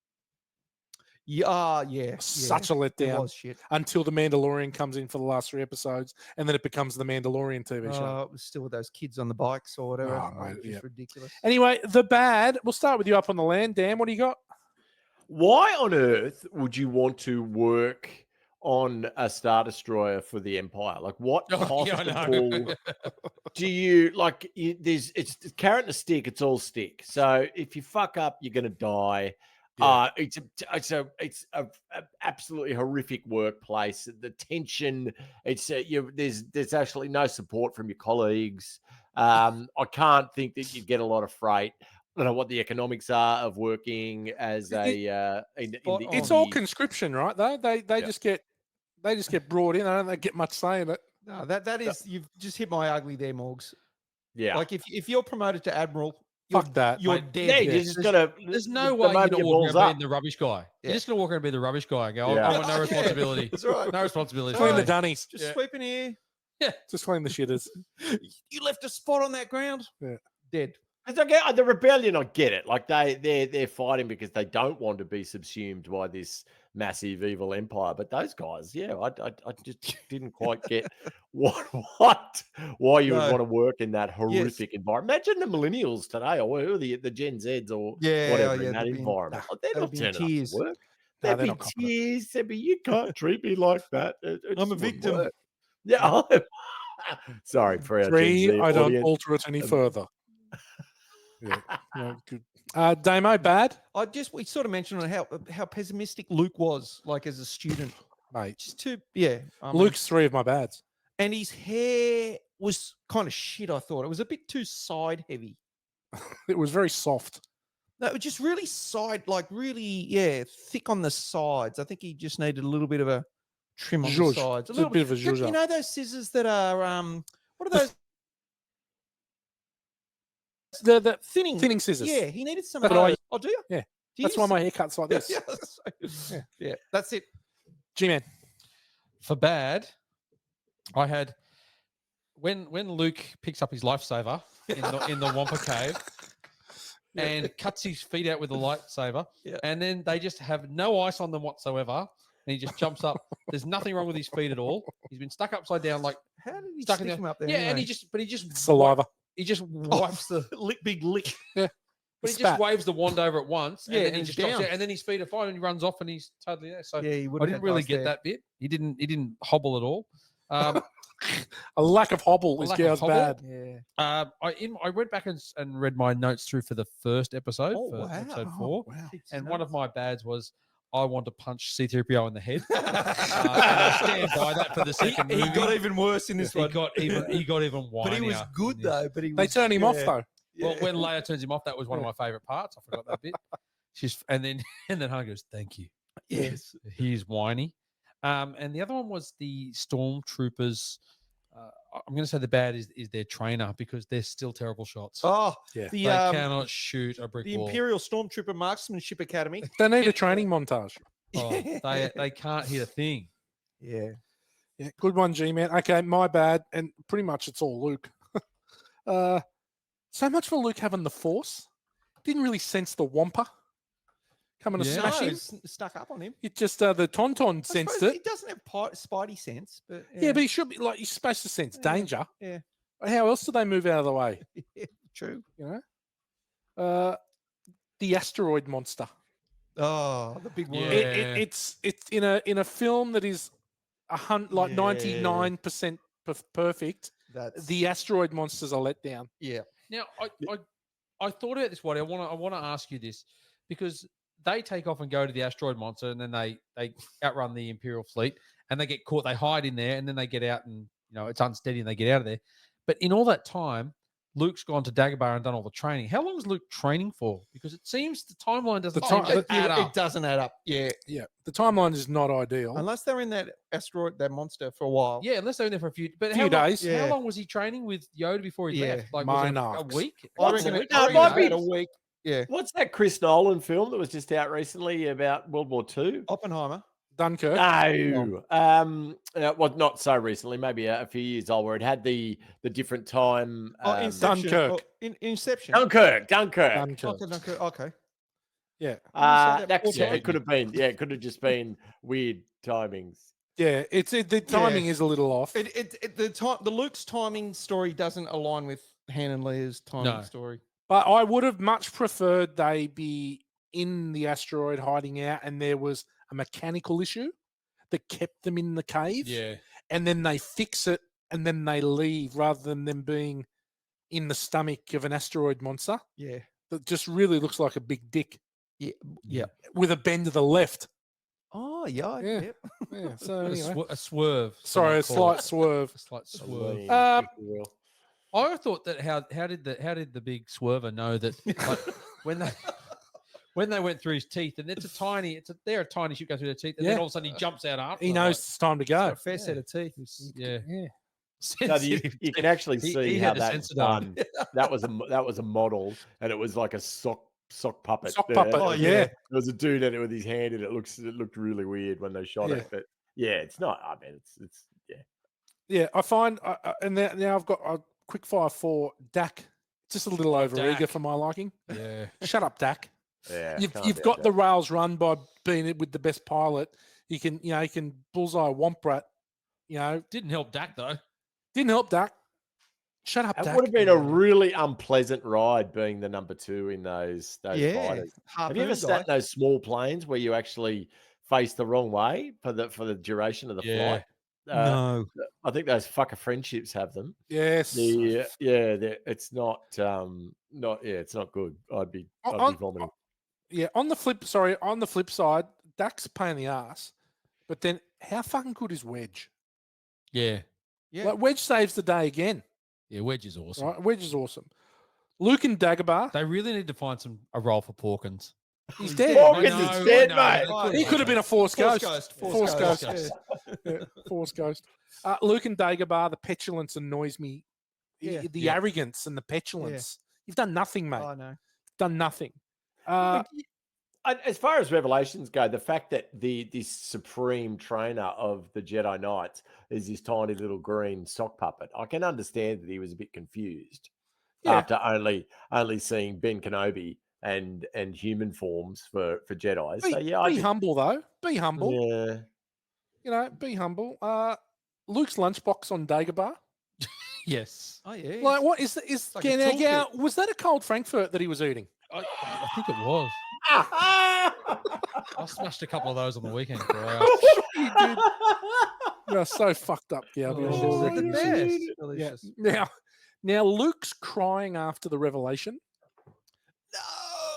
Such a letdown. It was shit. Until The Mandalorian comes in for the last 3 episodes, and then it becomes The Mandalorian TV show. It was still with those kids on the bikes or whatever. Mate, ridiculous. Anyway, the bad. We'll start with you up on the land. Dan, what do you got? Why on earth would you want to work on a Star Destroyer for the Empire? Like, what possible do you like? It's carrot and a stick. It's all stick. So if you fuck up, you're gonna die. Yeah. It's a absolutely horrific workplace. The tension. It's there's actually no support from your colleagues. I can't think that you'd get a lot of freight. I don't know what the economics are of working as it's all conscription, right? They just get brought in. I don't get much say in it. No, that is you've just hit my ugly there, Morgs. Yeah, like if you're promoted to admiral. Fuck that. You're dead. Yeah, you just gotta. There's no way you're gonna walk around being the rubbish guy. You're just gonna walk around and be the rubbish guy and go, I want no responsibility. That's right. No responsibility. Clean the dunnies. Just sweeping here. Yeah. Just clean the shitters. You left a spot on that ground. Yeah. Dead. It's okay. The rebellion, I get it. Like they're fighting because they don't want to be subsumed by this massive evil empire. But those guys, yeah, I just didn't quite get why you would No. want to work in that horrific environment. Imagine the millennials today, or who are the Gen Zs or whatever in that they'd be environment. Like, they're they'd not be in turning up tears. to work. No, There'd they're be not confident. tears. There'd be, you can't treat me like that. It I'm a just wouldn't victim. work. Yeah. Sorry for our Gen 3, Z I don't audience. alter it any further. Yeah. No, good. Damo, bad? We sort of mentioned on how pessimistic Luke was, like as a student. Mate. Just too, I mean, Luke's 3 of my bads. and his hair was kind of shit. I thought it was a bit too side heavy. It was very soft. No, it was just really really thick on the sides. I think he just needed a little bit of a trim on the Zhuzh. sides. Just a bit of a You zhuzh up. know those scissors that are what are those The thinning scissors. Yeah, he needed some That's of what I- those. Oh, do you? Yeah. Do you That's why use my haircut's like this. yeah, yeah, that's it. G-Man. For bad, I had when Luke picks up his lifesaver in the Wampa cave and cuts his feet out with the lightsaber, Yeah. and then they just have no ice on them whatsoever, and he just jumps up. There's nothing wrong with his feet at all. He's been stuck upside down, like How did he stuck stick in him up there? yeah, and anyway? he just Saliva. he just wipes the big lick. but he just Spat. waves the wand over at once, Yeah, and then and he it's just drops down. out, and then his feet are fine, and he runs off, and he's totally there. So Yeah, he I would. didn't really get that bit. He didn't hobble at all. A lack of hobble A is lack of Gow's hobble? bad. Yeah. I went back and read my notes through for the first episode, Oh, for wow. episode Oh, 4, wow. and one of my bads was I want to punch C-3PO in the head. And I stand by that for the second He movie. got even worse in this He one. got even whinier. But he was good in this. though. But he They was, turn him off though. Well, when Leia turns him off, that was one of my favorite parts. I forgot that bit. And then Han goes, "Thank you." yes, He's whiny. And the other one was the stormtroopers. I'm going to say the bad is their trainer, because they're still terrible shots. oh, Yeah. the They cannot shoot a brick the wall. Imperial Stormtrooper Marksmanship Academy. They need a training montage. Oh, they can't hit a thing. Yeah, Yeah, good one, G-Man. Okay, my bad. And pretty much it's all Luke. So much for Luke having the Force. Didn't really sense the Wampa coming to Yeah. smash no, him. it's stuck up on him. It just the Tauntaun I sensed suppose it. He doesn't have Spidey sense, but Yeah, but he should be like, he's supposed to sense Yeah. danger. Yeah. How else do they move out of the way? True. You know, the asteroid monster. Oh, the big one. Yeah. It's in a film that is Yeah. 99% perfect. That's The asteroid monsters are let down. yeah. Now, I thought about this, Waddy. I want to ask you this, because they take off and go to the asteroid monster, and then they outrun the Imperial fleet, and they get caught. They hide in there, and then they get out, and it's unsteady, and they get out of there. But in all that time, Luke's gone to Dagobah and done all the training. How long is Luke training for? Because it seems the timeline doesn't add up. It doesn't add up. Yeah, Yeah, the timeline is not ideal. unless they're in that asteroid, that monster for a while. Yeah, unless they're in there for a few. But Few days. How Yeah. long was he training with Yoda before he Yeah. left? Like was it a Monarchs. week? I What's reckon it? it, No, I it reckon might about be- a week. Yeah, What's that Chris Nolan film that was just out recently about World War II? Oppenheimer. Dunkirk. No, well, not so recently, maybe a few years old, where it had the different time. Inception. Dunkirk. Inception. Dunkirk. Dunkirk. Okay, Dunkirk. Okay. Yeah, that That four it could have been. Yeah, it could have just been weird timings. yeah. The timing is a little off. The Luke's timing story doesn't align with Han and Leia's timing No. story. But I would have much preferred they be in the asteroid hiding out, and there was a mechanical issue that kept them in the cave. Yeah. And then they fix it, and then they leave, rather than them being in the stomach of an asteroid monster Yeah. that just really looks like a big dick Yeah. with a bend to the left. Oh yeah. Yeah. Yep. Yeah. So A, anyway, a swerve. some sorry, a might call it. slight swerve. A slight swerve. Lean, Um, if you will. I thought that how did the big swerver know that like, when they went through his teeth, and they're a tiny shoot going through their teeth, and then Yeah. all of a sudden he jumps out after. He them, knows it's time to Got go. a fair set of teeth. Yeah. Yeah. So you can actually He- see he how had the that's Sensodyne. done. That was a model, and it was like a sock puppet. Sock puppet. Oh, yeah. yeah. There was a dude in it with his hand, and it looked really weird when they shot Yeah. it. But yeah, it's not. I mean, it's yeah. Yeah, I find, and now I've got a quick fire for Dak. Just a little over eager Dak. for my liking. Yeah. Shut up, Dak. Yeah, You've can't you've doubt got that. the rails run by being with the best pilot. He can bullseye a Womprat. Didn't help Dak though. Didn't help Dak. Shut up, It Dak. would have been a really unpleasant ride being the number 2 in those Yeah. fighters. Have you ever Harpoon sat guy. in those small planes where you actually face the wrong way for the duration of the Yeah. flight? No. I think those fucker friendships have them. Yes. It's not it's not good. I'd be vomiting. On the flip side, Dak's a pain in the ass. But then how fucking good is Wedge? Yeah. Yeah. Like Wedge saves the day again. Yeah, Wedge is awesome. Right? Wedge is awesome. Luke and Dagobah. They really need to find a role for Porkins. He's dead. Porkins is dead, mate. He could have been a Force Ghost. Force Ghost. Yeah, Force Ghost. Luke and Dagobah, the petulance annoys me. Yeah. The arrogance and the petulance. You've done nothing, mate. Oh, no. Done nothing. As far as revelations go, the fact that this supreme trainer of the Jedi Knights is this tiny little green sock puppet, I can understand that he was a bit confused after only seeing Ben Kenobi and human forms for Jedi. So Be humble though. Be humble. Yeah. Be humble. Luke's lunchbox on Dagobah. Yes. Oh, yeah. Like, what is like a toolkit. was that a cold Frankfurt that he was eating? I think it was. I smashed a couple of those on the weekend. Bro. You did. You're so fucked up, Gabby. Oh, I the reckon. best. Yeah. Delicious. Now Luke's crying after the revelation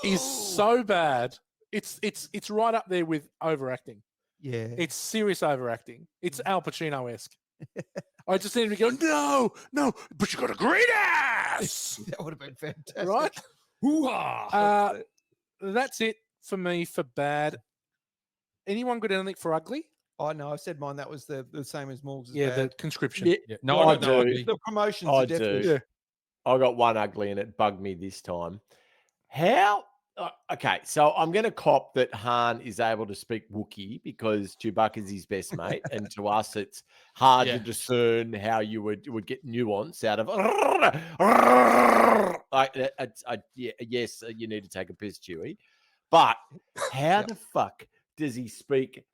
is so bad. It's right up there with overacting. Yeah. It's serious overacting. It's Al Pacino-esque. I just need to go, no, but you got a great ass. That would have been fantastic. Right? Hoo-ha! That's it for me for bad. Anyone got anything for ugly? Oh, no, I've said mine. That was the same as Morg's. Yeah, the conscription. Yeah. No, I I don't know. do. Ugly. The promotions I are definitely. do. Yeah. I got one ugly and it bugged me this time. How? Okay, so I'm going to cop that Han is able to speak Wookiee because Chewbacca's his best mate, and to us it's hard to discern how you would get nuance out of. Yes, you need to take a piss, Chewie, but how the fuck does he speak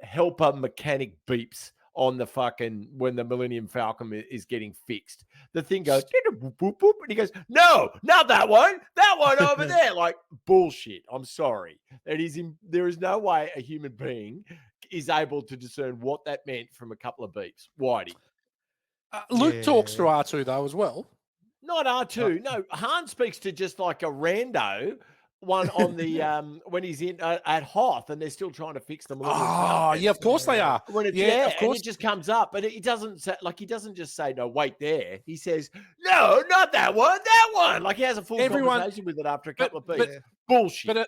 helper mechanic beeps on the fucking when the Millennium Falcon is getting fixed? The thing goes boop, boop, boop, and he goes, no, not that one over there. Like, bullshit. I'm sorry. There is no way a human being is able to discern what that meant from a couple of beeps. Whitey. Luke talks to R2 though as well. Not R2. No, Han speaks to just like a rando one on the when he's in at Hoth and they're still trying to fix the Millennium Falcon. Yeah, of course they are. When it's, of course. and it just comes up, but he doesn't say, like, he doesn't just say, no, wait there. He says, no, not that one, that one. Like, he has a full conversation with it after a couple of beats. Bullshit.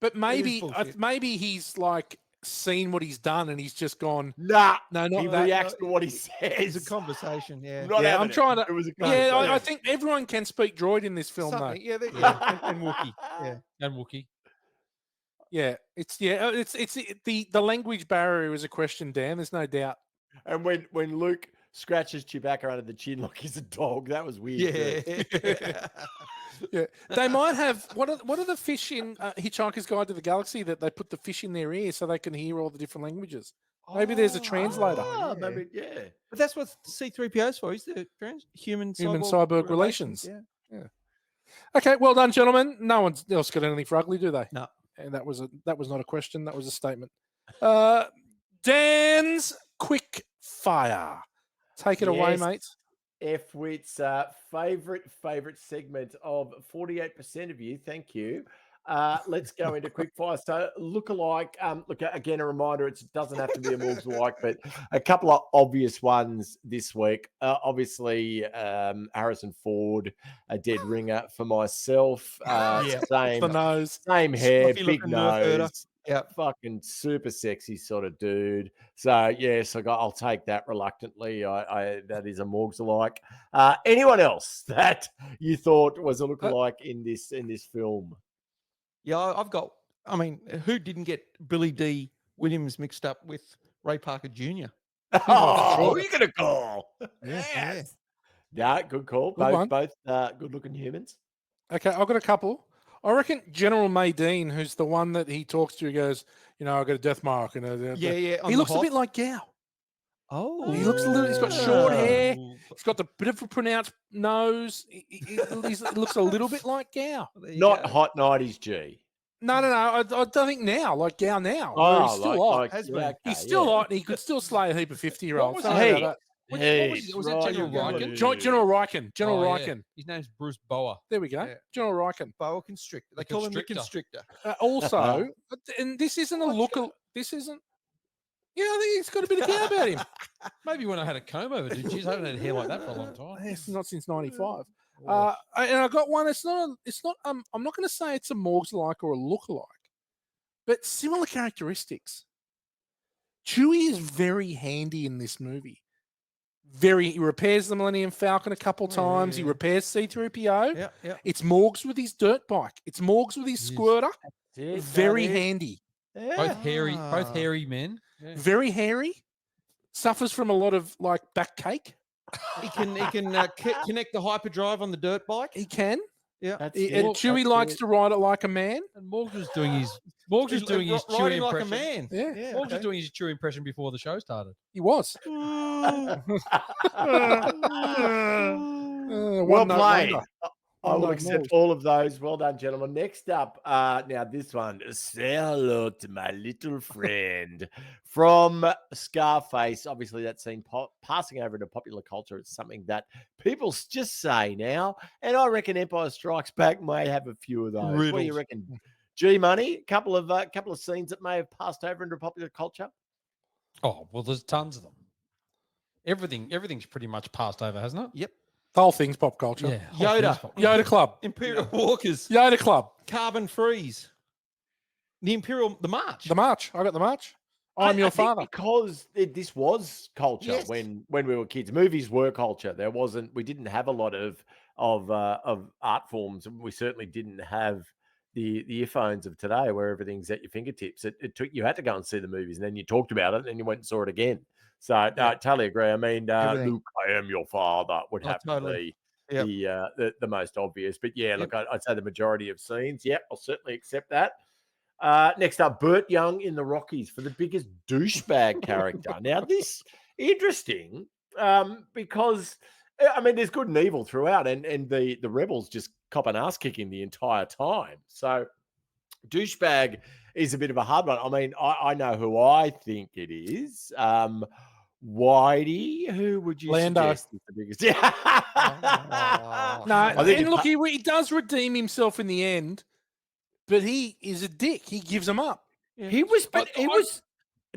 But maybe he's like seen what he's done and he's just gone, nah, no, not he that. reacts to what he says. It's a conversation, yeah. I'm trying to. It was a yeah, I think everyone can speak droid in this film, though. Yeah, and Wookiee. Yeah. And Wookiee. Yeah, it's the language barrier is a question, Dan. There's no doubt. And when Luke scratches Chewbacca under the chin like he's a dog, that was weird. Yeah. Yeah, they might have. What are the fish in Hitchhiker's Guide to the Galaxy that they put the fish in their ear so they can hear all the different languages? Maybe there's a translator. Maybe, yeah. But that's what C-3PO is for. He's the human cyborg relations. Yeah. Okay, well done, gentlemen. No one else got anything for ugly, do they? No. And that was not a question. That was a statement. Dan's quick fire. Take it away, mate. F-Wit's favorite segment of 48% of you. Thank you. Let's go into quick fire. So look-alike. Look, again, a reminder, it doesn't have to be a look-alike, but a couple of obvious ones this week. Obviously, Harrison Ford, a dead ringer for myself. Same hair, big nose. Yeah, fucking super sexy sort of dude. So yes, I'll take that reluctantly. I that is a Morgs alike. Anyone else that you thought was a lookalike in this film? Yeah, I've got. I mean, who didn't get Billy D. Williams mixed up with Ray Parker Jr.? Oh, who are you gonna call? Yes. Yeah, good call. Good both good looking humans. Okay, I've got a couple. I reckon General Maydeen, who's the one that he talks to, goes, I got a death mark. And Yeah. he looks a bit like Gao. Oh, He looks a little. He's got short hair. Oh. He's got the bit of a pronounced nose. He looks a little bit like Gao. There you Not go. hot 90s G. No. I don't think now, like Gao now. where Oh, he's still hot. Has been. He's still hot, and he could still slay a heap of 50-year-olds. was Don't he? worry about What was Heaps, it? Was it right, General you go. Riken? General Riken. General Oh, yeah. Riken. His name's Bruce Boa. There we go. Yeah. General Riken. Boa constrictor. They The call him the constrictor. constrictor. Also, and this isn't a look. This isn't. Yeah, I think he's got a bit of Gao about him. Maybe when I had a comb over, dude. Jeez, I haven't had hair like that for a long time. Yes, not since '95. Oh. And I got one. It's not. I'm not going to say it's a Morgs like or a look-alike, but similar characteristics. Chewie is very handy in this movie. He repairs the Millennium Falcon a couple times. He Yeah. repairs C-3PO. Yeah. It's Morgs with his dirt bike. It's Morgs with his Yes. squirter. Very handy. handy. Both hairy men. Yeah. Very hairy. Suffers from a lot of like back cake. He can connect the hyperdrive on the dirt bike. He can. Yeah. That's And it. Chewie That's likes it. to ride it like a man. And Morgs was doing his Chewie riding like a impression. man. Yeah. Morgs was doing his Chewie impression before the show started. He was. okay. Well One note played. wonder. I will One note accept Morgs. all of those. Well done, gentlemen. Next up, now this one. Say hello to my little friend from Scarface. Obviously, that scene passing over into popular culture. It's something that people just say now. And I reckon Empire Strikes Back may have a few of those. What do you Riddles. reckon? G Money, couple of scenes that may have passed over into popular culture. Oh, well, there's tons of them. Everything's pretty much passed over, hasn't it? Yep. The whole thing's pop culture. Yeah. whole Yoda. thing's pop- Yoda Club. Imperial Walkers. Yoda Club. Carbon freeze. The march. The march. I got the march. I I'm your think father. because this was culture Yes. when we were kids. Movies were culture. We didn't have a lot of art forms. We certainly didn't have the earphones of today where everything's at your fingertips. It took, you had to go and see the movies, and then you talked about it, and then you went and saw it again. So no, I totally agree. I mean, Everything. Luke, I am your father would Oh, have totally. to be the most obvious. But yeah, look, I'd say the majority of scenes. Yeah, I'll certainly accept that. Next up, Burt Young in the Rockies for the biggest douchebag character. Now, this interesting because I mean, there's good and evil throughout, and the rebels just cop an ass kicking the entire time. So, douchebag is a bit of a hard one. I mean, I know who I think it is. Whitey, who would you Lando. suggest is the biggest? Yeah. No, I think and it- look, he does redeem himself in the end, but he is a dick. He gives them up. He was, but I- he I- was.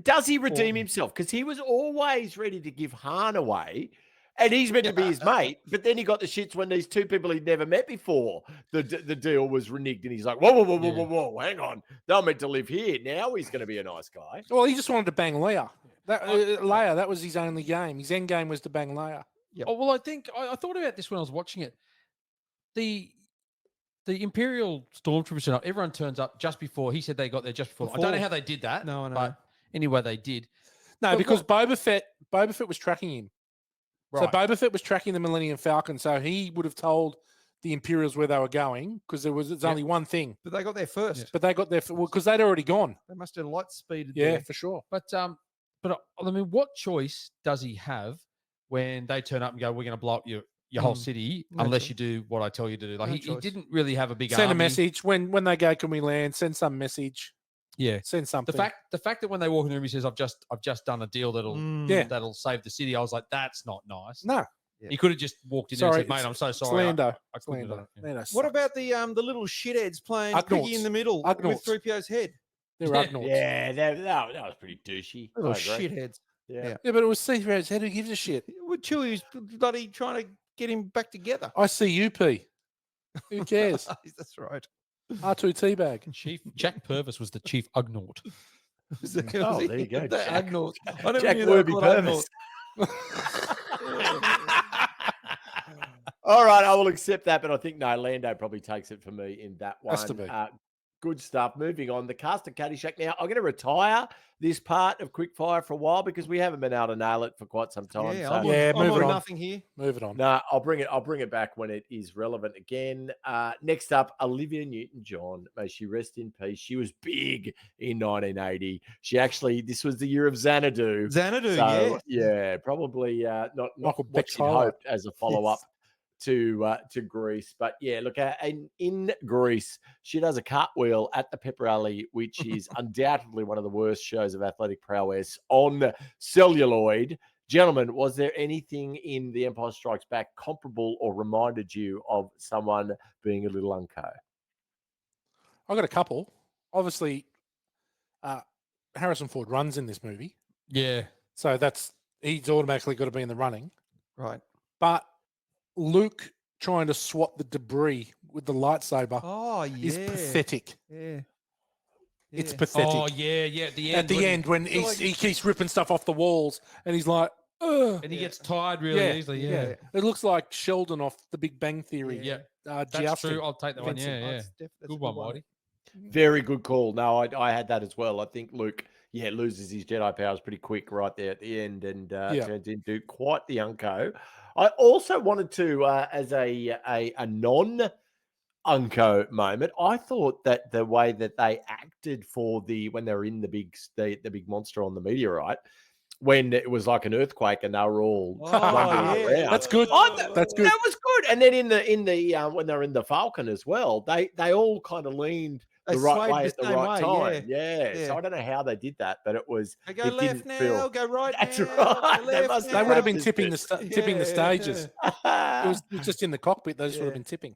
Does he redeem Oh. himself? Because he was always ready to give Han away, and he's meant to be his mate. But then he got the shits when these two people he'd never met before. The deal was reneged, and he's like, whoa, hang on, they're meant to live here. Now he's going to be a nice guy. Well, he just wanted to bang Leia. Leia, that was his only game. His end game was to bang Leia. Yep. Oh, well, I think I thought about this when I was watching it. The Imperial Stormtroopers turn up. Everyone turns up just before. He said they got there just before. I don't know how they did that. No, I know. But anyway, they did. No, But because Boba Fett was tracking him. Right. So Boba Fett was tracking the Millennium Falcon, so he would have told the Imperials where they were going because it's only one thing. But they got there first. But they got there because they'd already gone. They must have light speeded Yeah, there. for sure. But I mean, what choice does he have when they turn up and go, "We're going to blow up your whole city No unless choice. you do what I tell you to do"? Like No he choice. didn't really have a big Send a army. message when they go. Can we land? Send some message. Yeah. Send something. The fact that when they walk in the room, he says, "I've just done a deal that'll Yeah. that'll save the city." I was like, "That's not nice." No, Yeah. He could have just walked in there Sorry, and said, "Mate, I'm so it's sorry. Lando. I It's couldn't have Lando. done it." Yeah. Lando What sucks. about the little shitheads playing Ugnaughts. Piggy in the middle Ugnaughts. with 3PO's head? They're Yeah. Ugnaughts. Yeah, that was pretty douchey. Little I agree. shitheads. Yeah. Yeah, but it was C-3PO's head. Who gives a shit? Well, Chewie's bloody trying to get him back together. I see you, P. Who cares? That's right. R2T bag. Chief Jack Purvis was the chief Ugnaught. Oh, there you go, The Jack. Ugnaught. I never Jack knew they were Werby called Purvis. Ugnaught. All right, I will accept that, but I think no, Lando probably takes it for me in that one. Has to be. Good stuff. Moving on, the cast of Caddyshack. Now, I'm going to retire this part of Quickfire for a while because we haven't been able to nail it for quite some time. Yeah, so I'm move it on on. nothing here. Move it on. no, I'll bring it back when it is relevant again. Next up, Olivia Newton-John. May she rest in peace. She was big in 1980. This was the year of Xanadu. Xanadu, So, yeah. probably not Michael what Beck's she'd highlight. hoped as a follow-up to Greece. But yeah, look, in Greece, she does a cartwheel at the pep rally, which is undoubtedly one of the worst shows of athletic prowess on celluloid. Gentlemen, was there anything in The Empire Strikes Back comparable or reminded you of someone being a little unco? I've got a couple. Obviously, Harrison Ford runs in this movie, Yeah. so he's automatically got to be in the running. Right. But Luke trying to swat the debris with the lightsaber Oh, yeah. is pathetic. Yeah. It's Yeah. pathetic. Oh, yeah. At the end. At the end, when he keeps ripping stuff off the walls, and he's like, ugh. And he gets tired really Yeah. easily. Yeah. It looks like Sheldon off The Big Bang Theory. Yeah. That's jousting. true. I'll take that one. Vincent. Yeah. That's a Good one, Whitey. Very good call. No, I had that as well. I think Luke, loses his Jedi powers pretty quick right there at the end and turns into quite the unco. I also wanted to, as a non-unco moment, I thought that the way that they acted when they were in the big monster on the meteorite, when it was like an earthquake and they were all wandering around. That's good. That's good. That was good. And then in the when they're in the Falcon as well, they all kind of leaned the right way at the right time. Yeah. So I don't know how they did that, but it was. They go it left didn't now, feel- go right That's now. right. go They left must now. They would have been practiced tipping it. tipping the stages. Yeah. It was just in the cockpit. They just would have been tipping.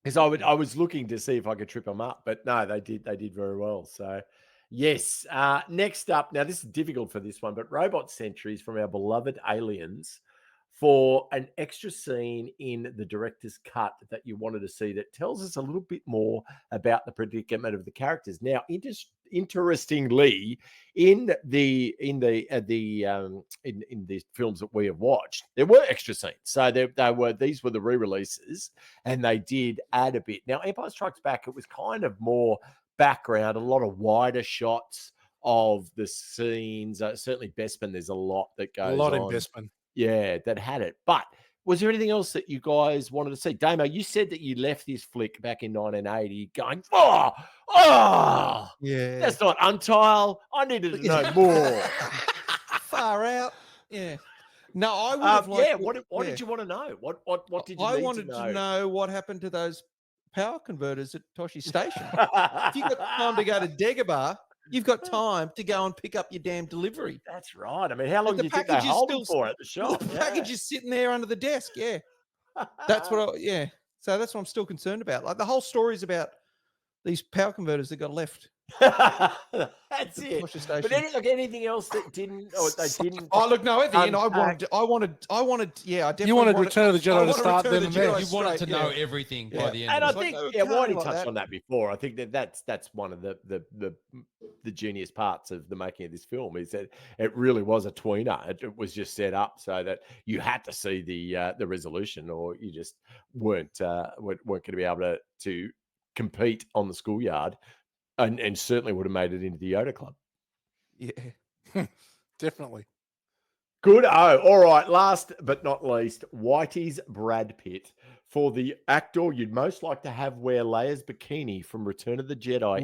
Because I was looking to see if I could trip them up, but no, they did very well. So yes. Next up, now this is difficult for this one, but robot sentries from our beloved Aliens for an extra scene in the director's cut that you wanted to see that tells us a little bit more about the predicament of the characters. Now, interestingly, in the films that we have watched, there were extra scenes. So these were the re-releases, and they did add a bit. Now, Empire Strikes Back, it was kind of more background, a lot of wider shots of the scenes. Certainly, Bespin, there's a lot that goes on. A lot in Bespin. Yeah, that had it. But was there anything else that you guys wanted to see? Damo, you said that you left this flick back in 1980 going, Yeah. that's not untile. I needed to know more. Far out. Yeah. No, I would have liked. What did you want to know? What did you I need wanted to to know what happened to those power converters at Toshi Station. If you got time to go to Dagobah, you've got time to go and pick up your damn delivery. That's right. I mean, how long the do you think they package is hold them still- for at the shop? The package is sitting there under the desk. Yeah. That's what So that's what I'm still concerned about. Like the whole story is about these power converters that got left. That's at it. Toshi Station. But anything else that didn't, or they didn't? Oh, look, no, at the end, I unpack? wanted, I definitely You wanted Return of the I Jedi to wanted start Return of then the and Jedi there. You wanted to straight, know yeah. everything by Yeah. the end. And I of it. think, no, Whitey can't like touched that. on that before. I think that's one of the genius parts of the making of this film is that it really was a tweener. It was just set up so that you had to see the resolution, or you just weren't going to be able to compete on the schoolyard, and certainly would have made it into the Yoda Club. Yeah. Definitely. Good. Oh, all right. Last but not least, Whitey's Brad Pitt for the actor you'd most like to have wear Leia's bikini from Return of the Jedi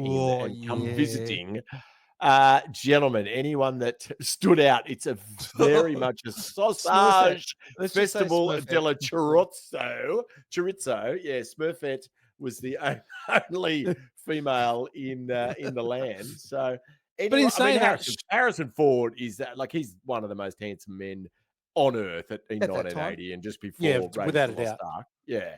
and come visiting. Gentlemen, anyone that stood out, it's a very much a sausage Let's just say festival Smurfette. della chorizo. Yeah, Smurfette was the only female in the land. So, in saying that, Harrison Ford is like he's one of the most handsome men on earth in At that 1980 and just before Yeah, Raiders without of a the Lost doubt. Ark. Yeah.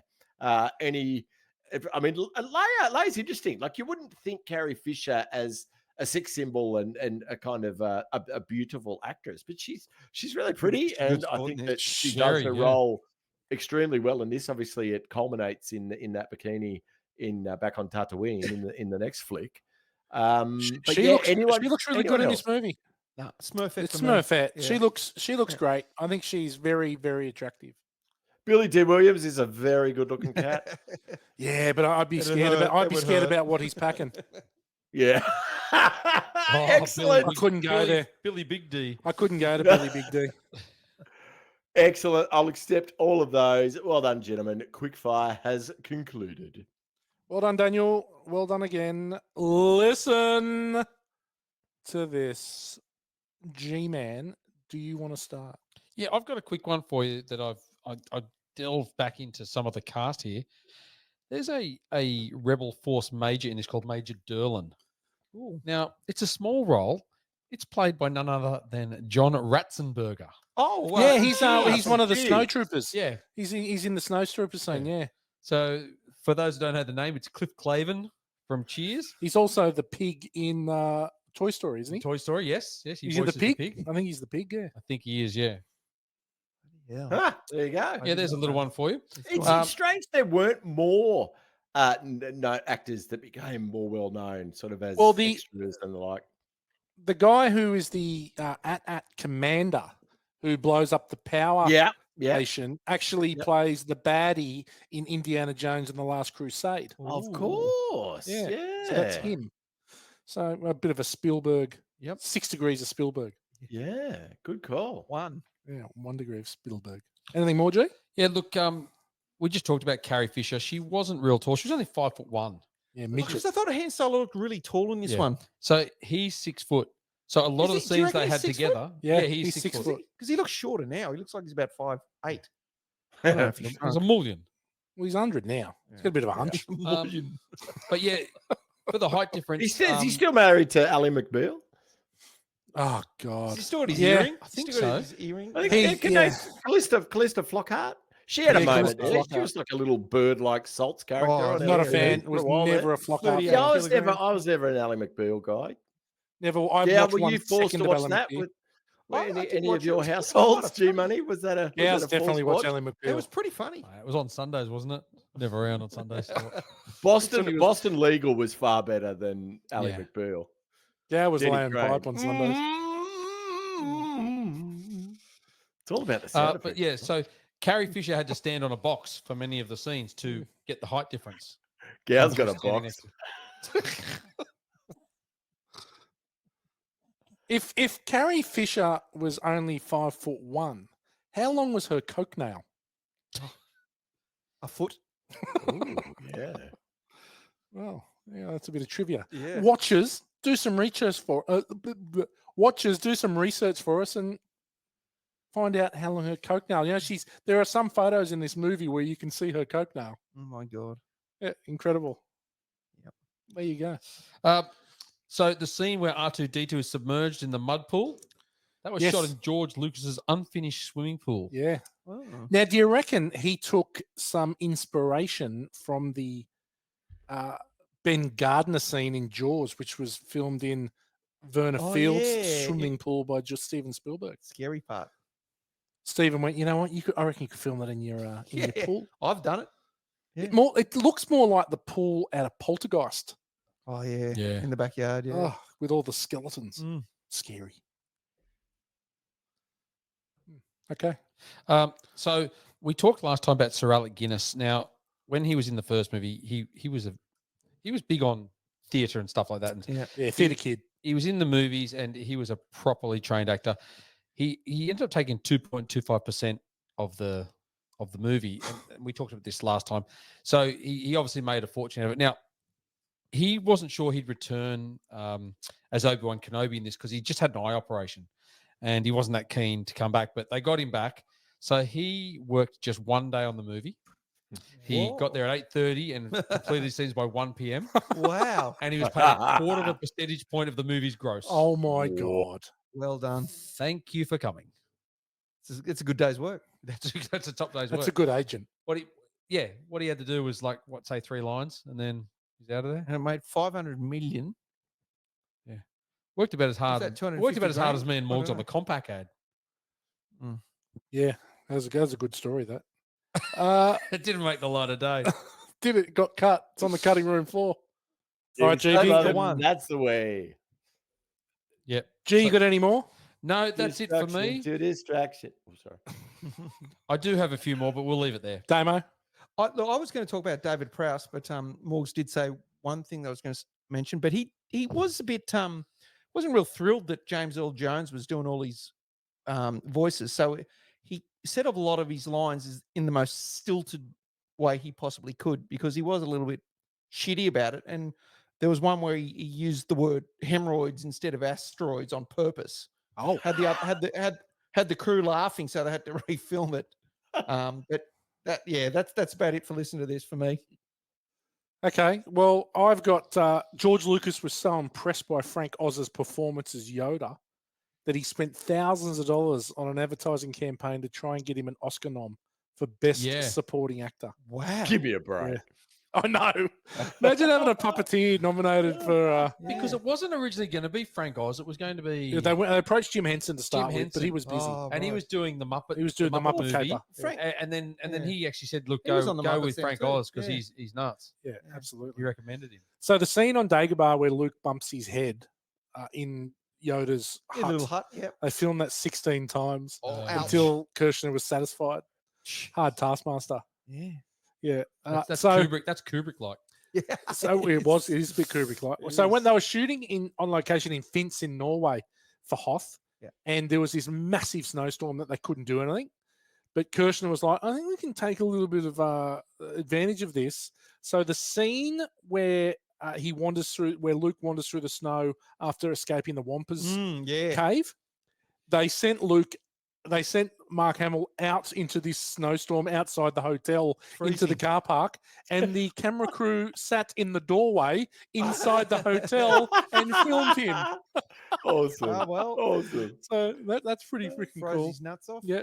Leia's interesting. Like you wouldn't think Carrie Fisher as a sex symbol and a kind of a beautiful actress, but she's really pretty, and I think that she does her role extremely well in this. Obviously, it culminates in that bikini in back on Tatooine in the next flick. She looks really good in this movie. No, Smurfette. It's for me. Smurfette. Yeah. She looks great. I think she's very, very attractive. Billy D. Williams is a very good-looking cat. Yeah, but I'd be It'd scared hurt, about. I'd it be would scared hurt. about what he's packing. Yeah. Excellent. I couldn't go there. Billy Big D. I couldn't go to Billy Big D. Excellent. I'll accept all of those. Well done, gentlemen. Quickfire has concluded. Well done, Daniel. Well done again. Listen to this. G-Man, do you want to start? Yeah, I've got a quick one for you that I delved back into some of the cast here. There's a Rebel Force major in this called Major Derlin. Now, it's a small role. It's played by none other than John Ratzenberger. Oh, wow. Yeah, he's one of the gee. snowtroopers. Yeah. He's in the snowtrooper scene. Yeah. So for those who don't know the name, it's Cliff Clavin from Cheers. He's also the pig in Toy Story, isn't he? Toy Story, yes. He Is he the voices pig? I think he's the pig. Yeah. I think he is, yeah. Yeah. Ah, there you go. Yeah, there's a little one for you. It's strange there weren't more actors that became more well known, sort of as extras and the like. The guy who is the at commander who blows up the power station actually plays the baddie in Indiana Jones and the Last Crusade. Of course. Yeah. Yeah. So that's him. So a bit of a Spielberg. Yep. 6 degrees of Spielberg. Yeah. Good call. One. Yeah, 1 degree of Spielberg. Anything more, G? Yeah, look, we just talked about Carrie Fisher. She wasn't real tall. She was only 5'1". Yeah, Because midget. I thought Han Solo looked really tall in this Yeah. one. So he's 6 foot. So a lot Is of the he- do you scenes reckon they he's had 6 foot? together. Yeah, he's he's 6 6 foot. foot. Because he looks shorter now. He looks like he's about 5'8". I don't know if he's It was a million. Well, he's 100 now. He's got a bit of a hunch. But yeah, for the height difference, He's still married to Ally McBeal. Oh, God. Has he still got his Yeah, earring? I think Still got so. his earring? I think Callista Flockhart. She had a Yeah, moment. Callista There. She Flockhart. was like a little bird-like salts character. Oh, on Not a there fan. for Was while never there. a flock 38 up. Yeah, kilograms. I was never an Ally McBeal guy. Never. I Yeah, watched were one you forced second to of watch Ellen that McBeal. with I did any watch of it. your It was households? funny. G Money, was that a? Yeah, I was was that a definitely forced watching watch? Ellen It was McBeal. pretty funny. It was on Sundays, wasn't it? Never around on Sundays. Boston Legal was far better than Ally Yeah. McBeal. Yeah, I was Jenny laying Craig. pipe on Sundays. It's all about the sound But effects. yeah, so Carrie Fisher had to stand on a box for many of the scenes to get the height difference. Gal's got a Standing box. next to- If Carrie Fisher was only 5'1", how long was her coke nail? A foot. Ooh, yeah. Well, yeah, that's a bit of trivia. Yeah. Watchers, do some research for watchers, do some research for us and find out how long her coke nail. You know, there are some photos in this movie where you can see her coke nail. Oh my god. Yeah, incredible. Yep. There you go. So the scene where R2D2 is submerged in the mud pool, that was shot Yes. in George Lucas's unfinished swimming pool. Yeah. Oh. Now, do you reckon he took some inspiration from the Ben Gardner scene in Jaws, which was filmed in Verna Oh, Field's yeah. swimming pool by just Steven Spielberg? Scary part. Stephen went, you know what? I reckon you could film that in your your pool. I've done it. It looks more like the pool at a Poltergeist. Oh yeah. Yeah. In the backyard. Yeah. Oh, with all the skeletons. Mm. Scary. Okay. So we talked last time about Sir Alec Guinness. Now, when he was in the first movie, he was big on theatre and stuff like that. And Yeah, theatre kid. he was in the movies and he was a properly trained actor. He ended up taking 2.25% of the movie, and we talked about this last time. So he obviously made a fortune out of it. Now, he wasn't sure he'd return as Obi-Wan Kenobi in this because he just had an eye operation, and he wasn't that keen to come back. But they got him back, so he worked just one day on the movie. He got there at 8:30 and completed scenes by 1 p.m. Wow. and he was paid a quarter of a percentage point of the movie's gross. Oh my God. Well done. Thank you for coming. It's a good day's work. That's a top day's That's work. a good agent. What he had to do was say 3 lines, and then he's out of there. And it made 500 million. Worked about as hard. that, Worked about as hard 250 as me and grand? I Morgs don't on the Compaq ad. Yeah, that was a good story, that. It didn't make the light of day. Did it? Got cut. It's on the cutting room floor. All right, I GB, love the it. one. That's the way. Yep. G, you got any more? No, that's it for Distraction me. to distraction. Oh, sorry. I do have a few more, but we'll leave it there. Damo. I was going to talk about David Prowse, but Morgs did say one thing that I was going to mention, but he was a bit wasn't real thrilled that James Earl Jones was doing all his voices. So he said a lot of his lines is in the most stilted way he possibly could because he was a little bit shitty about it. And there was one where he used the word hemorrhoids instead of asteroids on purpose. Oh, Had the crew laughing, so they had to refilm it. But that's about it for listening to this for me. okay. Well, I've got George Lucas was so impressed by Frank Oz's performance as Yoda that he spent thousands of dollars on an advertising campaign to try and get him an Oscar nom for Best Yeah. Supporting Actor. Wow. Give me a break. Yeah. I know. Imagine having a puppeteer nominated for. Because it wasn't originally going to be Frank Oz. It was going to be They approached Jim Henson to start with, but he Henson. was busy. Oh, and he right. was doing the Muppet. He was doing the Muppet movie. Caper. Frank, And then Yeah. he actually said, "Look, He was go on the go Muppets with then Frank too. Oz because Yeah. he's nuts." Yeah, He absolutely. recommended him. So the scene on Dagobah where Luke bumps his head in Yoda's a hut, little hut. Yep. they filmed that 16 times Ouch. until Kershner was satisfied. Hard taskmaster. Yeah. Yeah. That's so Kubrick. That's Kubrick-like. Yeah. so it is a bit Kubrick-like. It So when is. they were shooting on location in Finse in Norway for Hoth, Yeah. and there was this massive snowstorm that they couldn't do anything. But Kershner was like, I think we can take a little bit of advantage of this. So the scene where Luke wanders through the snow after escaping the Wampus Yeah. cave, they sent Mark Hamill out into this snowstorm outside the hotel into the Freezing. car park, and the camera crew sat in the doorway inside the hotel and filmed him. Awesome. Oh, well. Awesome. So that's pretty freaking Froze cool. his nuts off. Yeah.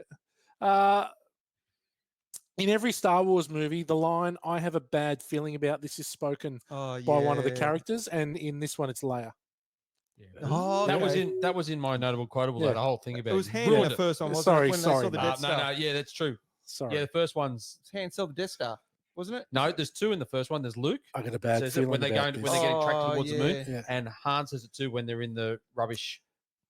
In every Star Wars movie, the line "I have a bad feeling about this" is spoken Oh, by one of the yeah. characters, and in this one, it's Leia. Yeah. Oh, That okay. was in my notable quotable. Yeah. The whole thing about It was it. Han in Ruined the it. first one, wasn't Sorry, it? When sorry, they saw the mate. Death Star. No, yeah, that's true. Sorry, Yeah, the first one's Han saw the Death Star, wasn't it? no. There's two in the first one. There's Luke. I got a bad Says it feeling when they're about going this. when they're getting tracked Oh, towards the moon, yeah. and Han says it too when they're in the rubbish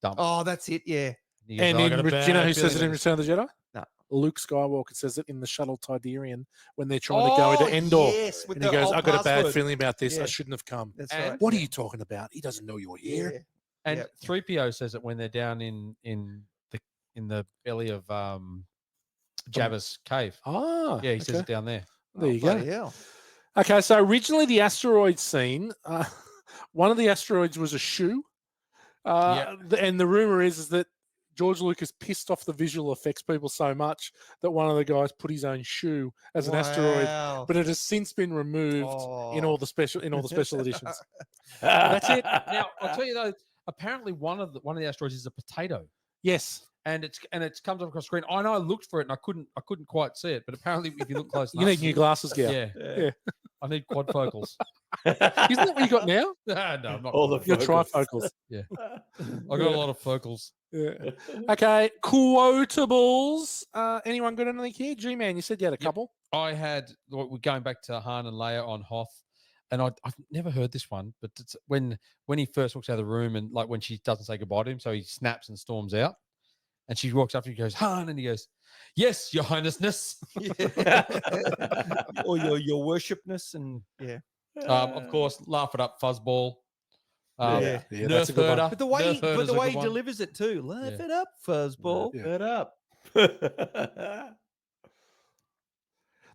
dump. Oh, that's it. Yeah. He goes, And "I in, got a do you know bad who says it feeling in about this." Return of the Jedi? No. Luke Skywalker says it in the shuttle Tidarian when they're trying to go into Endor. Yes, with And he the goes, old "I got a bad password. feeling about this. I Yeah. shouldn't have come." That's And right. What are yeah. you talking about? He doesn't know you're Yeah. here. And Yep. 3PO says it when they're down in the belly of Jabba's cave. Ah, Yeah, he says okay. it down there. There you bloody go. hell. Okay, so originally the asteroid scene, one of the asteroids was a shoe. And the rumor is that George Lucas pissed off the visual effects people so much that one of the guys put his own shoe as an asteroid, Wow. but it has since been removed in all the special editions. That's it. Now I'll tell you though. Apparently, one of the asteroids is a potato, Yes, and it comes up across screen. I know I looked for it and I couldn't quite see it, but apparently, if you look close you enough, need new glasses, Gail. yeah, Yeah. I need quadfocals. Isn't that what you got now? No, I'm not. All the Your focals. trifocals. I got a lot of focals. Yeah. Okay, quotables. Anyone got anything here? G-Man, you said you had a couple. I had we're going back to Han and Leia on Hoth, and I've never heard this one, but it's when he first walks out of the room and like when she doesn't say goodbye to him, so he snaps and storms out, and she walks up and he goes, Han, and he goes, "Yes, Your Highnessness." Or your worshipness and yeah. Of course, laugh it up, fuzzball. Yeah, Nerf that's a good one. herder. But the way Nerf herder's a he good one. delivers it too. Laugh Yeah. it up, fuzzball. Yeah. Get up.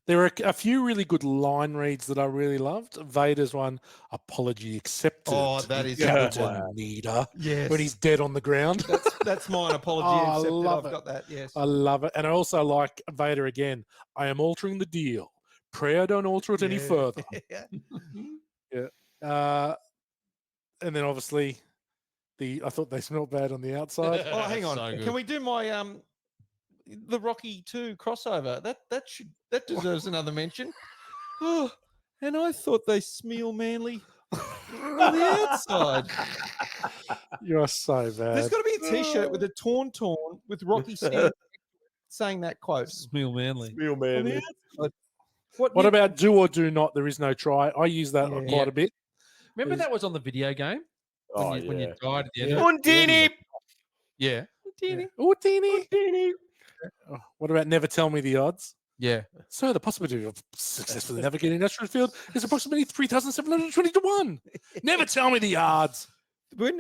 There are a few really good line reads that I really loved. Vader's one, apology accepted. Oh, that is Captain wow. Neater. Yes. When he's dead on the ground. That's mine. Apology Oh, I accepted. love I've it. got that. Yes. I love it. And I also like Vader again. I am altering the deal. Pray I don't alter it any Yeah. further. Yeah. And then obviously I thought they smelled bad on the outside. Oh, hang on. So good. Can we do my the Rocky 2 crossover? That deserves another mention. Oh, and I thought they smell manly on the outside. You're so bad. There's got to be a T-shirt with a torn with Rocky saying that quote. Smell manly. Real On the man. outside. What about do or do not? There is no try. I use that Yeah. quite a bit. Remember that was on the video game when Oh, you yeah. died at the end. Yeah. of it? Undini. Yeah. teeny. Oh, teeny. Oh, what about never tell me the odds? Yeah. So the possibility of successfully navigating natural field is approximately 3,720 to 1. Never tell me the odds. When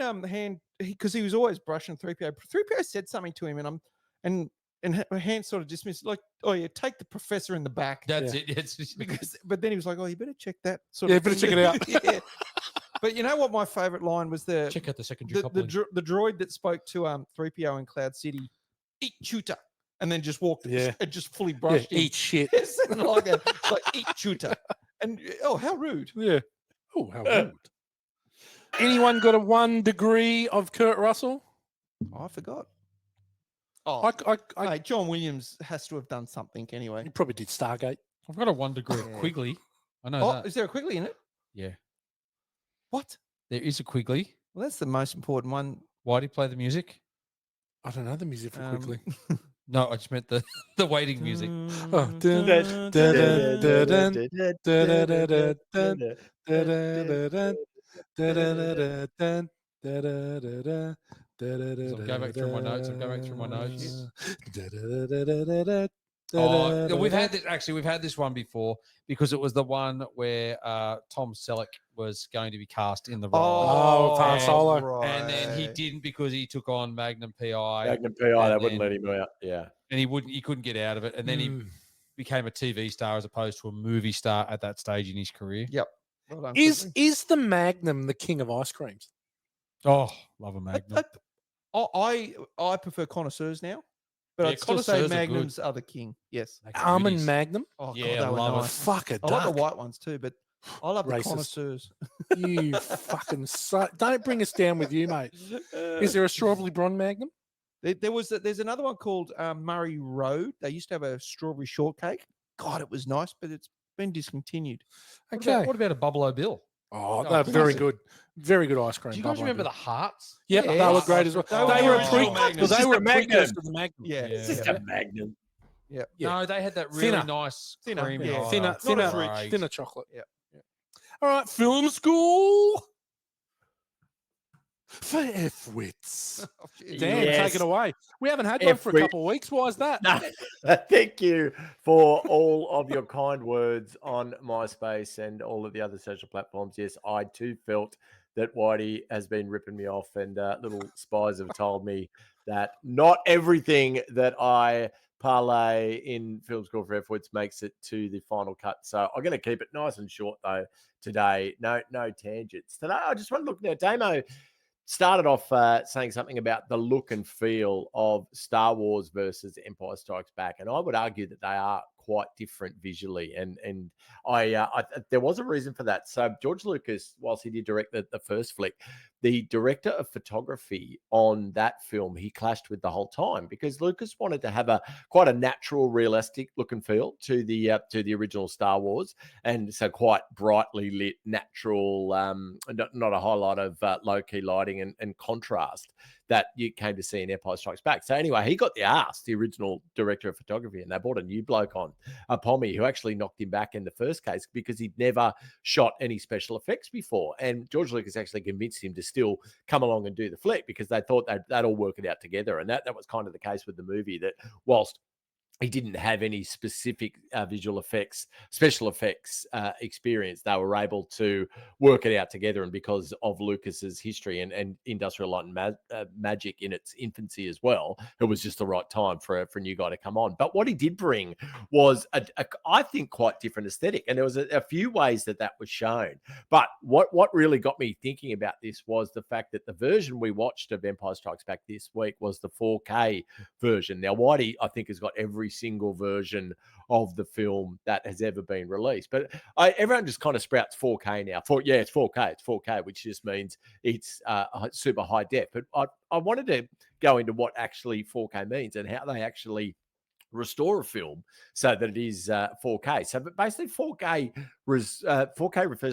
because he was always brushing 3PO. 3PO said something to him, and Han sort of dismissed, like, oh yeah, take the professor in the back. That's it. It's just But then he was like, oh, you better check that sort Yeah, of better thing. check it out. Yeah. But you know what my favorite line was? check out the secondary the coupling. droid that spoke to 3PO in Cloud City, eat shooter, and then just walked, Yeah. and just fully Yeah, brushed him. eat shit. It sounded like eat shooter. And oh, how rude. Yeah. Oh, how rude. Anyone got a 1 degree of Kurt Russell? Oh, I forgot. Oh, I mate, John Williams has to have done something anyway. you probably did Stargate. I've got a 1 degree of Yeah. Quigley. I know Oh, that. is there a Quigley in it? Yeah. What? There is a Quigley. Well, that's the most important one. Why do you play the music? I don't know the music for quickly. No, I just meant the waiting music. Oh, dun, dun, dun, dun, dun, I'm going back through my notes. Oh, yeah, we've had this, actually. We've had this one before because it was the one where Tom Selleck was going to be cast in the role. Oh, Han Solo. right. And then he didn't because he took on Magnum PI. Magnum PI, they and wouldn't then- let him out. Yeah. And he couldn't get out of it. And then he became a TV star as opposed to a movie star at that stage in his career. Yep. Well done, Is Quigley. the Magnum the king of ice creams? Oh, love a Magnum. I prefer connoisseurs now, but Yeah, I'd still say connoisseurs are good. Magnums are the king. Yes. Almond Goodies. Magnum? Oh, Yeah, God, they were love it. nice. Fuck a I like the duck. white ones too, but I love the Racist. connoisseurs. You fucking don't bring us down with you, mate. Is there a strawberry blonde Magnum? There's another one called Murray Road. They used to have a strawberry shortcake. God, it was nice, but it's been discontinued. Okay. What about a Bubble O Bill? Oh, Oh, they're very classic. good. Very good ice cream. Do you guys Bubble remember the Bill. hearts? Yep, Yeah. they were great as well. They were They were the a pre- original Magnums. they were a Just a Magnum. precursor to the Magnum. Yeah. Yeah. It's just a Magnum. Yeah. Yeah. No, they had that really Thinner. nice Thinner, creamy. yeah. Oh, Thinner, Not thinner, as rich. great. thinner chocolate. Yeah. All right, film school for F-wits. Dan, Yes. take it away. We haven't had one for a F-wit. couple of weeks. Why is that? No, thank you for all of your kind words on MySpace and all of the other social platforms. Yes, I too felt that Whitey has been ripping me off, and little spies have told me that not everything that I parlay in Film School for F-Wits makes it to the final cut. So I'm going to keep it nice and short though today. No tangents. Today I just want to look now. Damo started off saying something about the look and feel of Star Wars versus Empire Strikes Back, and I would argue that they are quite different visually. And I there was a reason for that. So George Lucas, whilst he did direct the first flick, the director of photography on that film, he clashed with the whole time because Lucas wanted to have quite a natural, realistic look and feel to the original Star Wars, and so quite brightly lit, natural, not a whole lot of low key lighting and contrast that you came to see in Empire Strikes Back. So anyway, he got the ass, the original director of photography, and they brought a new bloke on, a Pommy, who actually knocked him back in the first case because he'd never shot any special effects before. And George Lucas actually convinced him to still come along and do the flick because they thought they'd all work it out together. And that was kind of the case with the movie, that whilst he didn't have any specific special effects experience, they were able to work it out together. And because of Lucas's history and Industrial Light and Magic in its infancy as well, it was just the right time for a new guy to come on. But what he did bring was, I think, quite different aesthetic. And there was a few ways that was shown. But what really got me thinking about this was the fact that the version we watched of Empire Strikes Back this week was the 4K version. Now, Whitey, I think, has got every single version of the film that has ever been released, but everyone just kind of sprouts 4K now. It's 4K, which just means it's super high def. But I wanted to go into what actually 4K means and how they actually restore a film so that it is 4K. So, but basically, 4K refers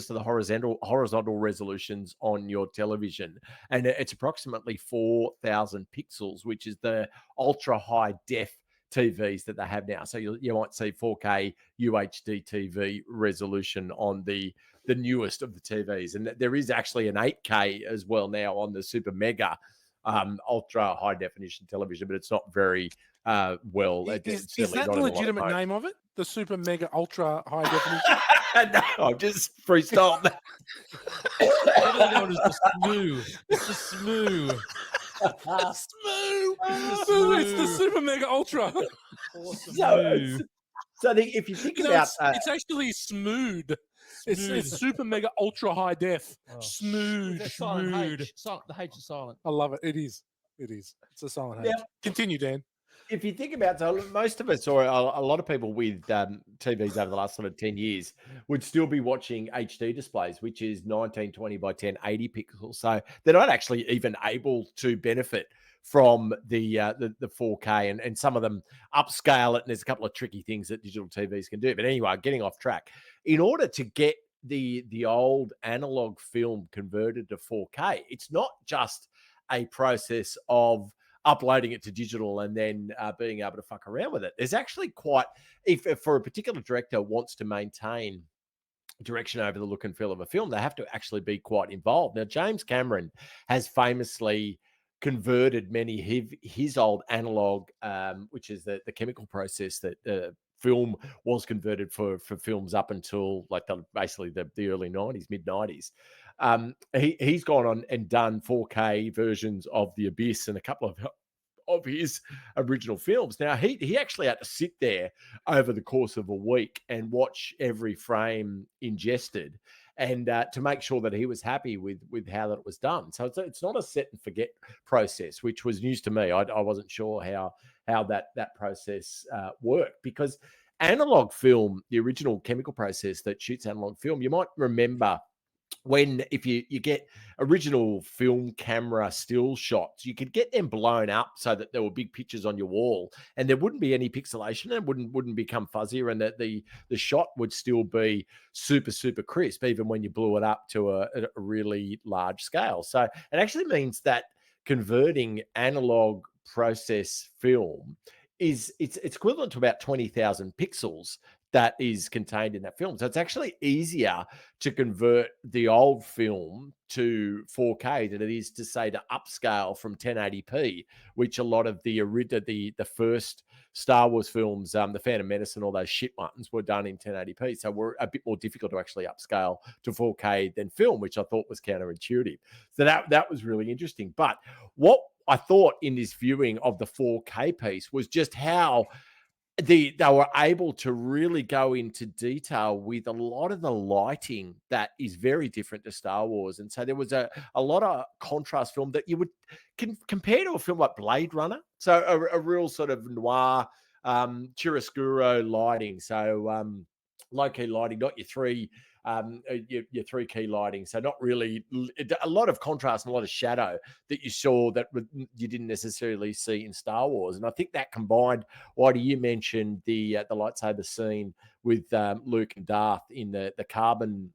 to the horizontal resolutions on your television, and it's approximately 4,000 pixels, which is the ultra high def TVs that they have now. So you might see 4K UHD TV resolution on the newest of the TVs, and there is actually an 8K as well now on the super mega ultra high definition television, but it's not very well. Is certainly that not the in a lot of legitimate modes. name of it? The super mega ultra high definition? No, I'm just freestyle that. Everything known as the SMOO. It's the SMOO. Smoo! Smoo. It's the super mega ultra. So if you think You know, about it's actually smooth. It's super mega ultra high def. Smooth. That silent Smooth. H. The H is silent. I love it. It is. It is. It's a silent H. Now- Continue, Dan. if you think about, so most of us, or a lot of people with TVs over the last sort of 10 years, would still be watching HD displays, which is 1920 by 1080 pixels. So they're not actually even able to benefit from the 4K, and some of them upscale it. And there's a couple of tricky things that digital TVs can do. But anyway, getting off track. In order to get the old analog film converted to 4K, it's not just a process of uploading it to digital and then being able to fuck around with it. There's actually quite, if for a particular director wants to maintain direction over the look and feel of a film, they have to actually be quite involved. Now, James Cameron has famously converted many his old analog, which is the chemical process that film was converted for films up until like basically the early 90s, mid 90s. He's gone on and done 4K versions of The Abyss and a couple of his original films. Now, he actually had to sit there over the course of a week and watch every frame ingested, and to make sure that he was happy with how that was done. So it's not a set and forget process, which was news to me. I wasn't sure how that process worked, because analog film, the original chemical process that shoots analog film, you might remember when if you get original film camera still shots, you could get them blown up so that there were big pictures on your wall and there wouldn't be any pixelation and wouldn't become fuzzier, and that the shot would still be super crisp even when you blew it up to a really large scale. So it actually means that converting analog process film it's equivalent to about 20,000 pixels that is contained in that film. So it's actually easier to convert the old film to 4K than it is to say to upscale from 1080p, which a lot of the first Star Wars films, the Phantom Menace and all those shit ones, were done in 1080p. So we're a bit more difficult to actually upscale to 4K than film, which I thought was counterintuitive. So that was really interesting. But what I thought in this viewing of the 4K piece was just how they were able to really go into detail with a lot of the lighting that is very different to Star Wars. And so there was a lot of contrast film that you would compare to a film like Blade Runner. So a real sort of noir, chiaroscuro lighting. So low-key lighting, not your three key lighting. So not really a lot of contrast and a lot of shadow that you saw that you didn't necessarily see in Star Wars. And I think that combined, Whitey, you mentioned the lightsaber scene with Luke and Darth in the carbon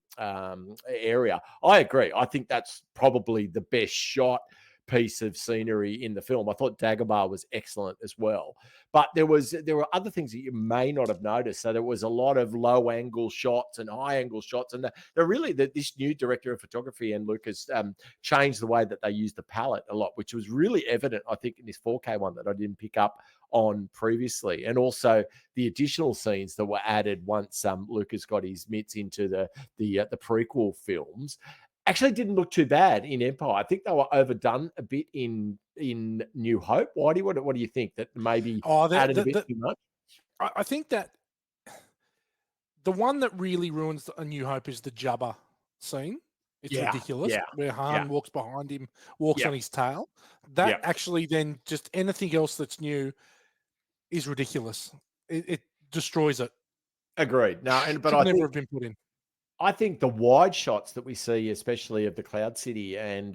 area. I agree. I think that's probably the best shot piece of scenery in the film. I thought Dagobah was excellent as well. But there were other things that you may not have noticed. So there was a lot of low angle shots and high angle shots. And they're really this new director of photography and Lucas changed the way that they used the palette a lot, which was really evident, I think, in this 4K one that I didn't pick up on previously. And also the additional scenes that were added once Lucas got his mitts into the prequel films actually didn't look too bad in Empire. I think they were overdone a bit in New Hope. Whitey, what do you think? That maybe added a bit too much? I think that the one that really ruins A New Hope is the Jabba scene. It's ridiculous. Where Han walks behind him, walks on his tail. That actually then just anything else that's new is ridiculous. It destroys it. Agreed. No, but I never have been put in. I think the wide shots that we see, especially of the Cloud City, and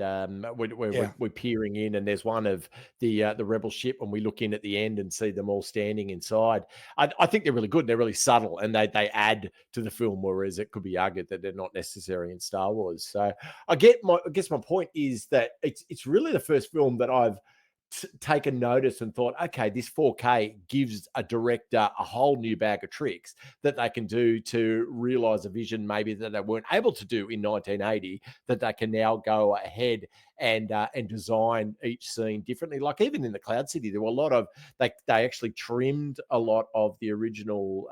we're peering in, and there's one of the rebel ship, and we look in at the end and see them all standing inside. I think they're really good. They're really subtle, and they add to the film, whereas it could be argued that they're not necessary in Star Wars. So I guess my point is that it's really the first film that I've taken notice and thought, okay, this 4K gives a director a whole new bag of tricks that they can do to realize a vision maybe that they weren't able to do in 1980, that they can now go ahead and design each scene differently. Like even in the Cloud City, there were a lot of they actually trimmed a lot of the original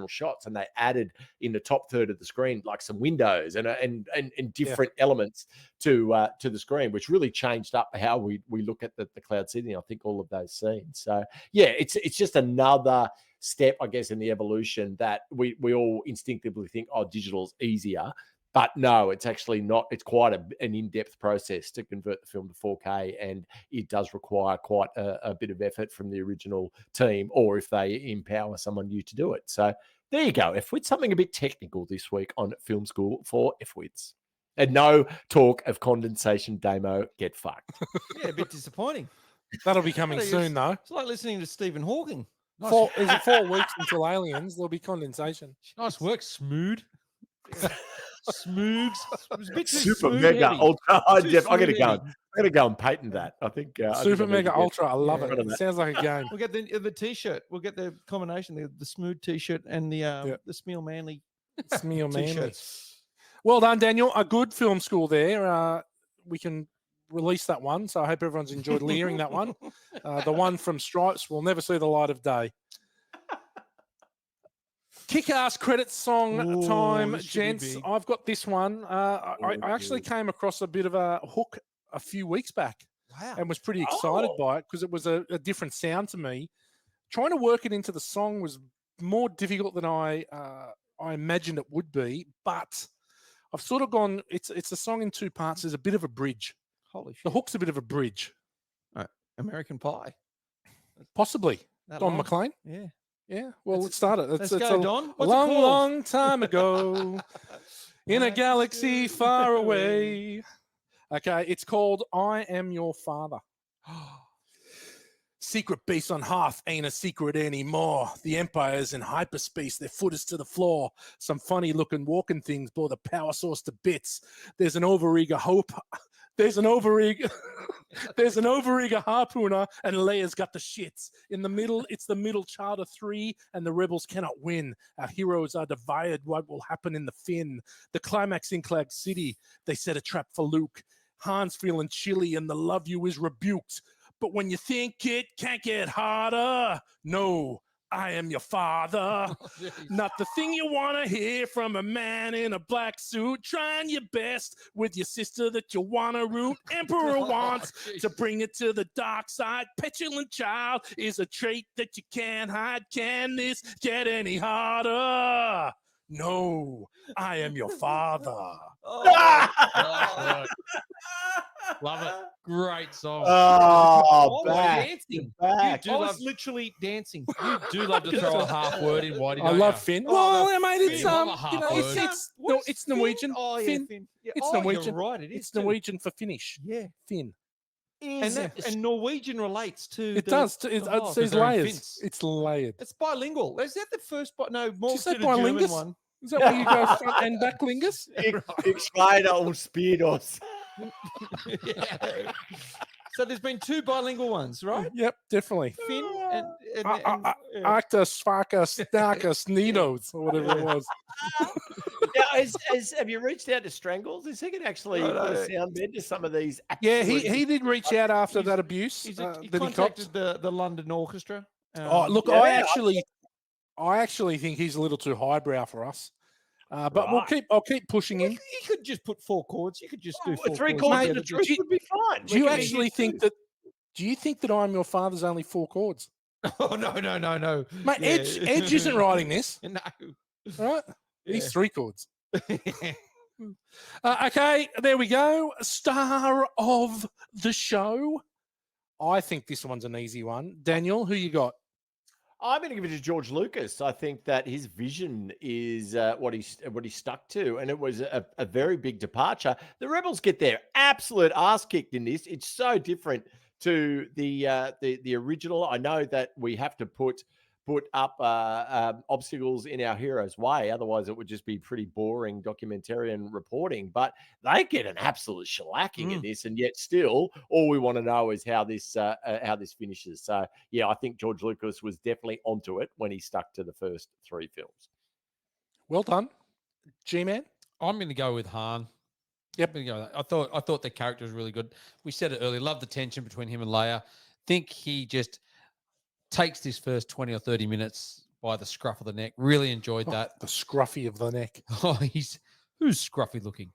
shots, and they added in the top third of the screen like some windows and different elements to the screen, which really changed up how we look at the Cloud City. I think all of those scenes. So yeah, it's just another step, I guess, in the evolution that we all instinctively think, oh, digital's easier. But no, it's actually not. It's quite an in-depth process to convert the film to 4K, and it does require quite a bit of effort from the original team, or if they empower someone new to do it. So there you go. F-Wits, something a bit technical this week on Film School for F-Wits. And no talk of condensation demo. Get fucked. Yeah, a bit disappointing. That'll be coming soon, though. It's like listening to Stephen Hawking. Is it 4 weeks until Aliens? There'll be condensation. Nice work, Smooth. Smoogs. It was a bit too Super smooth, mega Eddie. ultra. Too Jeff, I'm going to smooth, go. Eddie. I'm going to go and patent that. I think I think Super I need Mega to get- Ultra. I love Yeah. it. It sounds like a game. We'll get the t-shirt. We'll get the combination, the smooth t-shirt and the Smeal Manly Smeal Manly. t-shirts. Well done, Daniel. A good film school there. We can release that one. So I hope everyone's enjoyed hearing that one. The one from Stripes will never see the light of day. Kick-ass credits song Ooh, time, this should be gents. big. I've got this one. I actually came across a bit of a hook a few weeks back Wow. and was pretty excited Oh. by it because it was a different sound to me. Trying to work it into the song was more difficult than I imagined it would be, but I've sort of gone. It's a song in 2 parts. There's a bit of a bridge. Holy shit. The hook's a bit of a bridge, American Pie. possibly. That Don long? McLean. Yeah. Yeah. Well, Let's- let's start it. Let's It's go, a Don. What's long, it called? long time ago in a Let's galaxy go far far away. Okay, it's called "I Am Your Father." Secret base on Hoth ain't a secret anymore. The Empire's in hyperspace. Their foot is to the floor. Some funny looking walking things blow the power source to bits. There's an overeager hope. There's an overeager harpooner, and Leia's got the shits. In the middle, it's the middle child of 3, and the rebels cannot win. Our heroes are divided. What will happen in the fin? The climax in Cloud City. They set a trap for Luke. Han's feeling chilly, and the love you is rebuked. But when you think it can't get harder, no, I am your father. Not the thing you want to hear from a man in a black suit, trying your best with your sister that you want to root. Emperor wants to bring it to the dark side. Petulant child is a trait that you can't hide. Can this get any harder? No, I am your father. Oh, Love it. Great song. Oh, we're back. dancing. Back. do I love- was literally dancing. You do love to throw a half word in. Why do you I don't love ya? Finn. Oh, Well, mate, it's Finn. Love a half word. it's Norwegian. Oh, yeah, Finn. Finn. Yeah. It's Oh, Norwegian. You're right. It is. It's too. Norwegian for finish. Yeah. Finn. And Norwegian relates to. It the- does. the It Hoth. says they're in layers. Finns. It's layered. It's bilingual. Is that the first? No, more Did you say to the German bilingus? one. Is that where you go front and back lingus? Explainer or speedos. Yeah. So there's been 2 bilingual ones, right? Yep, definitely. Finn and Arctus, Farcus, Snarkus, Nidos, or whatever it was. Yeah, have you reached out to Strangles? Is he can actually No, put no. a sound bed to some of these? Yeah, absolute- he did reach out after that abuse he that he contacted copped. the London Orchestra. Oh, look, Yeah, I actually think he's a little too highbrow for us. But I'll keep pushing him. You could just put 4 chords. You could just do 4 3 chords. chords Mate, of the together. truth would be fine. Do you We can actually use think that? Do you think that I'm Your Father's only 4 chords? Oh no. Mate, Yeah. Edge isn't writing this, No. right? He's 3 chords. Yeah. Okay, there we go. Star of the show. I think this one's an easy one. Daniel, who you got? I'm going to give it to George Lucas. I think that his vision is what he stuck to, and it was a very big departure. The Rebels get their absolute ass kicked in this. It's so different to the original. I know that we have to put put up obstacles in our hero's way. Otherwise, it would just be pretty boring documentarian reporting. But they get an absolute shellacking in this, and yet still, all we want to know is how this finishes. So, yeah, I think George Lucas was definitely onto it when he stuck to the first 3 films. Well done, G-Man. I'm going to go with Han. Yep. I'm gonna go with that. I thought the character was really good. We said it earlier. Love the tension between him and Leia. Think he just takes this first 20 or 30 minutes by the scruff of the neck. Really enjoyed that. The scruffy of the neck. Oh, who's scruffy looking?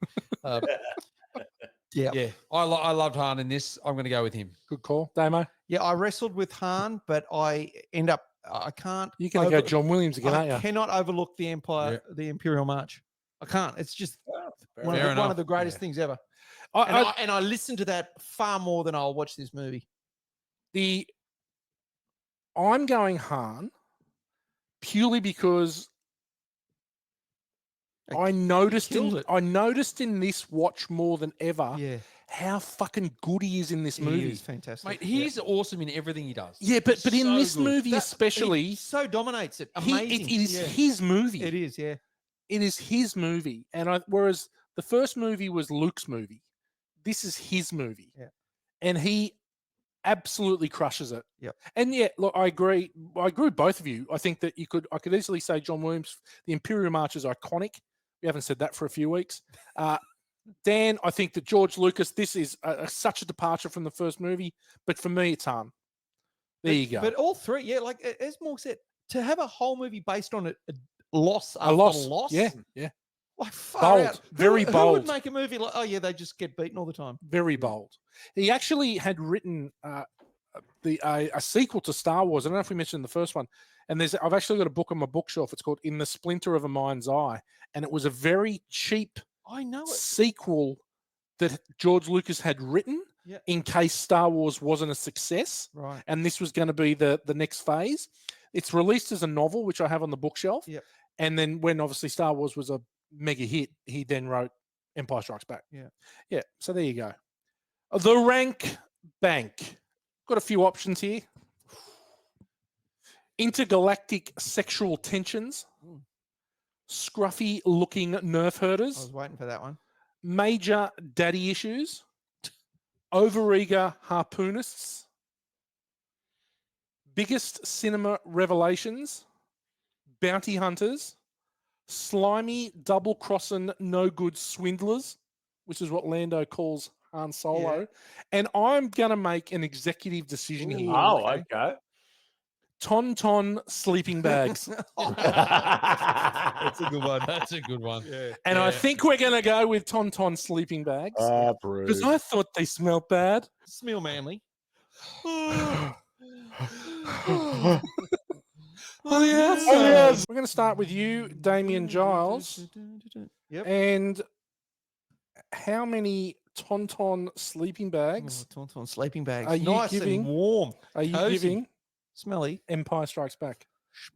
Yeah. I loved Han in this. I'm going to go with him. Good call, Damo. Yeah, I wrestled with Han, but I can't. You're going to go John Williams again, aren't I you? cannot overlook the Imperial March. I can't. It's just one of the greatest things ever. And I listen to that far more than I'll watch this movie. I'm going Han purely because I noticed in this watch more than ever how fucking good he is in this movie. He is fantastic. Mate, he's awesome in everything he does. Yeah, but in So this good. movie especially, he so dominates it. Amazing. it is his movie. It is, yeah. It is his movie. And whereas the first movie was Luke's movie, this is his movie. Yeah. And he absolutely crushes it. Yep. And yeah, look, I agree with both of you. I think that I could easily say John Williams, the Imperial March is iconic. We haven't said that for a few weeks. Dan, I think that George Lucas, this is such a departure from the first movie, but for me, it's Han. There you go. But all three, like as Morg said, to have a whole movie based on a loss after loss. Yeah. Like Bold. out. Very Who bold. would make a movie like, oh yeah, they just get beaten all the time? Very bold. He actually had written a sequel to Star Wars. I don't know if we mentioned the first one. And I've actually got a book on my bookshelf. It's called In the Splinter of a Mind's Eye. And it was a very cheap sequel that George Lucas had written in case Star Wars wasn't a success. Right. And this was going to be the next phase. It's released as a novel, which I have on the bookshelf. Yep. And then when obviously Star Wars was a mega hit, he then wrote Empire Strikes Back. Yeah. So there you go. The rank bank. Got a few options here. Intergalactic sexual tensions. Scruffy looking nerf herders. I was waiting for that one. Major daddy issues. Overeager harpoonists. Biggest cinema revelations. Bounty hunters. Slimy double-crossing no-good swindlers, which is what Lando calls Han Solo. Yeah. And I'm going to make an executive decision here. Oh, okay. Tauntaun sleeping bags. That's a good one. That's a good one. Yeah. And I think we're going to go with Tauntaun sleeping bags. Because I thought they smelled bad. Smell manly. Yes. We're going to start with you, Damien Giles. Yep. And how many Tauntaun sleeping bags? Tauntaun sleeping bags. Are you nice giving, and warm. Are you cozy, giving Empire Strikes Back?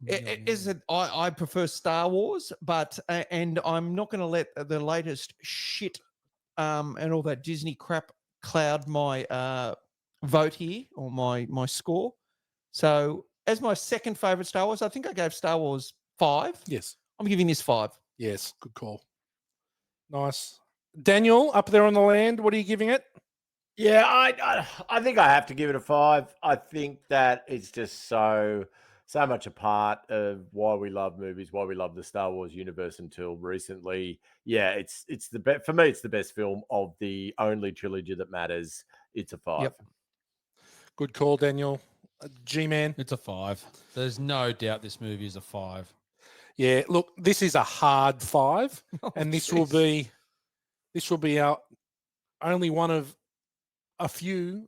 I prefer Star Wars, but and I'm not going to let the latest shit and all that Disney crap cloud my vote here or my score. So as my second favorite Star Wars, I think I gave Star Wars 5. Yes. I'm giving this 5. Yes, good call. Nice. Daniel, up there on the land, what are you giving it? Yeah, I think I have to give it a 5. I think that it's just so much a part of why we love movies, why we love the Star Wars universe until recently. Yeah, it's the best for me. It's the best film of the only trilogy that matters. It's a 5. Yep. Good call, Daniel. G-Man. It's a 5. There's no doubt this movie is a 5. Yeah, look, this is a hard 5, and this will be our only one of a few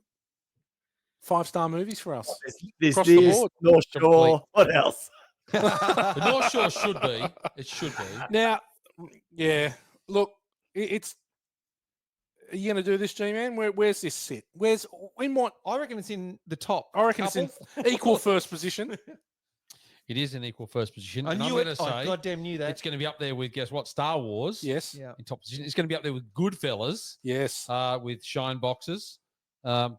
5-star movies for us. This across the board. North Shore. What else? The North Shore should be. It should be. Now, yeah, look, it's. Are you going to do this, G-Man? Where's this sit? In what? I reckon it's in the top. I reckon it's in equal first position. It is an equal first position. I and knew I'm going it. to say, I goddamn knew that. It's going to be up there with, guess what? Star Wars. Yes. Yeah. In top position. It's going to be up there with Goodfellas. Yes. With shine boxes. 5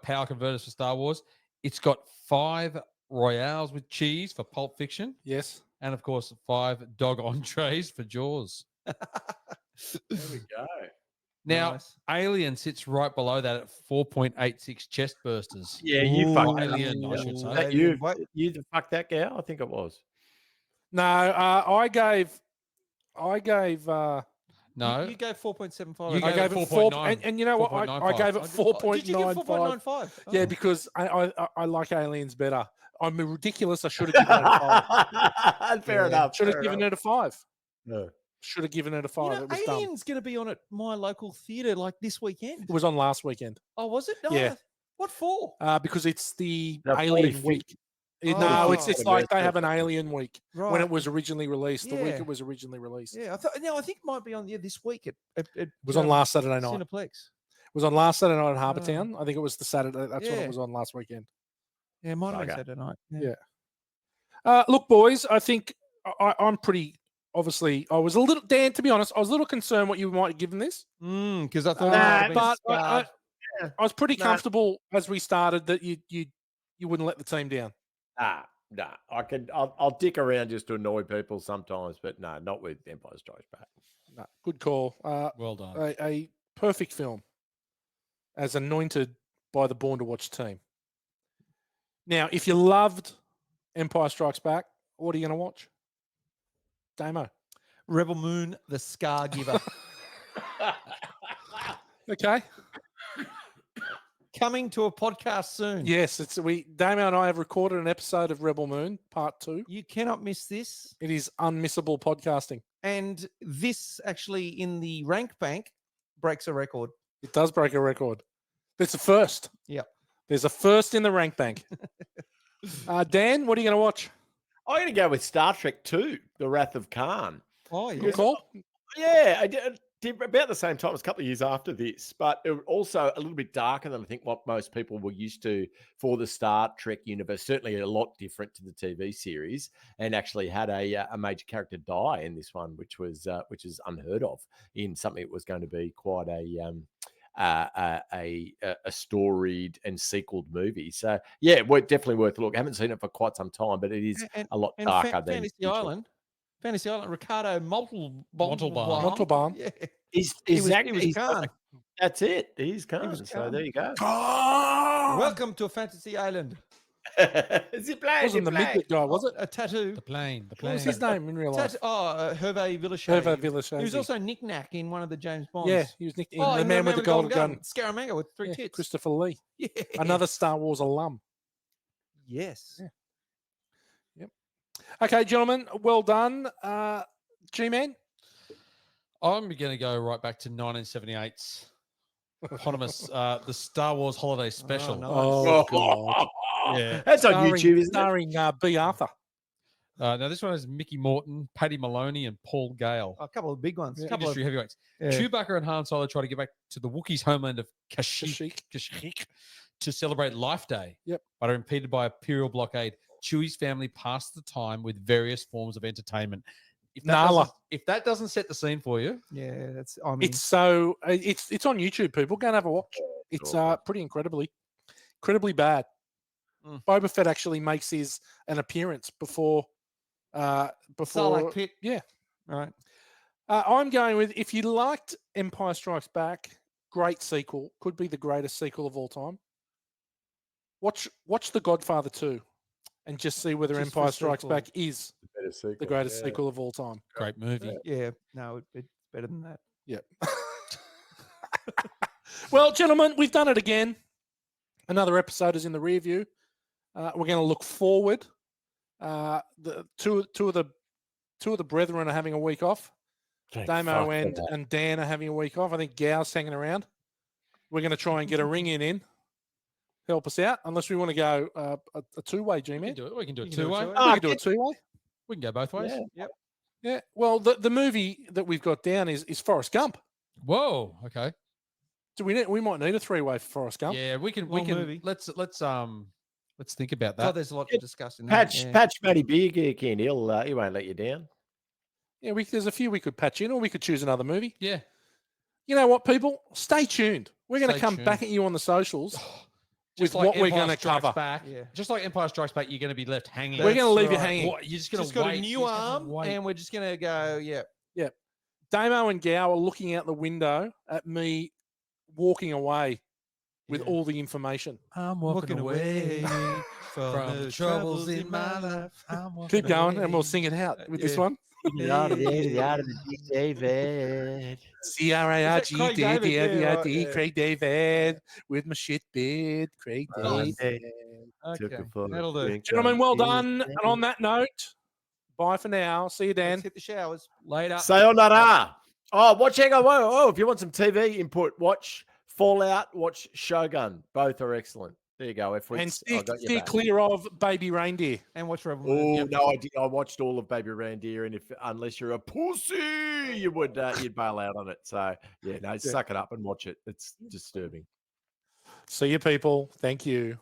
power converters for Star Wars. It's got 5 Royales with cheese for Pulp Fiction. Yes. And of course, 5 dog entrees for Jaws. There we go. Now, Nice. Alien sits right below that at 4.86 chest bursters. Yeah, you fucked that up. Alien, I should Ooh, say. That Alien, you, what? you fucked that gal? I think it was. No, I gave. No, You gave 4.75. You I gave gave it it 4. 4.9. And you know what? I 4.95. gave it Did you give 4.95. 4.95? Yeah, because I like Aliens better. I'm ridiculous. I should have given it a 5. Fair enough. Should have fair given enough. it a 5. No. Should have given it a 5. You know, It was dumb. Alien's going to be on at my local theatre like this weekend. It was on last weekend. Oh, was it? No, Yeah. What for? Because it's the The Alien 45th. week. Oh. No, it's like they have an anniversary. Alien week Right. when it was originally released. The week Yeah. it was originally released. Yeah, I think it might be on this week at It was on last Saturday night. Cineplex. It was on last Saturday night in Harbour Oh. Town. I think it was the Saturday. That's when Yeah. it was on last weekend. Yeah, it might have been Okay. Saturday night. Yeah. Look, boys, I think I'm pretty. Obviously, I was a little. Dan, to be honest, I was a little concerned what you might have given this. Because I thought, Nah, it might have been but scarred. I was pretty Nah. comfortable as we started that you wouldn't let the team down. Nah. I'll dick around just to annoy people sometimes, but no, not with Empire Strikes Back. No, good call. well done. A perfect film, as anointed by the Born to Watch team. Now, if you loved Empire Strikes Back, what are you going to watch? Damo. Rebel Moon, the Scar Giver. Okay. Coming to a podcast soon. Yes, Damo and I have recorded an episode of Rebel Moon Part 2. You cannot miss this. It is unmissable podcasting. And this actually in the rank bank breaks a record. It does break a record. It's a first. Yep. There's a first in the rank bank. Dan, what are you going to watch? I'm going to go with Star Trek 2, The Wrath of Khan. Oh, yeah. Good call. Yeah, I did about the same time. It was a couple of years after this, but it was also a little bit darker than I think what most people were used to for the Star Trek universe. Certainly a lot different to the TV series, and actually had a major character die in this one, which is unheard of in something that was going to be quite a storied and sequeled movie. So yeah, definitely worth a look. I haven't seen it for quite some time, but it is a lot darker than Fantasy Island, Ricardo Montalban. Montalban. Yeah. Is He was exactly Khan. that's it. He's Khan. was So Khan. there you go. Welcome to Fantasy Island. Zip line, Wasn't the midget guy, was it? A tattoo. The plane. The What plane. was his name in real life? Hervé Villachet. Hervé Villachet. He was also Nick Nack in one of the James Bonds. Yeah, he was Nick, Oh, the and man with the golden gun. Scaramanga with 3 Yeah, tits. Christopher Lee. Yeah. Another Star Wars alum. Yes. Yeah. Okay, gentlemen, well done. G-Man? I'm going to go right back to 1978's eponymous, the Star Wars Holiday Special. nice. Oh, God. Yeah. That's on YouTube, isn't it? Starring B. Arthur. Now, this one is Mickey Morton, Paddy Maloney, and Paul Gale. A couple of big ones. A couple Industry of, heavyweights. yeah. Chewbacca and Han Solo try to get back to the Wookiees' homeland of Kashyyyk to celebrate Life Day. Yep. But are impeded by Imperial blockade. Chewie's family pass the time with various forms of entertainment. If that doesn't set the scene for you, Yeah, that's. I mean, It's it's on YouTube, people. Go and have a watch. It's pretty incredibly bad. Boba Fett actually makes an appearance before Sarlacc pit. Yeah. All right. I'm going with, if you liked Empire Strikes Back, great sequel, could be the greatest sequel of all time. Watch The Godfather 2 and just see whether Just for Empire Strikes sequel. Back is the greatest sequel of all time. great movie. Yeah. No, it's better than that. Yeah. Well, gentlemen, we've done it again. Another episode is in the rear view. We're going to look forward. The two of the brethren are having a week off. Damo and Dan are having a week off. I think Gow's hanging around. We're going to try and get a ring in. Help us out, unless we want to go a two-way, We can G-Man. do it. We can do it You can do it two-way. two-way. We can do it two-way. We can go both ways. Yeah. Yeah. Well, the movie that we've got down is Forrest Gump. Whoa. Okay. Do we might need a three-way for Forrest Gump. Yeah, we can. Long movie. Let's think about Oh, that. there's a lot to discuss in that. Patch Matty Beer Geek in. He won't let you down. Yeah, there's a few we could patch in, or we could choose another movie. Yeah. You know what, people? Stay tuned. We're going to Stay come tuned. back at you on the socials with Just like what we're Empire going to Strikes cover. Back. Yeah. Just like Empire Strikes Back, you're going to be left hanging. We're going to That's leave you right. hanging. What, you're just going Just to got wait. a new You're just gonna arm, wait. and we're just gonna go. Yeah. Damo and Gow are looking out the window at me walking away with Yeah. all the information. I'm Walking away from the troubles in my life. I'm Keep going, and we'll away. sing it out with this Yeah. one. David. C-R-A-R-G, Craig David? Yeah, right, D-A-V-I-D, yeah. Craig David, with my shit beard, Craig David. Okay, that'll do. Gentlemen, well done. And on that note, bye for now. See you, Dan. Let's hit the showers. Later. Sayonara. Oh, watch hang on. Whoa, if you want some TV input, watch Fallout, watch Shogun. Both are excellent. There you go. And I got your steer back. clear of Baby Reindeer. And watch Rebel Oh Moon. no, I did. I watched all of Baby Reindeer, and unless you're a pussy, you would you'd bail out on it. So yeah, no, suck it up and watch it. It's disturbing. See you, people. Thank you.